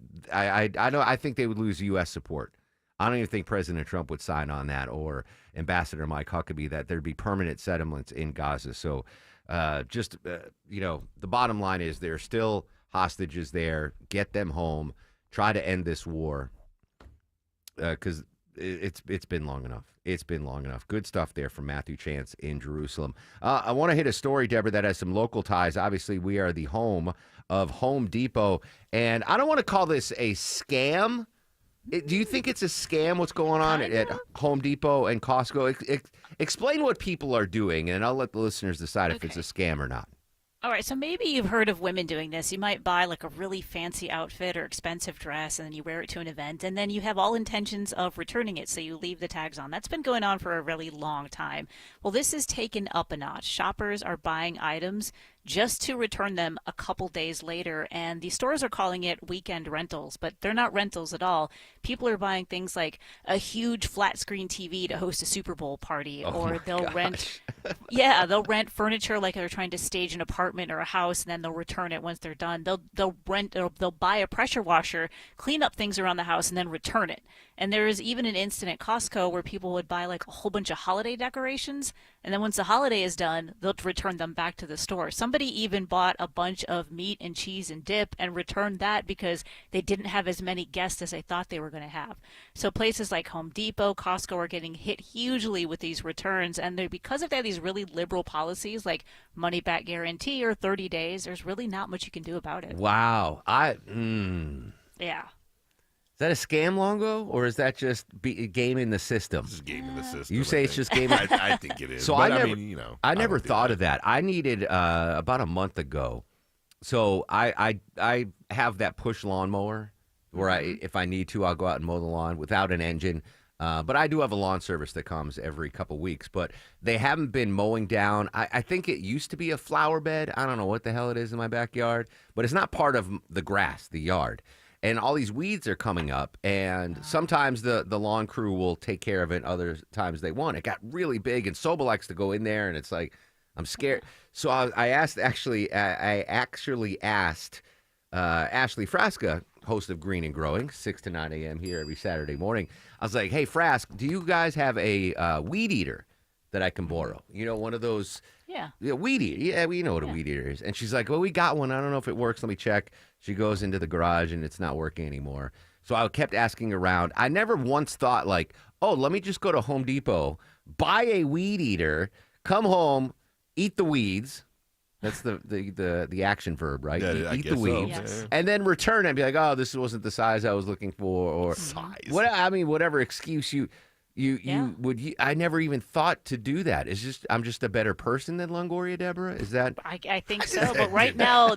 think they would lose U.S. support. I don't even think President Trump would sign on that, or Ambassador Mike Huckabee, that there'd be permanent settlements in Gaza. So the bottom line is there are still hostages there. Get them home. Try to end this war because it's been long enough. It's been long enough. Good stuff there from Matthew Chance in Jerusalem. I want to hit a story, Deborah, that has some local ties. Obviously, we are the home of Home Depot, and I don't want to call this a scam. Do you think it's a scam what's going on at Home Depot and Costco? Explain what people are doing, and I'll let the listeners decide if it's a scam or not. All right, so maybe you've heard of women doing this. You might buy like a really fancy outfit or expensive dress, and then you wear it to an event, and then you have all intentions of returning it, so you leave the tags on. That's been going on for a really long time. Well, this is taken up a notch. Shoppers are buying items just to return them a couple days later, and the stores are calling it weekend rentals, but they're not rentals at all. People are buying things like a huge flat screen TV to host a Super Bowl party, or they'll rent furniture like they're trying to stage an apartment or a house, and then they'll return it once they're done. They'll buy a pressure washer, clean up things around the house, and then return it. And there is even an incident at Costco where people would buy like a whole bunch of holiday decorations, and then once the holiday is done, they'll return them back to the store. Somebody even bought a bunch of meat and cheese and dip and returned that because they didn't have as many guests as they thought they were going to have. So places like Home Depot, Costco are getting hit hugely with these returns, and because they have these really liberal policies like money back guarantee or 30 days, there's really not much you can do about it. Wow. Yeah. Is that a scam, Longo, or is that just gaming the system? This is gaming the system. You say it's just gaming? I think it is. So but I never thought of that. I needed about a month ago. So I have that push lawnmower where if I need to, I'll go out and mow the lawn without an engine. But I do have a lawn service that comes every couple weeks. But they haven't been mowing down. I think it used to be a flower bed. I don't know what the hell it is in my backyard, but it's not part of the grass, the yard. And all these weeds are coming up, and sometimes the lawn crew will take care of it, other times they won't. It got really big, and Soba likes to go in there, and it's like, I'm scared. So I actually asked Ashley Frasca, host of Green and Growing, 6 to 9 a.m. here every Saturday morning. I was like, hey, Frask, do you guys have a weed eater that I can borrow? One of those Yeah, weed eater. Yeah, we know what a weed eater is. And she's like, well, we got one. I don't know if it works. Let me check. She goes into the garage and it's not working anymore. So I kept asking around. I never once thought like, oh, let me just go to Home Depot, buy a weed eater, come home, eat the weeds. That's the action verb, right? Yeah, eat the weeds, Yes. and then return and be like, oh, this wasn't the size I was looking for, or whatever excuse you would. I never even thought to do that. It's just I'm just a better person than Longoria, Deborah. Is that? I think so. But right now,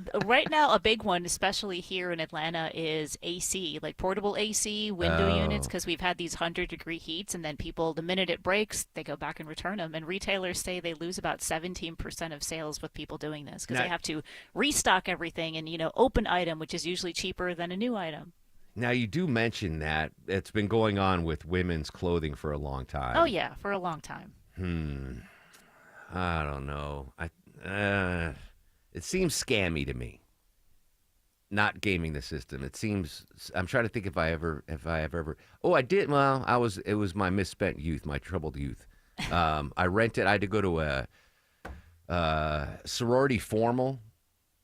a big one, especially here in Atlanta, is AC, like portable AC, window units, because we've had these 100-degree heats, and then people, the minute it breaks, they go back and return them. And retailers say they lose about 17% of sales with people doing this because they have to restock everything and open item, which is usually cheaper than a new item. Now, you do mention that it's been going on with women's clothing for a long time. Oh, yeah, for a long time. I don't know. It seems scammy to me. Not gaming the system. It seems. I'm trying to think if I have ever. Oh, I did. Well, it was my misspent youth, my troubled youth. I rented. I had to go to a sorority formal.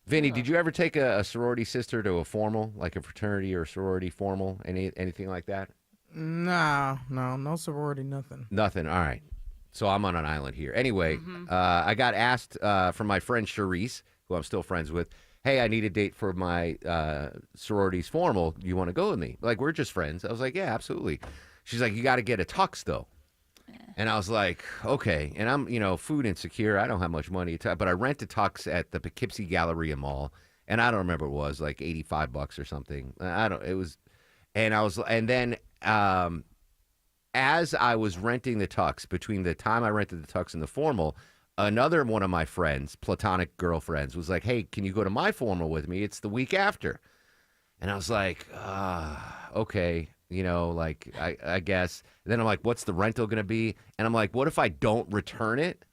Vinny, did you ever take a sorority sister to a formal, like a fraternity or sorority formal, anything like that? No sorority, nothing. Nothing. All right. So I'm on an island here. Anyway, I got asked from my friend Charisse, who I'm still friends with, hey, I need a date for my sorority's formal. You want to go with me? Like, we're just friends. I was like, yeah, absolutely. She's like, you got to get a tux, though. And I was like, okay. And I'm, food insecure. I don't have much money, but I rent a tux at the Poughkeepsie Galleria Mall, and I don't remember what it was, like $85 or something. And then as I was renting the tux, between the time I rented the tux and the formal, another one of my friends, platonic girlfriends, was like, hey, can you go to my formal with me? It's the week after. And I was like, okay. I guess. And then I'm like, what's the rental going to be? And I'm like, what if I don't return it?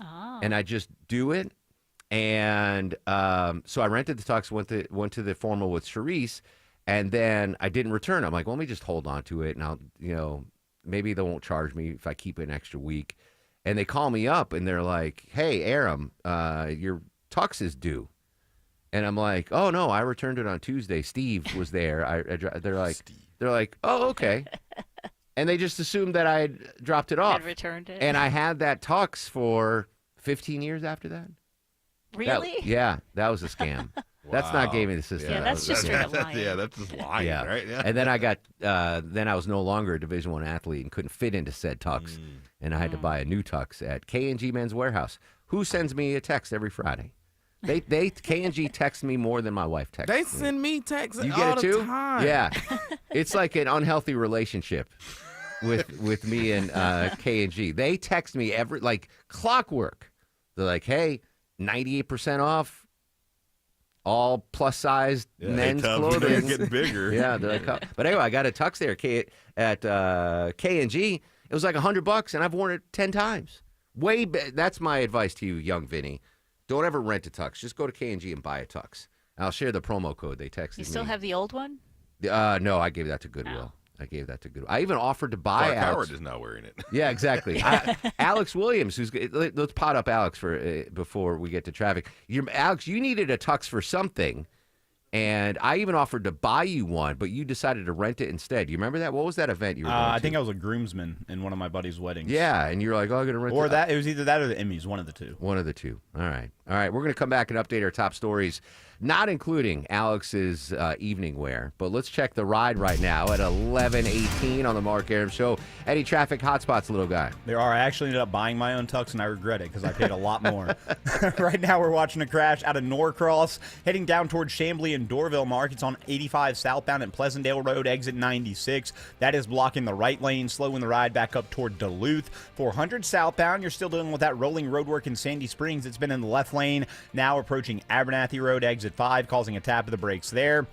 And I just do it? And so I rented the tux, went to the formal with Charisse, and then I didn't return. I'm like, well, let me just hold on to it, and I'll, maybe they won't charge me if I keep it an extra week. And they call me up, and they're like, hey, Aram, your tux is due. And I'm like, oh, no, I returned it on Tuesday. Steve was there. They're like, oh, okay. And they just assumed that I had dropped it off. Had returned it. And I had that tux for 15 years after that. Really? That was a scam. That's not gaming the system. Yeah, that's just straight up lying. Yeah, that's just lying, right? Yeah. And then I got, then I was no longer a Division I athlete and couldn't fit into said tux. And I had to buy a new tux at K&G Men's Warehouse, who sends me a text every Friday. They K&G text me more than my wife texts me. They send me texts You all get it too? the time. Yeah. It's like an unhealthy relationship with me and K&G. They text me like clockwork. They're like, hey, 98% off all plus-sized men's clothing. Getting bigger. Yeah. They're like, but anyway, I got a tux there at K&G. It was like $100, and I've worn it 10 times. That's my advice to you, young Vinny. Don't ever rent a tux. Just go to K&G and buy a tux. I'll share the promo code they texted me. You still have the old one? No, I gave that to Goodwill. I even offered to buy Clark Alex. Howard is not wearing it. Yeah, exactly. Alex Williams, let's pot up Alex for before we get to traffic. Alex, you needed a tux for something, and I even offered to buy you one, but you decided to rent it instead. You remember that? What was that event you were going to? I think I was a groomsman in one of my buddy's weddings. Yeah, and you're like, oh, I'm going to rent it. Or that. It was either that or the Emmys, one of the two. One of the two. All right. We're going to come back and update our top stories, not including Alex's evening wear. But let's check the ride right now at 11:18 on the Mark Arum Show. Any traffic hotspots, little guy? There are. I actually ended up buying my own tux, and I regret it because I paid a lot more. Right now, we're watching a crash out of Norcross, heading down towards Chamblee and Dorville, Mark. It's on 85 southbound at Pleasantdale Road, exit 96. That is blocking the right lane, slowing the ride back up toward Duluth. 400 southbound, you're still dealing with that rolling roadwork in Sandy Springs. It's been in the left lane, now approaching Abernathy Road, exit 5, causing a tap of the brakes there.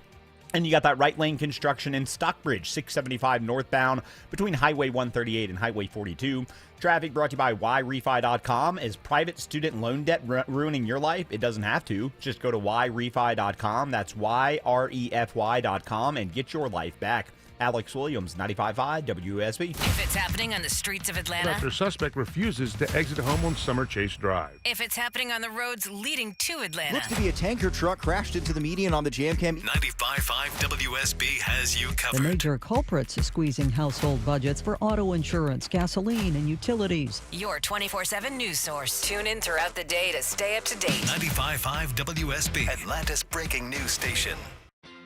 And you got that right lane construction in Stockbridge, 675 northbound between Highway 138 and Highway 42. Traffic brought to you by YRefi.com. Is private student loan debt ruining your life? It doesn't have to. Just go to YRefi.com. That's YREFY.com and get your life back. Alex Williams, 95.5 WSB. If it's happening on the streets of Atlanta. After suspect refuses to exit home on Summer Chase Drive. If it's happening on the roads leading to Atlanta. Looks to be a tanker truck crashed into the median on the Jam Cam. 95.5 WSB has you covered. The major culprits is squeezing household budgets for auto insurance, gasoline, and utilities. Your 24/7 news source. Tune in throughout the day to stay up to date. 95.5 WSB, Atlanta's breaking news station.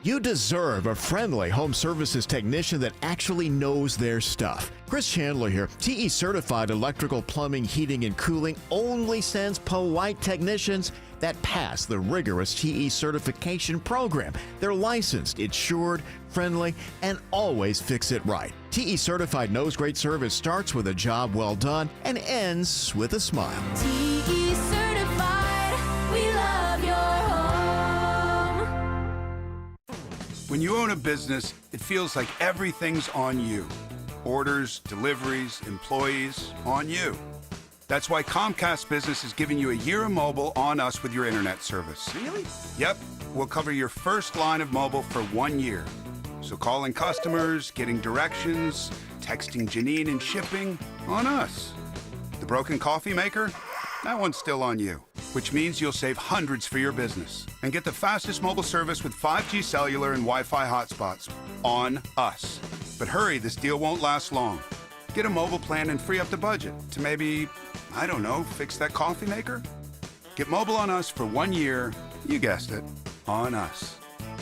You deserve a friendly home services technician that actually knows their stuff. Chris Chandler here. TE certified electrical, plumbing, heating, and cooling only sends polite technicians that pass the rigorous TE certification program. They're licensed, insured, friendly, and always fix it right. TE certified knows great service starts with a job well done and ends with a smile. TE certified, we love your home. When you own a business, it feels like everything's on you. Orders, deliveries, employees, on you. That's why Comcast Business is giving you a year of mobile on us with your internet service. Really? Yep. We'll cover your first line of mobile for 1 year. So calling customers, getting directions, texting Janine and shipping, on us. The broken coffee maker? That one's still on you, which means you'll save hundreds for your business and get the fastest mobile service with 5G cellular and Wi-Fi hotspots on us. But hurry, this deal won't last long. Get a mobile plan and free up the budget to maybe, I don't know, fix that coffee maker? Get mobile on us for 1 year, you guessed it, on us.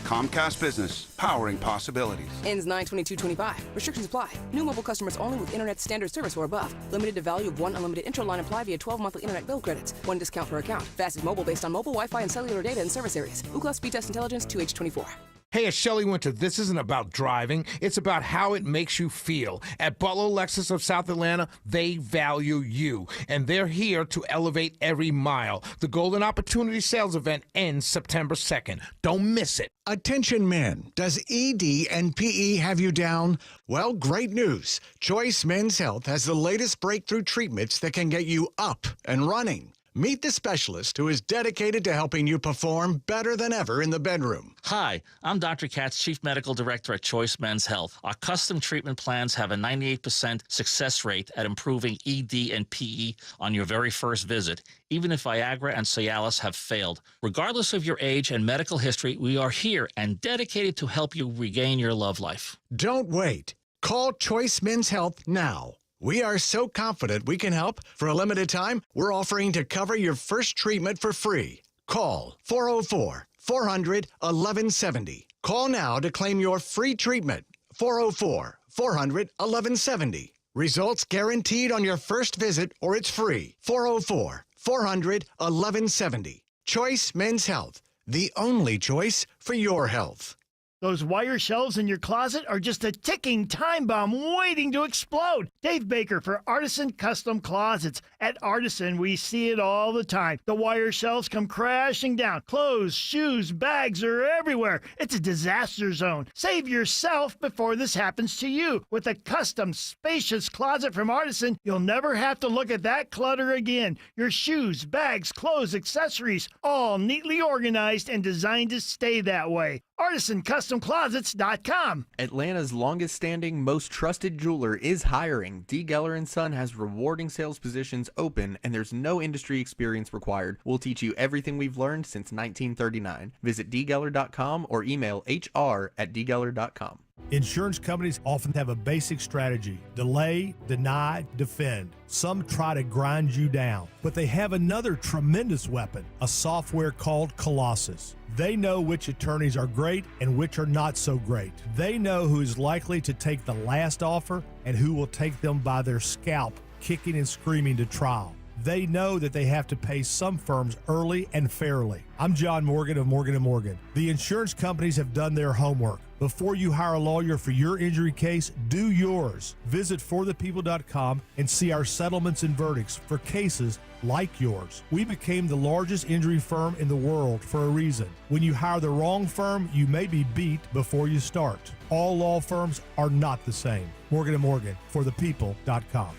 Comcast Business, powering possibilities. Ends 9/22/25. Restrictions apply. New mobile customers only with internet standard service or above. Limited to value of 1 unlimited intro line apply via 12 monthly internet bill credits. 1 discount per account. Fastest mobile based on mobile, Wi-Fi, and cellular data in service areas. Ookla Speed Test Intelligence 2H24. Hey, it's Shelley Winter. This isn't about driving. It's about how it makes you feel. At Butler Lexus of South Atlanta, they value you, and they're here to elevate every mile. The Golden Opportunity Sales Event ends September 2nd. Don't miss it. Attention men, does ED and PE have you down? Well, great news. Choice Men's Health has the latest breakthrough treatments that can get you up and running. Meet the specialist who is dedicated to helping you perform better than ever in the bedroom. Hi, I'm Dr. Katz, Chief Medical Director at Choice Men's Health. Our custom treatment plans have a 98% success rate at improving ED and PE on your very first visit, even if Viagra and Cialis have failed. Regardless of your age and medical history, we are here and dedicated to help you regain your love life. Don't wait. Call Choice Men's Health now. We are so confident we can help. For a limited time, we're offering to cover your first treatment for free. Call 404-400-1170. Call now to claim your free treatment. 404-400-1170. Results guaranteed on your first visit or it's free. 404-400-1170. Choice Men's Health, the only choice for your health. Those wire shelves in your closet are just a ticking time bomb waiting to explode. Dave Baker for Artisan Custom Closets. At Artisan, we see it all the time. The wire shelves come crashing down. Clothes, shoes, bags are everywhere. It's a disaster zone. Save yourself before this happens to you. With a custom, spacious closet from Artisan, you'll never have to look at that clutter again. Your shoes, bags, clothes, accessories, all neatly organized and designed to stay that way. ArtisanCustomClosets.com. Atlanta's longest-standing, most trusted jeweler is hiring. D. Geller & Son has rewarding sales positions open, and there's no industry experience required. We'll teach you everything we've learned since 1939. Visit dgeller.com or email hr@dgeller.com. Insurance companies often have a basic strategy: delay, deny, defend. Some try to grind you down, but they have another tremendous weapon, a software called Colossus. They know which attorneys are great and which are not so great. They know who is likely to take the last offer and who will take them by their scalp, kicking and screaming to trial. They know that they have to pay some firms early and fairly. I'm John Morgan of Morgan & Morgan. The insurance companies have done their homework. Before you hire a lawyer for your injury case, do yours. Visit forthepeople.com and see our settlements and verdicts for cases like yours. We became the largest injury firm in the world for a reason. When you hire the wrong firm, you may be beat before you start. All law firms are not the same. Morgan & Morgan, forthepeople.com.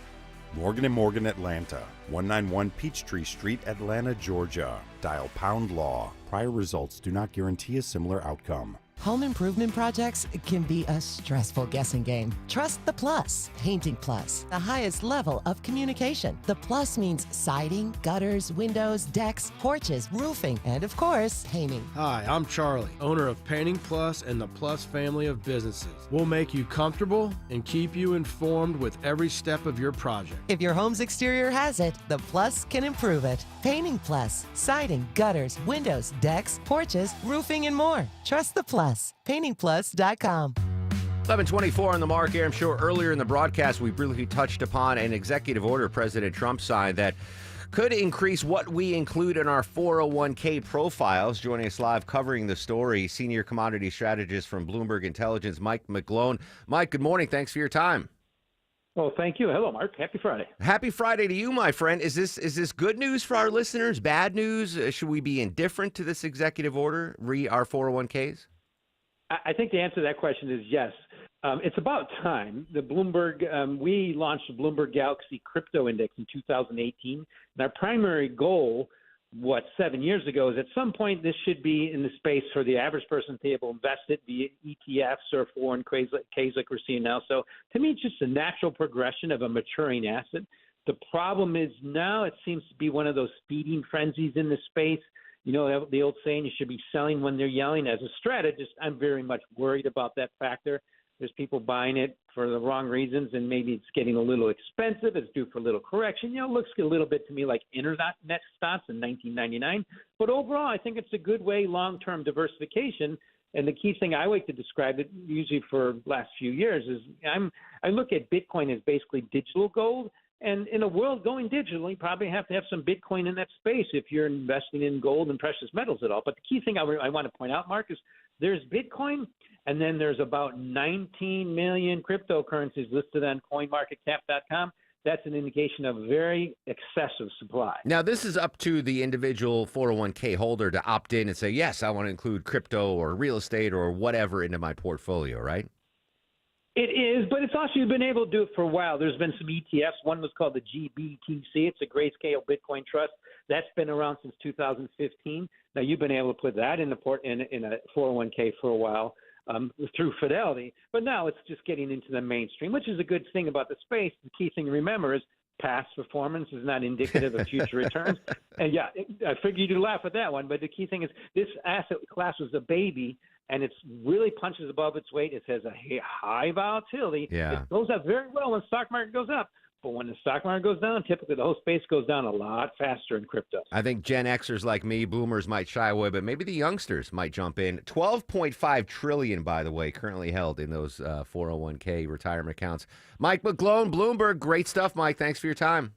Morgan & Morgan Atlanta, 191 Peachtree Street, Atlanta, Georgia. Dial #law. Prior results do not guarantee a similar outcome. Home improvement projects can be a stressful guessing game. Trust the Plus. Painting Plus, the highest level of communication. The Plus means siding, gutters, windows, decks, porches, roofing, and of course, painting. Hi, I'm Charlie, owner of Painting Plus and the Plus family of businesses. We'll make you comfortable and keep you informed with every step of your project. If your home's exterior has it, the Plus can improve it. Painting Plus, siding, gutters, windows, decks, porches, roofing, and more. Trust the Plus. PaintingPlus.com. 11:24 on the Mark Arum Show. Earlier in the broadcast, we briefly touched upon an executive order President Trump signed that could increase what we include in our 401k profiles. Joining us live covering the story, senior commodity strategist from Bloomberg Intelligence, Mike McGlone. Mike, good morning. Thanks for your time. Oh, thank you. Hello, Mark. Happy Friday. Happy Friday to you, my friend. Is this good news for our listeners? Bad news? Should we be indifferent to this executive order, our 401ks? I think the answer to that question is yes. It's about time. The Bloomberg, we launched the Bloomberg Galaxy Crypto Index in 2018. And our primary goal, 7 years ago, is at some point this should be in the space for the average person to be able to invest it via ETFs or 401ks like we're seeing now. So to me, it's just a natural progression of a maturing asset. The problem is now it seems to be one of those feeding frenzies in the space. You know, the old saying, you should be selling when they're yelling. As a strategist, I'm very much worried about that factor. There's people buying it for the wrong reasons, and maybe it's getting a little expensive. It's due for a little correction. You know, it looks a little bit to me like internet stocks in 1999. But overall, I think it's a good way, long-term diversification. And the key thing I like to describe it, usually for the last few years, is I look at Bitcoin as basically digital gold. And in a world going digital, you probably have to have some Bitcoin in that space if you're investing in gold and precious metals at all. But the key thing I want to point out, Mark, is there's Bitcoin, and then there's about 19 million cryptocurrencies listed on CoinMarketCap.com. That's an indication of very excessive supply. Now, this is up to the individual 401k holder to opt in and say, yes, I want to include crypto or real estate or whatever into my portfolio, right? It is, but it's also you've been able to do it for a while. There's been some ETFs. One was called the GBTC. It's a grayscale Bitcoin trust. That's been around since 2015. Now, you've been able to put that in a 401k for a while through Fidelity. But now it's just getting into the mainstream, which is a good thing about the space. The key thing to remember is past performance is not indicative of future returns. And, yeah, I figured you'd laugh at that one. But the key thing is this asset class was a baby, and it's really punches above its weight. It has a high volatility. Yeah. It goes up very well when the stock market goes up. But when the stock market goes down, typically the whole space goes down a lot faster in crypto. I think Gen Xers like me, boomers, might shy away, but maybe the youngsters might jump in. $12.5 trillion, by the way, currently held in those 401k retirement accounts. Mike McGlone, Bloomberg. Great stuff, Mike. Thanks for your time.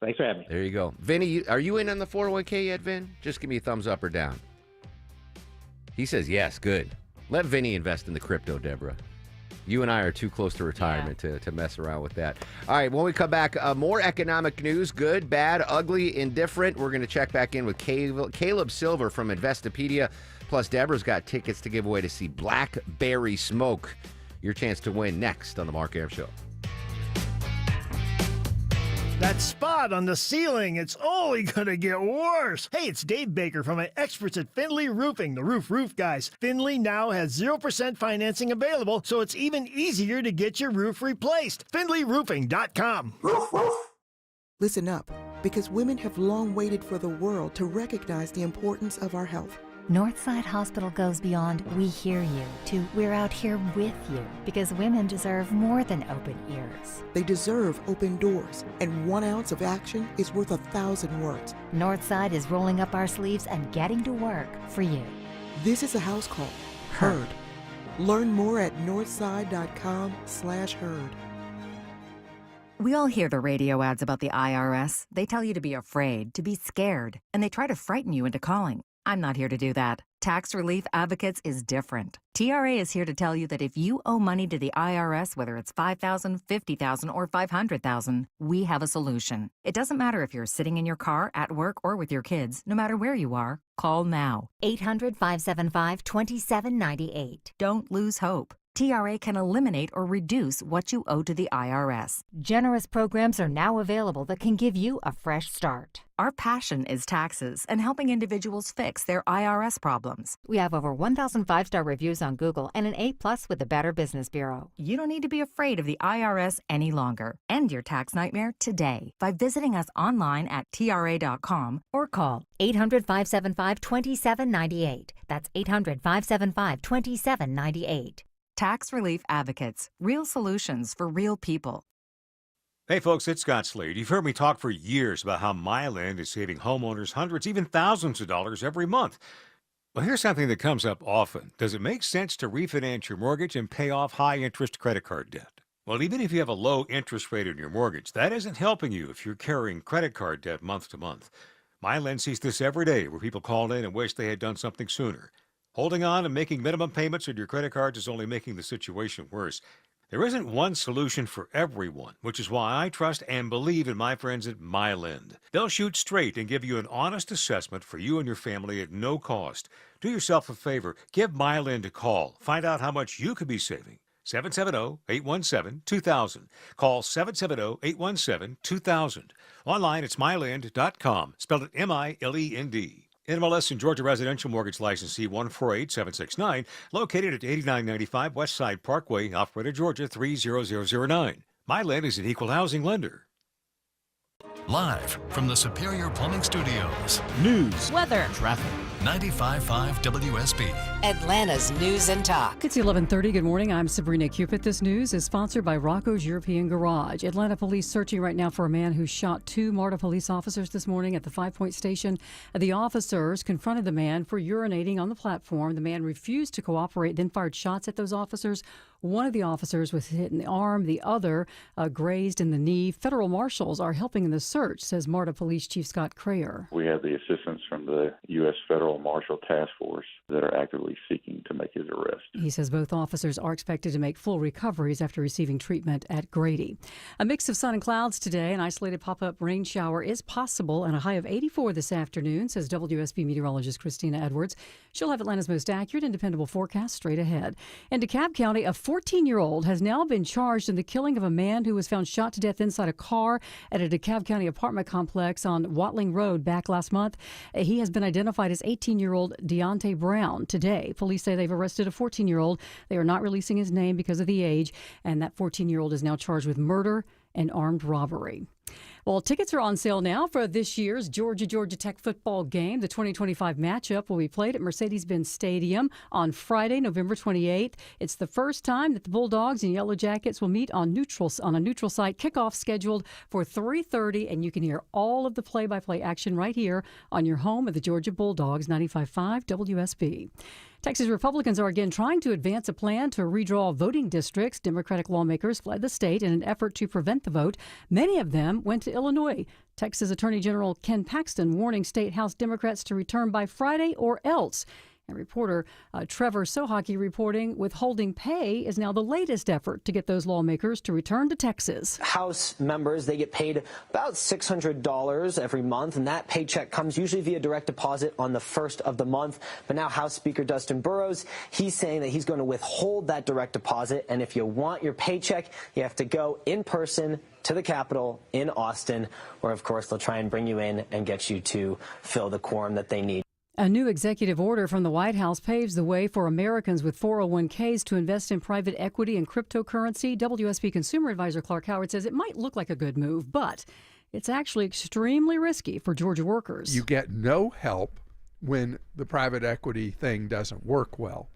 Thanks for having me. There you go. Vinny, are you in on the 401k yet, Vin? Just give me a thumbs up or down. He says yes. Good. Let Vinny invest in the crypto, Deborah. You and I are too close to retirement to mess around with that. All right, when we come back, more economic news, good, bad, ugly, indifferent. We're going to check back in with Caleb Silver from Investopedia. Plus, Deborah's got tickets to give away to see Blackberry Smoke. Your chance to win next on The Mark Arum Show. That spot on the ceiling, it's only gonna get worse. Hey, it's Dave Baker from my experts at Findlay Roofing, the roof guys. Findlay now has 0% financing available, so it's even easier to get your roof replaced. FindlayRoofing.com. Listen up, because women have long waited for the world to recognize the importance of our health. Northside Hospital goes beyond "we hear you" to "we're out here with you," because women deserve more than open ears. They deserve open doors, and 1 ounce of action is worth 1,000 words. Northside is rolling up our sleeves and getting to work for you. This is a house call. Heard. Learn more at northside.com/heard. We all hear the radio ads about the IRS. They tell you to be afraid, to be scared, and they try to frighten you into calling. I'm not here to do that. Tax Relief Advocates is different. TRA is here to tell you that if you owe money to the IRS, whether it's $5,000, $50,000, or $500,000, we have a solution. It doesn't matter if you're sitting in your car, at work, or with your kids. No matter where you are, call now. 800-575-2798. Don't lose hope. TRA can eliminate or reduce what you owe to the IRS. Generous programs are now available that can give you a fresh start. Our passion is taxes and helping individuals fix their IRS problems. We have over 1,000 5-star reviews on Google and an A+ with the Better Business Bureau. You don't need to be afraid of the IRS any longer. End your tax nightmare today by visiting us online at TRA.com or call 800-575-2798. That's 800-575-2798. Tax Relief Advocates. Real solutions for real people. Hey folks, it's Scott Slade. You've heard me talk for years about how Myland is saving homeowners hundreds, even thousands of dollars every month. Well, here's something that comes up often. Does it make sense to refinance your mortgage and pay off high-interest credit card debt? Well, even if you have a low interest rate on your mortgage, that isn't helping you if you're carrying credit card debt month to month. Myland sees this every day where people call in and wish they had done something sooner. Holding on and making minimum payments on your credit cards is only making the situation worse. There isn't one solution for everyone, which is why I trust and believe in my friends at Myland. They'll shoot straight and give you an honest assessment for you and your family at no cost. Do yourself a favor. Give Myland a call. Find out how much you could be saving. 770-817-2000. Call 770-817-2000. Online, it's myland.com. Spelled it M-I-L-E-N-D. NMLS and Georgia Residential Mortgage Licensee 148769, located at 8995 West Side Parkway, Alpharetta, Georgia 30009. Myland is an equal housing lender. Live from the Superior Plumbing Studios. News, weather, traffic. 95.5 WSB. Atlanta's News and Talk. It's 11:30. Good morning. I'm Sabrina Cupid. This news is sponsored by Rocco's European Garage. Atlanta police searching right now for a man who shot 2 MARTA police officers this morning at the 5 Point station. The officers confronted the man for urinating on the platform. The man refused to cooperate, then fired shots at those officers. One of the officers was hit in the arm, the other grazed in the knee. Federal marshals are helping in the search, says MARTA Police Chief Scott Crayer. We have the assistance from the U.S. Federal Marshal Task Force that are actively seeking to make his arrest. He says both officers are expected to make full recoveries after receiving treatment at Grady. A mix of sun and clouds today. An isolated pop-up rain shower is possible and a high of 84 this afternoon, says WSB meteorologist Christina Edwards. She'll have Atlanta's most accurate and dependable forecast straight ahead. In DeKalb County, a 14-year-old has now been charged in the killing of a man who was found shot to death inside a car at a DeKalb County apartment complex on Watling Road back last month. He has been identified as 18-year-old Deontay Brown today. Police say they've arrested a 14-year-old. They are not releasing his name because of the age, and that 14-year-old is now charged with murder and armed robbery. Well, tickets are on sale now for this year's Georgia Tech football game. The 2025 matchup will be played at Mercedes-Benz Stadium on Friday, November 28th. It's the first time that the Bulldogs and Yellow Jackets will meet on a neutral site. Kickoff scheduled for 3:30, and you can hear all of the play-by-play action right here on your home of the Georgia Bulldogs, 95.5 WSB. Texas Republicans are again trying to advance a plan to redraw voting districts. Democratic lawmakers fled the state in an effort to prevent the vote. Many of them went to Illinois. Texas Attorney General Ken Paxton warning state House Democrats to return by Friday or else. And reporter Trevor Sohaki reporting withholding pay is now the latest effort to get those lawmakers to return to Texas. House members, they get paid about $600 every month, and that paycheck comes usually via direct deposit on the first of the month. But now House Speaker Dustin Burrows, he's saying that he's going to withhold that direct deposit, and if you want your paycheck, you have to go in person to the Capitol in Austin, where, of course, they'll try and bring you in and get you to fill the quorum that they need. A new executive order from the White House paves the way for Americans with 401ks to invest in private equity and cryptocurrency. WSB Consumer Advisor Clark Howard says it might look like a good move, but it's actually extremely risky for Georgia workers. You get no help when the private equity thing doesn't work well.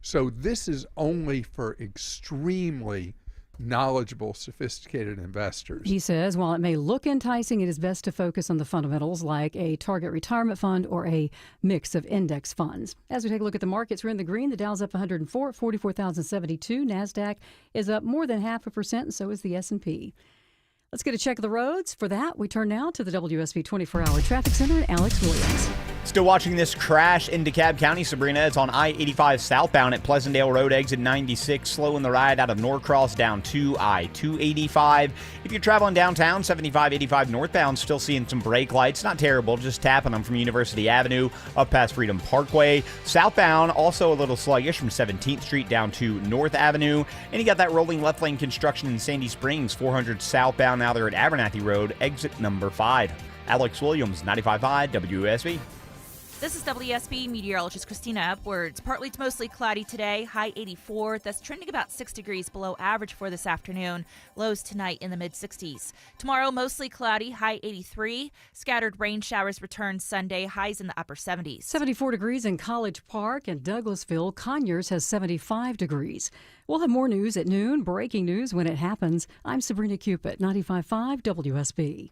So this is only for extremely knowledgeable, sophisticated investors. He says while it may look enticing, it is best to focus on the fundamentals like a target retirement fund or a mix of index funds. As we take a look at the markets, we're in the green. The Dow's up 104, 44,072. NASDAQ is up more than 0.5%, and so is the S&P. Let's get a check of the roads. For that, we turn now to the WSB 24-hour traffic center and Alex Williams. Still watching this crash in DeKalb County, Sabrina. It's on I-85 southbound at Pleasantdale Road, exit 96. Slowing the ride out of Norcross down to I-285. If you're traveling downtown, 75-85 northbound, still seeing some brake lights. Not terrible, just tapping them from University Avenue up past Freedom Parkway. Southbound, also a little sluggish from 17th Street down to North Avenue. And you got that rolling left lane construction in Sandy Springs, 400 southbound. Now they're at Abernathy Road, exit number 5. Alex Williams, 95.5 WSB. This is WSB meteorologist Christina Upwards. Partly to mostly cloudy today, high 84. That's trending about 6 degrees below average for this afternoon. Lows tonight in the mid-60s. Tomorrow, mostly cloudy, high 83. Scattered rain showers return Sunday, highs in the upper 70s. 74 degrees in College Park and Douglasville. Conyers has 75 degrees. We'll have more news at noon. Breaking news when it happens. I'm Sabrina Cupid, 95.5 WSB.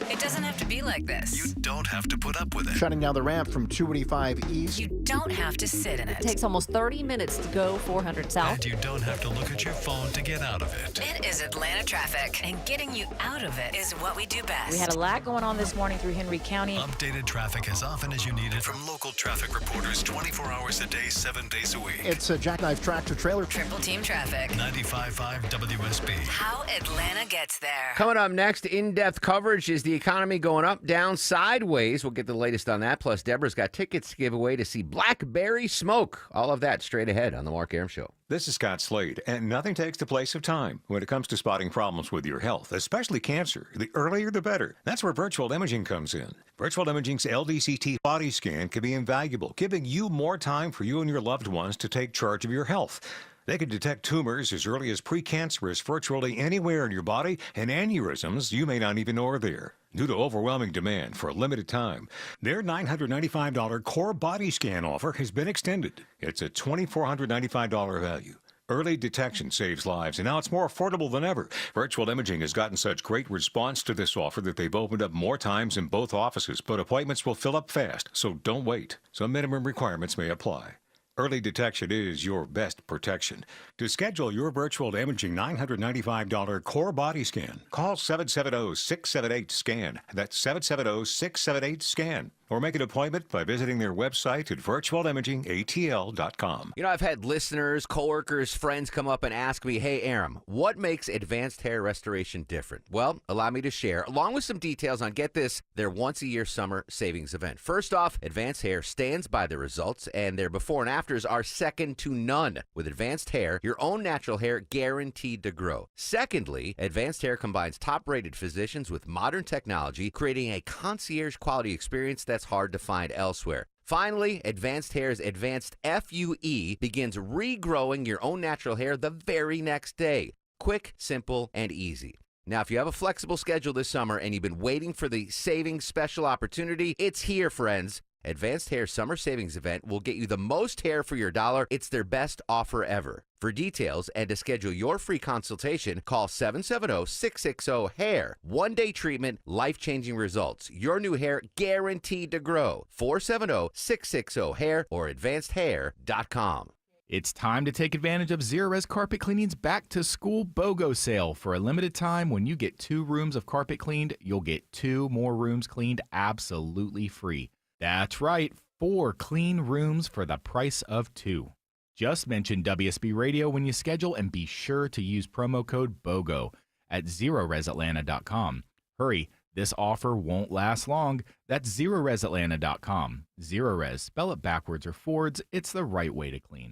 It doesn't have to be like this. You don't have to put up with it. Shutting down the ramp from 285 East. You don't have to sit in it. It takes almost 30 minutes to go 400 South. And you don't have to look at your phone to get out of it. It is Atlanta traffic, and getting you out of it is what we do best. We had a lot going on this morning through Henry County. Updated traffic as often as you need it from local traffic reporters 24 hours a day, 7 days a week. It's a jackknife tractor trailer. Triple team traffic. 95.5 WSB. How Atlanta gets there. Coming up next, in-depth coverage. Is the economy going up, down, sideways? We'll get the latest on that. Plus, Deborah's got tickets to give away to see Blackberry Smoke. All of that straight ahead on The Mark Arum Show. This is Scott Slade, and nothing takes the place of time when it comes to spotting problems with your health, especially cancer. The earlier, the better. That's where virtual imaging comes in. Virtual imaging's LDCT body scan can be invaluable, giving you more time for you and your loved ones to take charge of your health. They can detect tumors as early as precancerous virtually anywhere in your body, and aneurysms you may not even know are there. Due to overwhelming demand for a limited time, their $995 core body scan offer has been extended. It's a $2,495 value. Early detection saves lives, and now it's more affordable than ever. Virtual Imaging has gotten such great response to this offer that they've opened up more times in both offices, but appointments will fill up fast, so don't wait. Some minimum requirements may apply. Early detection is your best protection. To schedule your virtual imaging $995 core body scan, call 770-678-SCAN. That's 770-678-SCAN. Or make an appointment by visiting their website at virtualimagingatl.com. You know, I've had listeners, coworkers, friends come up and ask me, hey, Arum, what makes Advanced Hair Restoration different? Well, allow me to share, along with some details on, get this, their once-a-year summer savings event. First off, Advanced Hair stands by the results, and their before and afters are second to none. With Advanced Hair, your own natural hair guaranteed to grow. Secondly, Advanced Hair combines top-rated physicians with modern technology, creating a concierge-quality experience that's hard to find elsewhere. Finally, Advanced Hair's Advanced FUE begins regrowing your own natural hair the very next day. Quick, simple, and easy. Now, if you have a flexible schedule this summer and you've been waiting for the savings special opportunity, it's here, friends. Advanced Hair Summer Savings Event will get you the most hair for your dollar. It's their best offer ever. For details and to schedule your free consultation, call 770-660-HAIR. One-day treatment, life-changing results. Your new hair guaranteed to grow. 470-660-HAIR or advancedhair.com. It's time to take advantage of Zerorez Carpet Cleaning's back-to-school BOGO sale. For a limited time, when you get 2 rooms of carpet cleaned, you'll get 2 more rooms cleaned absolutely free. That's right, 4 clean rooms for the price of 2. Just mention WSB Radio when you schedule and be sure to use promo code BOGO at ZerorezAtlanta.com. Hurry, this offer won't last long. That's ZerorezAtlanta.com. Zerorez, spell it backwards or forwards, it's the right way to clean.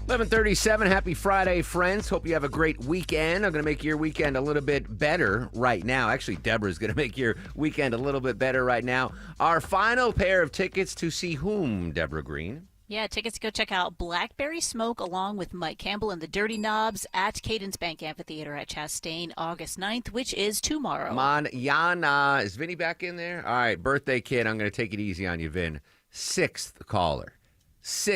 11:37, happy Friday, friends. Hope you have a great weekend. I'm going to make your weekend a little bit better right now. Actually, Deborah's going to make your weekend a little bit better right now. Our final pair of tickets to see whom, Deborah Green? Yeah, tickets to go check out Blackberry Smoke along with Mike Campbell and the Dirty Knobs at Cadence Bank Amphitheater at Chastain, August 9th, which is tomorrow. Manana. Is Vinny back in there? All right, birthday kid, I'm going to take it easy on you, Vin. 6th caller.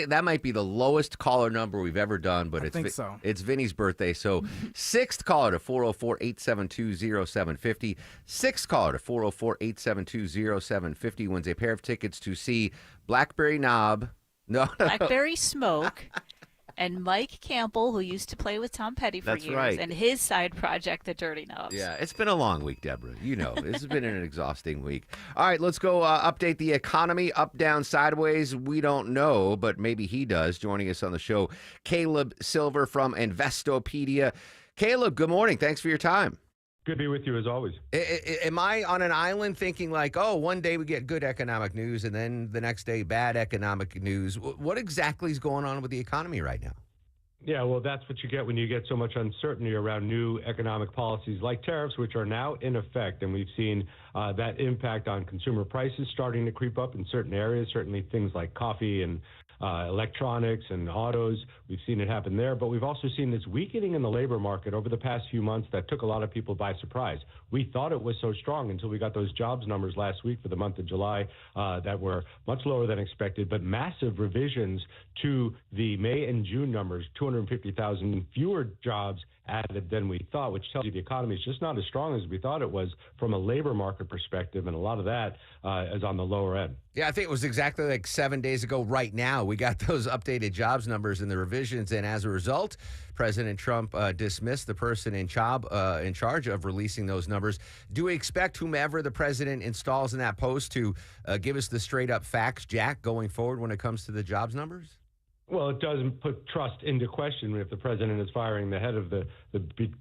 That might be the lowest caller number we've ever done, but it's Vinny's birthday. So 6th caller to 404-872-0750. 6th caller to 404-872-0750 wins a pair of tickets to see Blackberry Knob. No. Blackberry Smoke And Mike Campbell, who used to play with Tom Petty for That's years, right. and his side project, the Dirty Knobs. Yeah, it's been a long week, Deborah. You know, this has been an exhausting week. All right, let's go update the economy. Up, down, sideways. We don't know, but maybe he does. Joining us on the show, Caleb Silver from Investopedia. Caleb, good morning. Thanks for your time. Good to be with you as always. Am I on an island thinking like, oh, one day we get good economic news and then the next day bad economic news? What exactly is going on with the economy right now? Yeah, well, that's what you get when you get so much uncertainty around new economic policies like tariffs, which are now in effect. And we've seen that impact on consumer prices starting to creep up in certain areas, certainly things like coffee and electronics and autos. We've seen it happen there, but we've also seen this weakening in the labor market over the past few months that took a lot of people by surprise. We thought it was so strong until we got those jobs numbers last week for the month of July that were much lower than expected, but massive revisions to the May and June numbers, 250,000 fewer jobs added than we thought, which tells you the economy is just not as strong as we thought it was from a labor market perspective, and a lot of that is on the lower end. Yeah, I think it was exactly like 7 days ago right now. We got those updated jobs numbers and the revisions, and as a result, President Trump dismissed the person in charge of releasing those numbers. Do we expect whomever the president installs in that post to give us the straight-up facts, Jack, going forward when it comes to the jobs numbers? Well, it doesn't put trust into question if the president is firing the head of the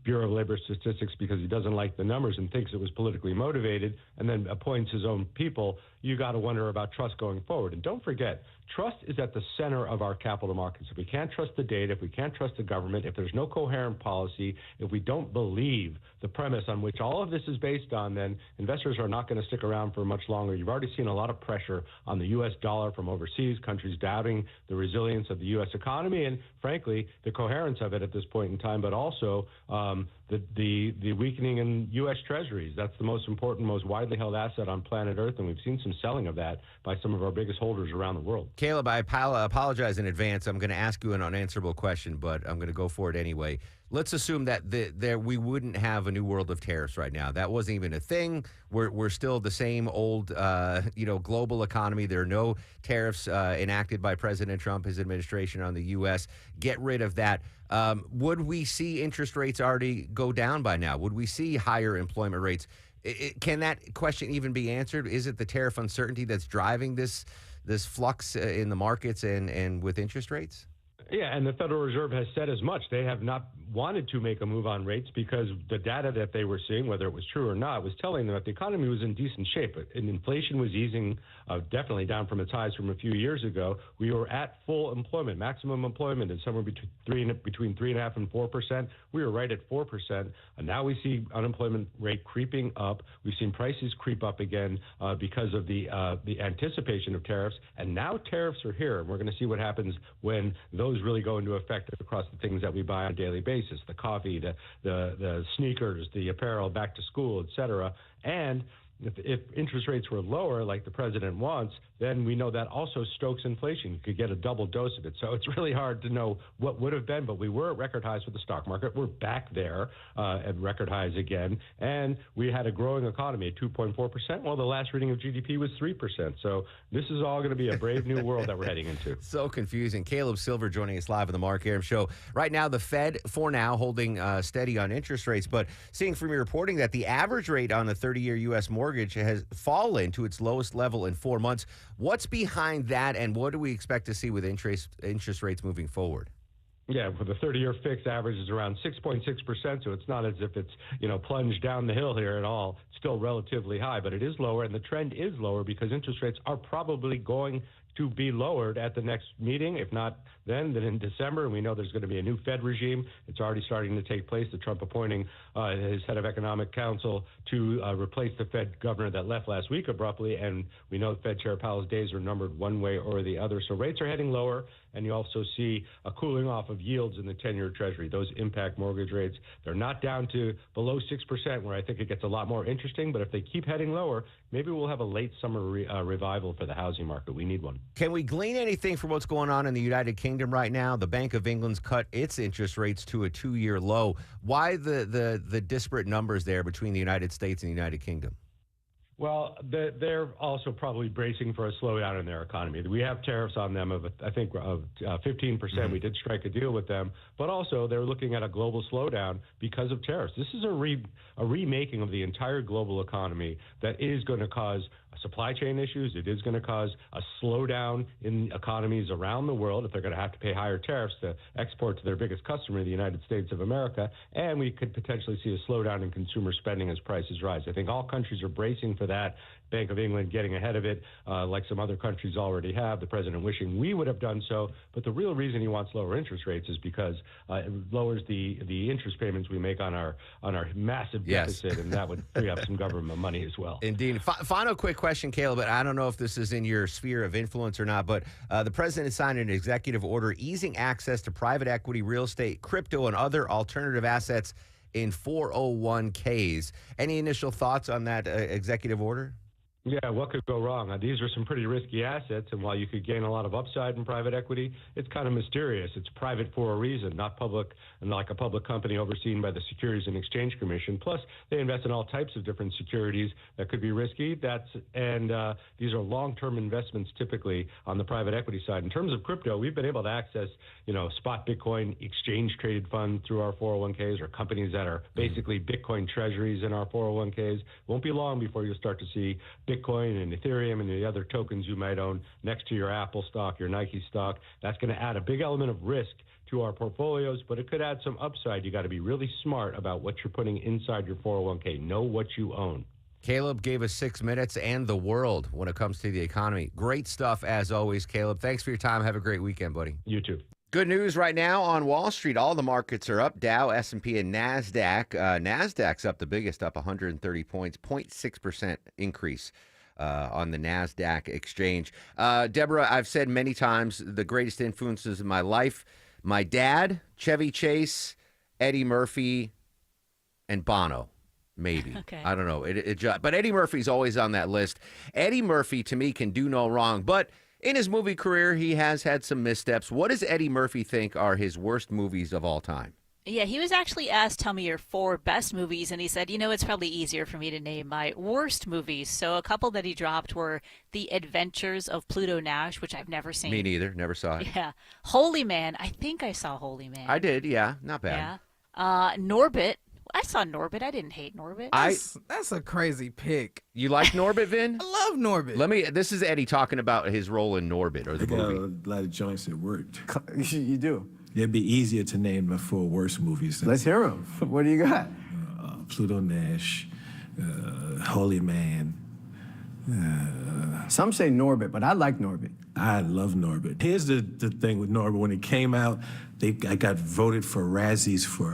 Bureau of Labor Statistics because he doesn't like the numbers and thinks it was politically motivated and then appoints his own people. You got to wonder about trust going forward. And don't forget, trust is at the center of our capital markets. If we can't trust the data, if we can't trust the government, if there's no coherent policy, if we don't believe the premise on which all of this is based on, then investors are not going to stick around for much longer. You've already seen a lot of pressure on the U.S. dollar from overseas, countries doubting the resilience of the U.S. economy and, frankly, the coherence of it at this point in time, but also the weakening in U.S. Treasuries. That's the most important, most widely held asset on planet Earth, and we've seen some selling of that by some of our biggest holders around the world. Caleb, I apologize in advance. I'm going to ask you an unanswerable question, but I'm going to go for it anyway. Let's assume that we wouldn't have a new world of tariffs right now. That wasn't even a thing. We're still the same old, global economy. There are no tariffs enacted by President Trump, his administration on the U.S. Get rid of that. Would we see interest rates already go down by now? Would we see higher employment rates? Can that question even be answered? Is it the tariff uncertainty that's driving this flux in the markets and with interest rates? Yeah, and the Federal Reserve has said as much. They have not wanted to make a move on rates because the data that they were seeing, whether it was true or not, was telling them that the economy was in decent shape. And inflation was easing definitely down from its highs from a few years ago. We were at full employment. Maximum employment is somewhere between 3.5% and 4%. We were right at 4%. And now we see unemployment rate creeping up. We've seen prices creep up again because of the anticipation of tariffs. And now tariffs are here. And we're going to see what happens when those really go into effect across the things that we buy on a daily basis, the coffee, the sneakers, the apparel, back to school, et cetera. And if interest rates were lower, like the president wants, then we know that also stokes inflation. You could get a double dose of it. So it's really hard to know what would have been, but we were at record highs with the stock market. We're back there at record highs again. And we had a growing economy at 2.4%, while the last reading of GDP was 3%. So this is all going to be a brave new world that we're heading into. So confusing. Caleb Silver joining us live on the Mark Arum Show. Right now, the Fed, for now, holding steady on interest rates, but seeing from your reporting that the average rate on the 30-year U.S. mortgage has fallen to its lowest level in 4 months. What's behind that, and what do we expect to see with interest rates moving forward? Yeah, for the 30-year fixed average is around 6.6%, so it's not as if it's, plunged down the hill here at all. It's still relatively high, but it is lower, and the trend is lower because interest rates are probably going to be lowered at the next meeting. If not then in December. And we know there's going to be a new Fed regime. It's already starting to take place. The Trump appointing his head of economic counsel to replace the Fed governor that left last week abruptly. And we know Fed Chair Powell's days are numbered one way or the other. So rates are heading lower. And you also see a cooling off of yields in the 10-year Treasury. Those impact mortgage rates. They're not down to below 6%, where I think it gets a lot more interesting. But if they keep heading lower, maybe we'll have a late summer revival for the housing market. We need one. Can we glean anything from what's going on in the United Kingdom right now? The Bank of England's cut its interest rates to a 2-year low. Why the disparate numbers there between the United States and the United Kingdom? Well, they're also probably bracing for a slowdown in their economy. We have tariffs on them of 15%. We did strike a deal with them, but also they're looking at a global slowdown because of tariffs. This is a remaking of the entire global economy that is going to cause supply chain issues. It is going to cause a slowdown in economies around the world if they're going to have to pay higher tariffs to export to their biggest customer, the United States of America. And we could potentially see a slowdown in consumer spending as prices rise. I think all countries are bracing for that. Bank of England getting ahead of it, like some other countries already have. The president wishing we would have done so. But the real reason he wants lower interest rates is because it lowers the interest payments we make on our massive deficit, and that would free up some government money as well. Indeed. Final quick question, Caleb, but I don't know if this is in your sphere of influence or not, but the president has signed an executive order easing access to private equity, real estate, crypto, and other alternative assets in 401ks. Any initial thoughts on that executive order? Yeah, what could go wrong? These are some pretty risky assets, and while you could gain a lot of upside in private equity, it's kind of mysterious. It's private for a reason, not public, and like a public company overseen by the Securities and Exchange Commission. Plus, they invest in all types of different securities that could be risky. These are long-term investments typically on the private equity side. In terms of crypto, we've been able to access, spot Bitcoin exchange-traded fund through our 401ks, or companies that are basically Bitcoin treasuries in our 401ks. Won't be long before you'll start to see Bitcoin and Ethereum and the other tokens you might own next to your Apple stock, your Nike stock. That's going to add a big element of risk to our portfolios, but it could add some upside. You got to be really smart about what you're putting inside your 401k. Know what you own. Caleb gave us 6 minutes and the world when it comes to the economy. Great stuff as always, Caleb. Thanks for your time. Have a great weekend, buddy. You too. Good news right now on Wall Street. All the markets are up. Dow, S&P, and NASDAQ. NASDAQ's up the biggest, up 130 points, 0.6% increase on the NASDAQ exchange. Deborah, I've said many times the greatest influences in my life, my dad, Chevy Chase, Eddie Murphy, and Bono. Maybe. Okay. I don't know. But Eddie Murphy's always on that list. Eddie Murphy, to me, can do no wrong. But in his movie career, he has had some missteps. What does Eddie Murphy think are his worst movies of all time? Yeah, he was actually asked, tell me your 4 best movies, and he said, it's probably easier for me to name my worst movies. So a couple that he dropped were The Adventures of Pluto Nash, which I've never seen. Me neither. Never saw it. Yeah. Holy Man. I think I saw Holy Man. I did, yeah. Not bad. Yeah. Norbit. I saw Norbit. I didn't hate Norbit. That's a crazy pick. You like Norbit, Vin? I love Norbit. This is Eddie talking about his role in Norbit, or the movie. A lot of joints that worked. You do? It'd be easier to name the 4 worst movies. Let's hear them. What do you got? Pluto Nash, Holy Man. Some say Norbit, but I like Norbit. I love Norbit. Here's the thing with Norbit. When it came out, I got voted for Razzies for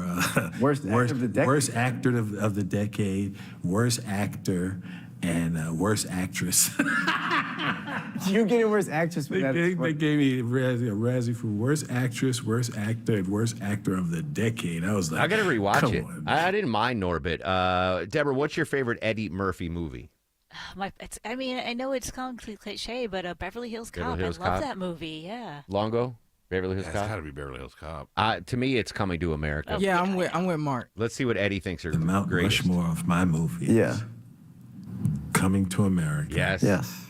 worst actor of the decade. Worst actor of the decade, worst actor, and worst actress. You getting worst actress? They gave me a Razzie for worst actress, worst actor, and worst actor of the decade. I was like, I got to rewatch it. On, I didn't mind Norbit. Deborah, what's your favorite Eddie Murphy movie? I know it's kind of cliche, but Beverly Hills Cop. Beverly Hills I love Cop? that movie. Yeah. Longo? Beverly Hills It's Cop? got to be Beverly Hills Cop. To me, it's Coming to America. Yeah, I'm with Mark. Let's see what Eddie thinks are the Mount greatest. Rushmore of my movies. Yeah. Coming to America. Yes. Yes.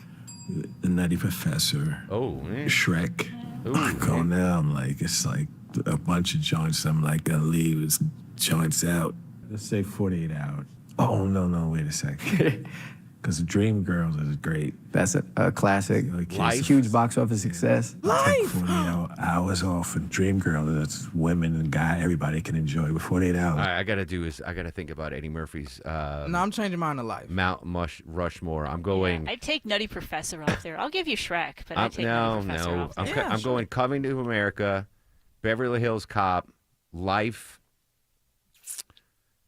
The Nutty Professor. Oh, man. Shrek. Ooh, I go now, I'm like, it's like a bunch of joints. I'm like, gonna leave his joints out. Let's say 48 hours. Oh, no, wait a second. Because Dreamgirls is great. That's a classic. Huge box office success. Take 48 hours off, and Dreamgirls, that's women and guy, everybody can enjoy with 48 hours. All right, I got to think about Eddie Murphy's No, I'm changing mine to life. Mount Rushmore. I'm going. I'd take Nutty Professor off there. I'll give you Shrek, but I'd take no, Nutty Professor no. off there. I'm going Coming to America, Beverly Hills Cop, Life.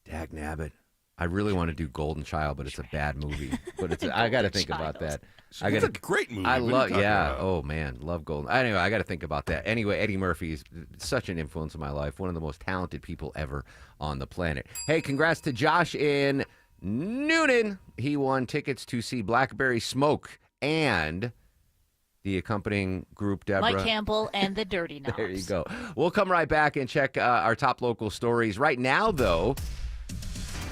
Dag nabbit. I really want to do Golden Child, but it's a bad movie. But I got to think about that. It's a great movie. I love, about? Oh man, love Golden. Anyway, I got to think about that. Anyway, Eddie Murphy is such an influence in my life. One of the most talented people ever on the planet. Hey, congrats to Josh in Noonan. He won tickets to see Blackberry Smoke and the accompanying group, Deborah. Mike Campbell and the Dirty Knobs. There you go. We'll come right back and check our top local stories. Right now, though,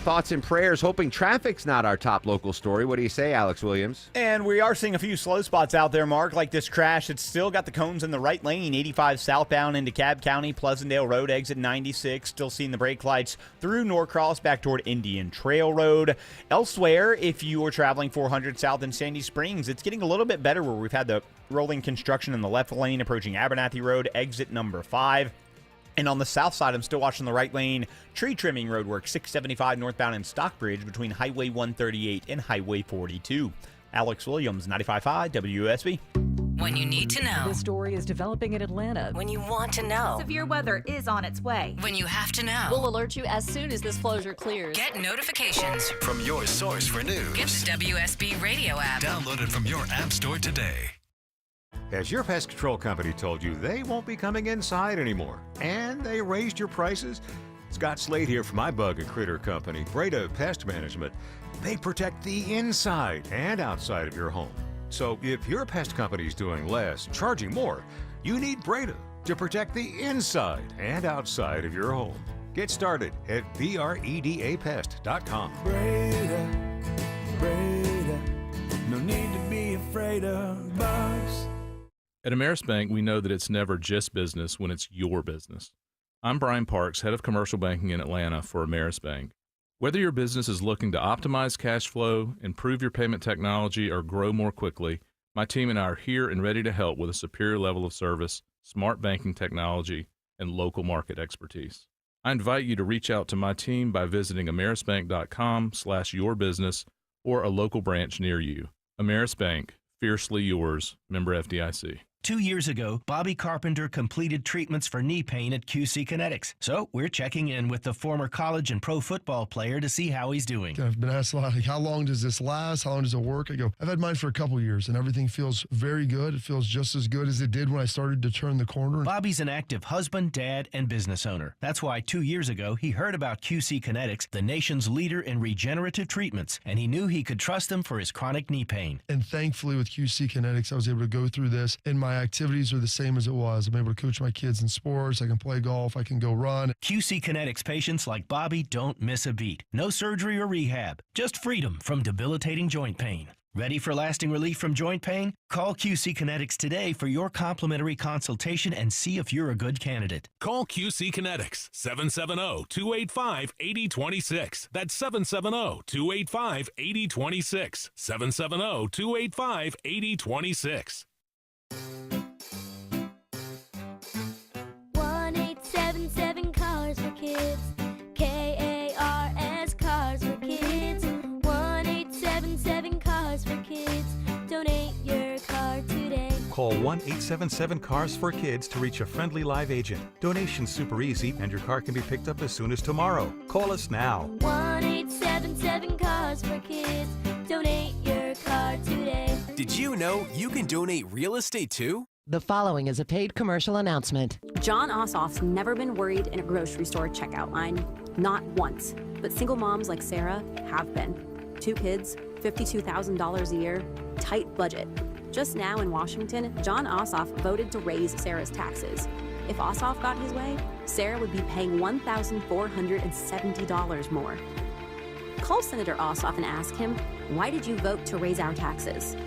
thoughts and prayers, hoping traffic's not our top local story. What do you say, Alex Williams? And we are seeing a few slow spots out there, Mark, like this crash. It's still got the cones in the right lane, 85 southbound into Cobb County, Pleasantdale Road, exit 96. Still seeing the brake lights through Norcross back toward Indian Trail Road. Elsewhere, if you are traveling 400 south in Sandy Springs, it's getting a little bit better where we've had the rolling construction in the left lane approaching Abernathy Road, exit number 5. And on the south side, I'm still watching the right lane. Tree trimming road work, 675 northbound in Stockbridge between Highway 138 and Highway 42. Alex Williams, 95.5 WUSB. When you need to know. This story is developing in Atlanta. When you want to know. Severe weather is on its way. When you have to know. We'll alert you as soon as this closure clears. Get notifications from your source for news. Get the WSB radio app. Download it from your app store today. Has your pest control company told you they won't be coming inside anymore, and they raised your prices? Scott Slade here from my bug and critter company, Breda Pest Management. They protect the inside and outside of your home. So if your pest company's doing less, charging more, you need Breda to protect the inside and outside of your home. Get started at BREDAPest.com. Breda, no need to be afraid of bugs. At Ameris Bank, we know that it's never just business when it's your business. I'm Brian Parks, head of commercial banking in Atlanta for Ameris Bank. Whether your business is looking to optimize cash flow, improve your payment technology, or grow more quickly, my team and I are here and ready to help with a superior level of service, smart banking technology, and local market expertise. I invite you to reach out to my team by visiting amerisbank.com/yourbusiness or a local branch near you. Ameris Bank, fiercely yours, member FDIC. 2 years ago, Bobby Carpenter completed treatments for knee pain at QC Kinetics. So we're checking in with the former college and pro football player to see how he's doing. I've been asked a lot, like, how long does this last? How long does it work? I go, I've had mine for a couple years, and everything feels very good. It feels just as good as it did when I started to turn the corner. Bobby's an active husband, dad, and business owner. That's why 2 years ago, he heard about QC Kinetics, the nation's leader in regenerative treatments, and he knew he could trust them for his chronic knee pain. And thankfully, with QC Kinetics, I was able to go through this, and my activities are the same as it was. I'm able to coach my kids in sports. I can play golf. I can go run. QC Kinetics patients like Bobby don't miss a beat. No surgery or rehab, just freedom from debilitating joint pain. Ready for lasting relief from joint pain? Call QC Kinetics today for your complimentary consultation and see if you're a good candidate. Call QC Kinetics, 770-285-8026. That's 770-285-8026. 770-285-8026. 1-877 Cars for Kids. KARS Cars for Kids. 1-877 Cars for Kids. Donate your car today. Call 1-877 Cars for Kids to reach a friendly live agent. Donation's super easy, and your car can be picked up as soon as tomorrow. Call us now. 1-877 Cars for Kids. Donate your car today. Did you know you can donate real estate too? The following is a paid commercial announcement. John Ossoff's never been worried in a grocery store checkout line. Not once. But single moms like Sarah have been. 2 kids, $52,000 a year, tight budget. Just now in Washington, John Ossoff voted to raise Sarah's taxes. If Ossoff got his way, Sarah would be paying $1,470 more. Call Senator Ossoff and ask him, why did you vote to raise our taxes?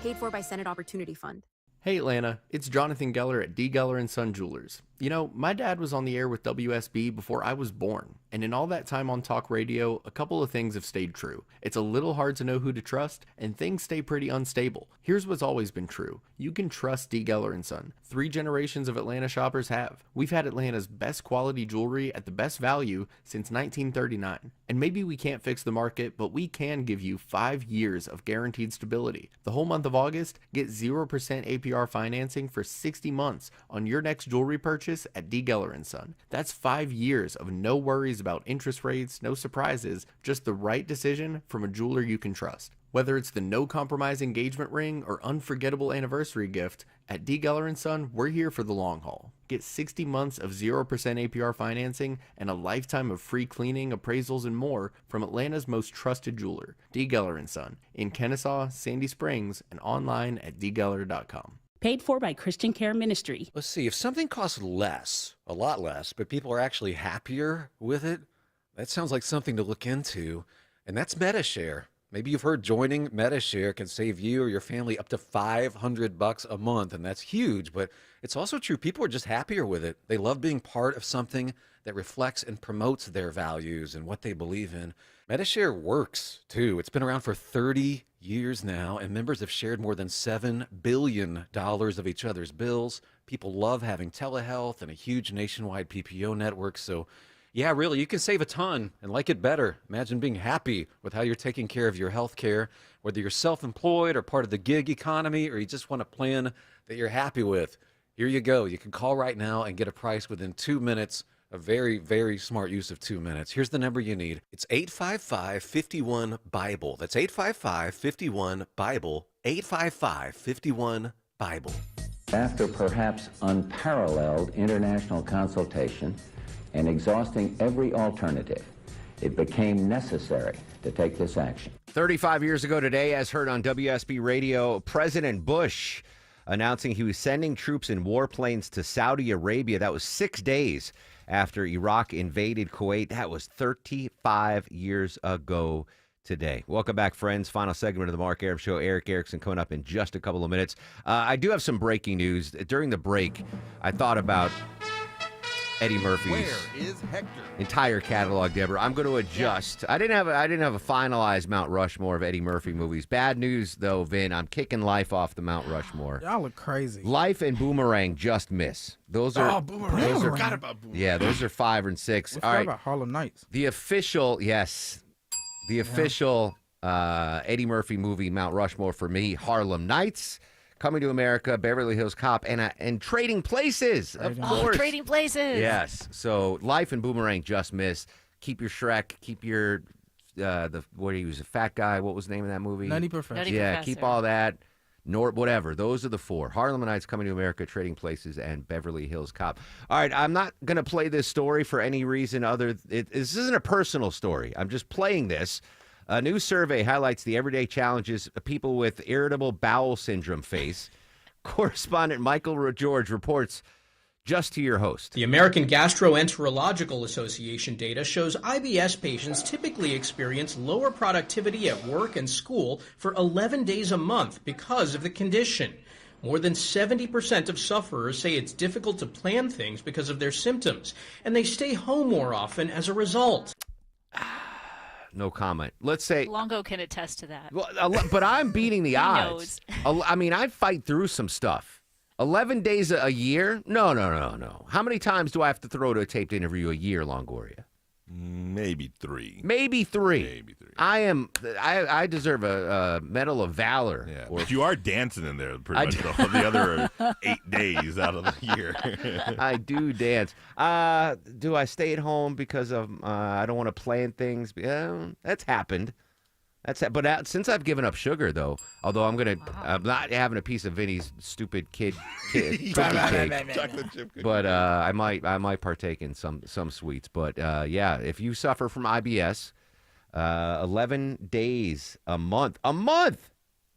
Paid for by Senate Opportunity Fund. Hey Atlanta, it's Jonathan Geller at D. Geller & Son Jewelers. You know, my dad was on the air with WSB before I was born, and in all that time on talk radio, a couple of things have stayed true. It's a little hard to know who to trust, and things stay pretty unstable. Here's what's always been true. You can trust D. Geller & Son. 3 generations of Atlanta shoppers have. We've had Atlanta's best quality jewelry at the best value since 1939. And maybe we can't fix the market, but we can give you 5 years of guaranteed stability. The whole month of August, get 0% APR financing for 60 months on your next jewelry purchase at D. Geller & Son. That's 5 years of no worries about interest rates, no surprises, just the right decision from a jeweler you can trust. Whether it's the no compromise engagement ring or unforgettable anniversary gift, at D. Geller & Son, we're here for the long haul. Get 60 months of 0% APR financing and a lifetime of free cleaning, appraisals, and more from Atlanta's most trusted jeweler, D. Geller & Son, in Kennesaw, Sandy Springs, and online at dgeller.com. Paid for by Christian Care Ministry. Let's see, if something costs less, a lot less, but people are actually happier with it, That sounds like something to look into, and that's MetaShare. Maybe you've heard joining MetaShare can save you or your family up to $500 a month, and that's huge, but it's also true. People are just happier with it. They love being part of something that reflects and promotes their values and what they believe in. MetaShare works, too. It's been around for 30 years now, and members have shared more than $7 billion of each other's bills. People love having telehealth and a huge nationwide PPO network, so yeah, really, you can save a ton and like it better. Imagine being happy with how you're taking care of your health care, whether you're self-employed or part of the gig economy, or you just want a plan that you're happy with. Here you go. You can call right now and get a price within 2 minutes. A very, very smart use of 2 minutes. Here's the number you need. It's 855-51-BIBLE. That's 855-51-BIBLE. 855-51-BIBLE. After perhaps unparalleled international consultation and exhausting every alternative, it became necessary to take this action. 35 years ago today, as heard on WSB Radio, President Bush announcing he was sending troops in warplanes to Saudi Arabia. That was 6 days after Iraq invaded Kuwait. That was 35 years ago today. Welcome back, friends. Final segment of the Mark Arum Show. Eric Erickson coming up in just a couple of minutes. I do have some breaking news. During the break, I thought about Eddie Murphy's entire catalog, Deborah. I'm going to adjust. I didn't have a finalized Mount Rushmore of Eddie Murphy movies. Bad news, though, Vin. I'm kicking Life off the Mount Rushmore. Y'all look crazy. Life and Boomerang just miss. Those are Boomerang. Those are, Forgot about Boomerang. Yeah, those are 5 and 6. We All forgot right. about Harlem Nights. The official Eddie Murphy movie Mount Rushmore for me: Harlem Nights, Coming to America, Beverly Hills Cop, and Trading Places, of course. Trading Places. Yes. So Life and Boomerang just missed. Keep your Shrek. Keep your he was a fat guy. What was the name of that movie? Nutty Professor. Nutty Yeah. Professor. Keep all that. Whatever. Those are the 4: Harlem Nights, Coming to America, Trading Places, and Beverly Hills Cop. All right. I'm not going to play this story for any reason other. This isn't a personal story. I'm just playing this. A new survey highlights the everyday challenges people with irritable bowel syndrome face. Correspondent Michael George reports just to your host. The American Gastroenterological Association data shows IBS patients typically experience lower productivity at work and school for 11 days a month because of the condition. More than 70% of sufferers say it's difficult to plan things because of their symptoms, and they stay home more often as a result. No comment. Let's say Longo can attest to that. Well, but I'm beating the odds. I mean, I fight through some stuff. 11 days a year? No. How many times do I have to throw to a taped interview a year, Longoria? Maybe 3. Maybe 3. I deserve a Medal of Valor. Yeah, but you are dancing in there pretty much the other 8 days out of the year. I do dance. Do I stay at home because of I don't want to plan things? That's happened. But since I've given up sugar, though, although I'm not having a piece of Vinny's stupid kid cookie cake, chocolate chip cookie. but I might partake in some sweets. But yeah, if you suffer from IBS, 11 days a month.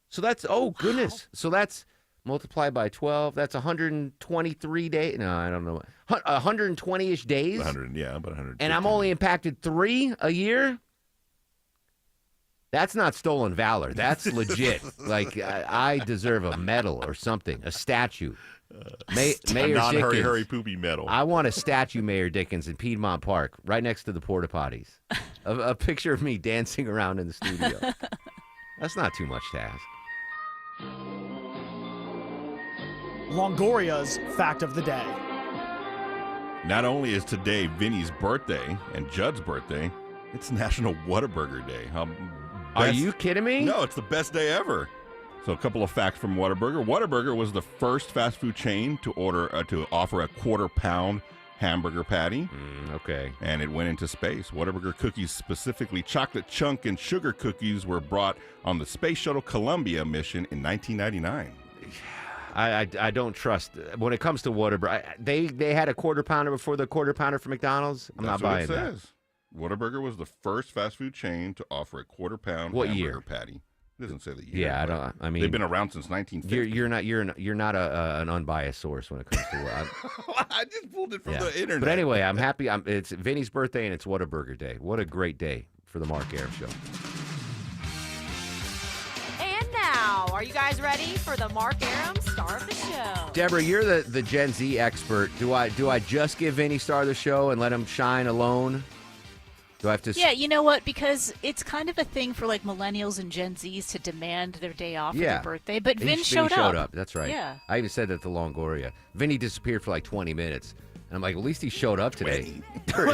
So that's goodness. So that's multiplied by 12. That's 123 days. No, I don't know. 120-ish days. 100, yeah, about 100. And I'm only impacted 3 a year. That's not stolen valor. That's legit. Like, I deserve a medal or something, a statue. Mayor non-hurry, Dickens. hurry, poopy medal. I want a statue, Mayor Dickens, in Piedmont Park, right next to the porta potties. A picture of me dancing around in the studio. That's not too much to ask. Longoria's Fact of the Day. Not only is today Vinny's birthday and Judd's birthday, it's National Whataburger Day. Are you kidding me? No, it's the best day ever. So a couple of facts from Whataburger. Whataburger was the first fast food chain to offer a quarter-pound hamburger patty. Okay. And it went into space. Whataburger cookies, specifically chocolate chunk and sugar cookies, were brought on the Space Shuttle Columbia mission in 1999. I don't trust when it comes to Whataburger. They had a quarter pounder before the quarter pounder for McDonald's. I'm not buying that. Whataburger was the first fast food chain to offer a quarter-pound What hamburger year? patty. doesn't say the year. Yeah, but I mean, they've been around since 1950. You're not an unbiased source when it comes to. I just pulled it from the internet. But anyway, I'm happy. It's Vinny's birthday and it's Whataburger Day. What a great day for the Mark Arum Show. And now, are you guys ready for the Mark Arum Star of the Show? Deborah, you're the Gen Z expert. Do I just give Vinny Star of the Show and let him shine alone? Do I have to? Yeah, you know what? Because it's kind of a thing for like millennials and Gen Zs to demand their day off for their birthday. But Vin showed up. That's right. Yeah. I even said that to Longoria. Vinny disappeared for like 20 minutes. And I'm like, at least he showed up today. For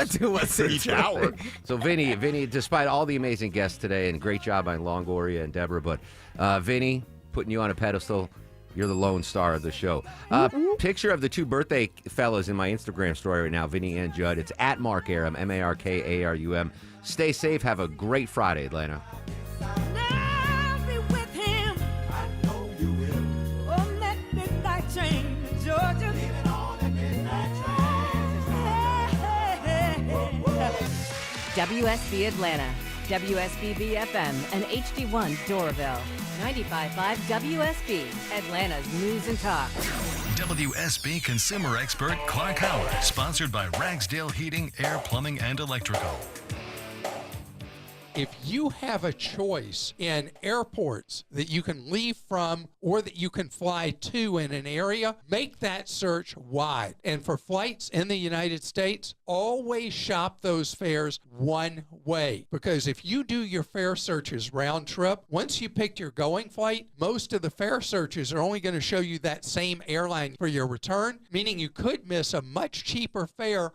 each hour. So Vinny, despite all the amazing guests today, and great job by Longoria and Deborah, but Vinny, putting you on a pedestal. You're the lone star of the show. Picture of the two birthday fellas in my Instagram story right now, Vinny and Judd. It's at Mark Arum, MarkArum. Stay safe. Have a great Friday, Atlanta. WSB Atlanta, WSBB FM, and HD1 Doraville. 95.5 WSB, Atlanta's News and Talk. WSB consumer expert Clark Howard, sponsored by Ragsdale Heating, Air, Plumbing, and Electrical. If you have a choice in airports that you can leave from or that you can fly to in an area, make that search wide. And for flights in the United States, always shop those fares one way. Because if you do your fare searches round trip, once you picked your going flight, most of the fare searches are only going to show you that same airline for your return, meaning you could miss a much cheaper fare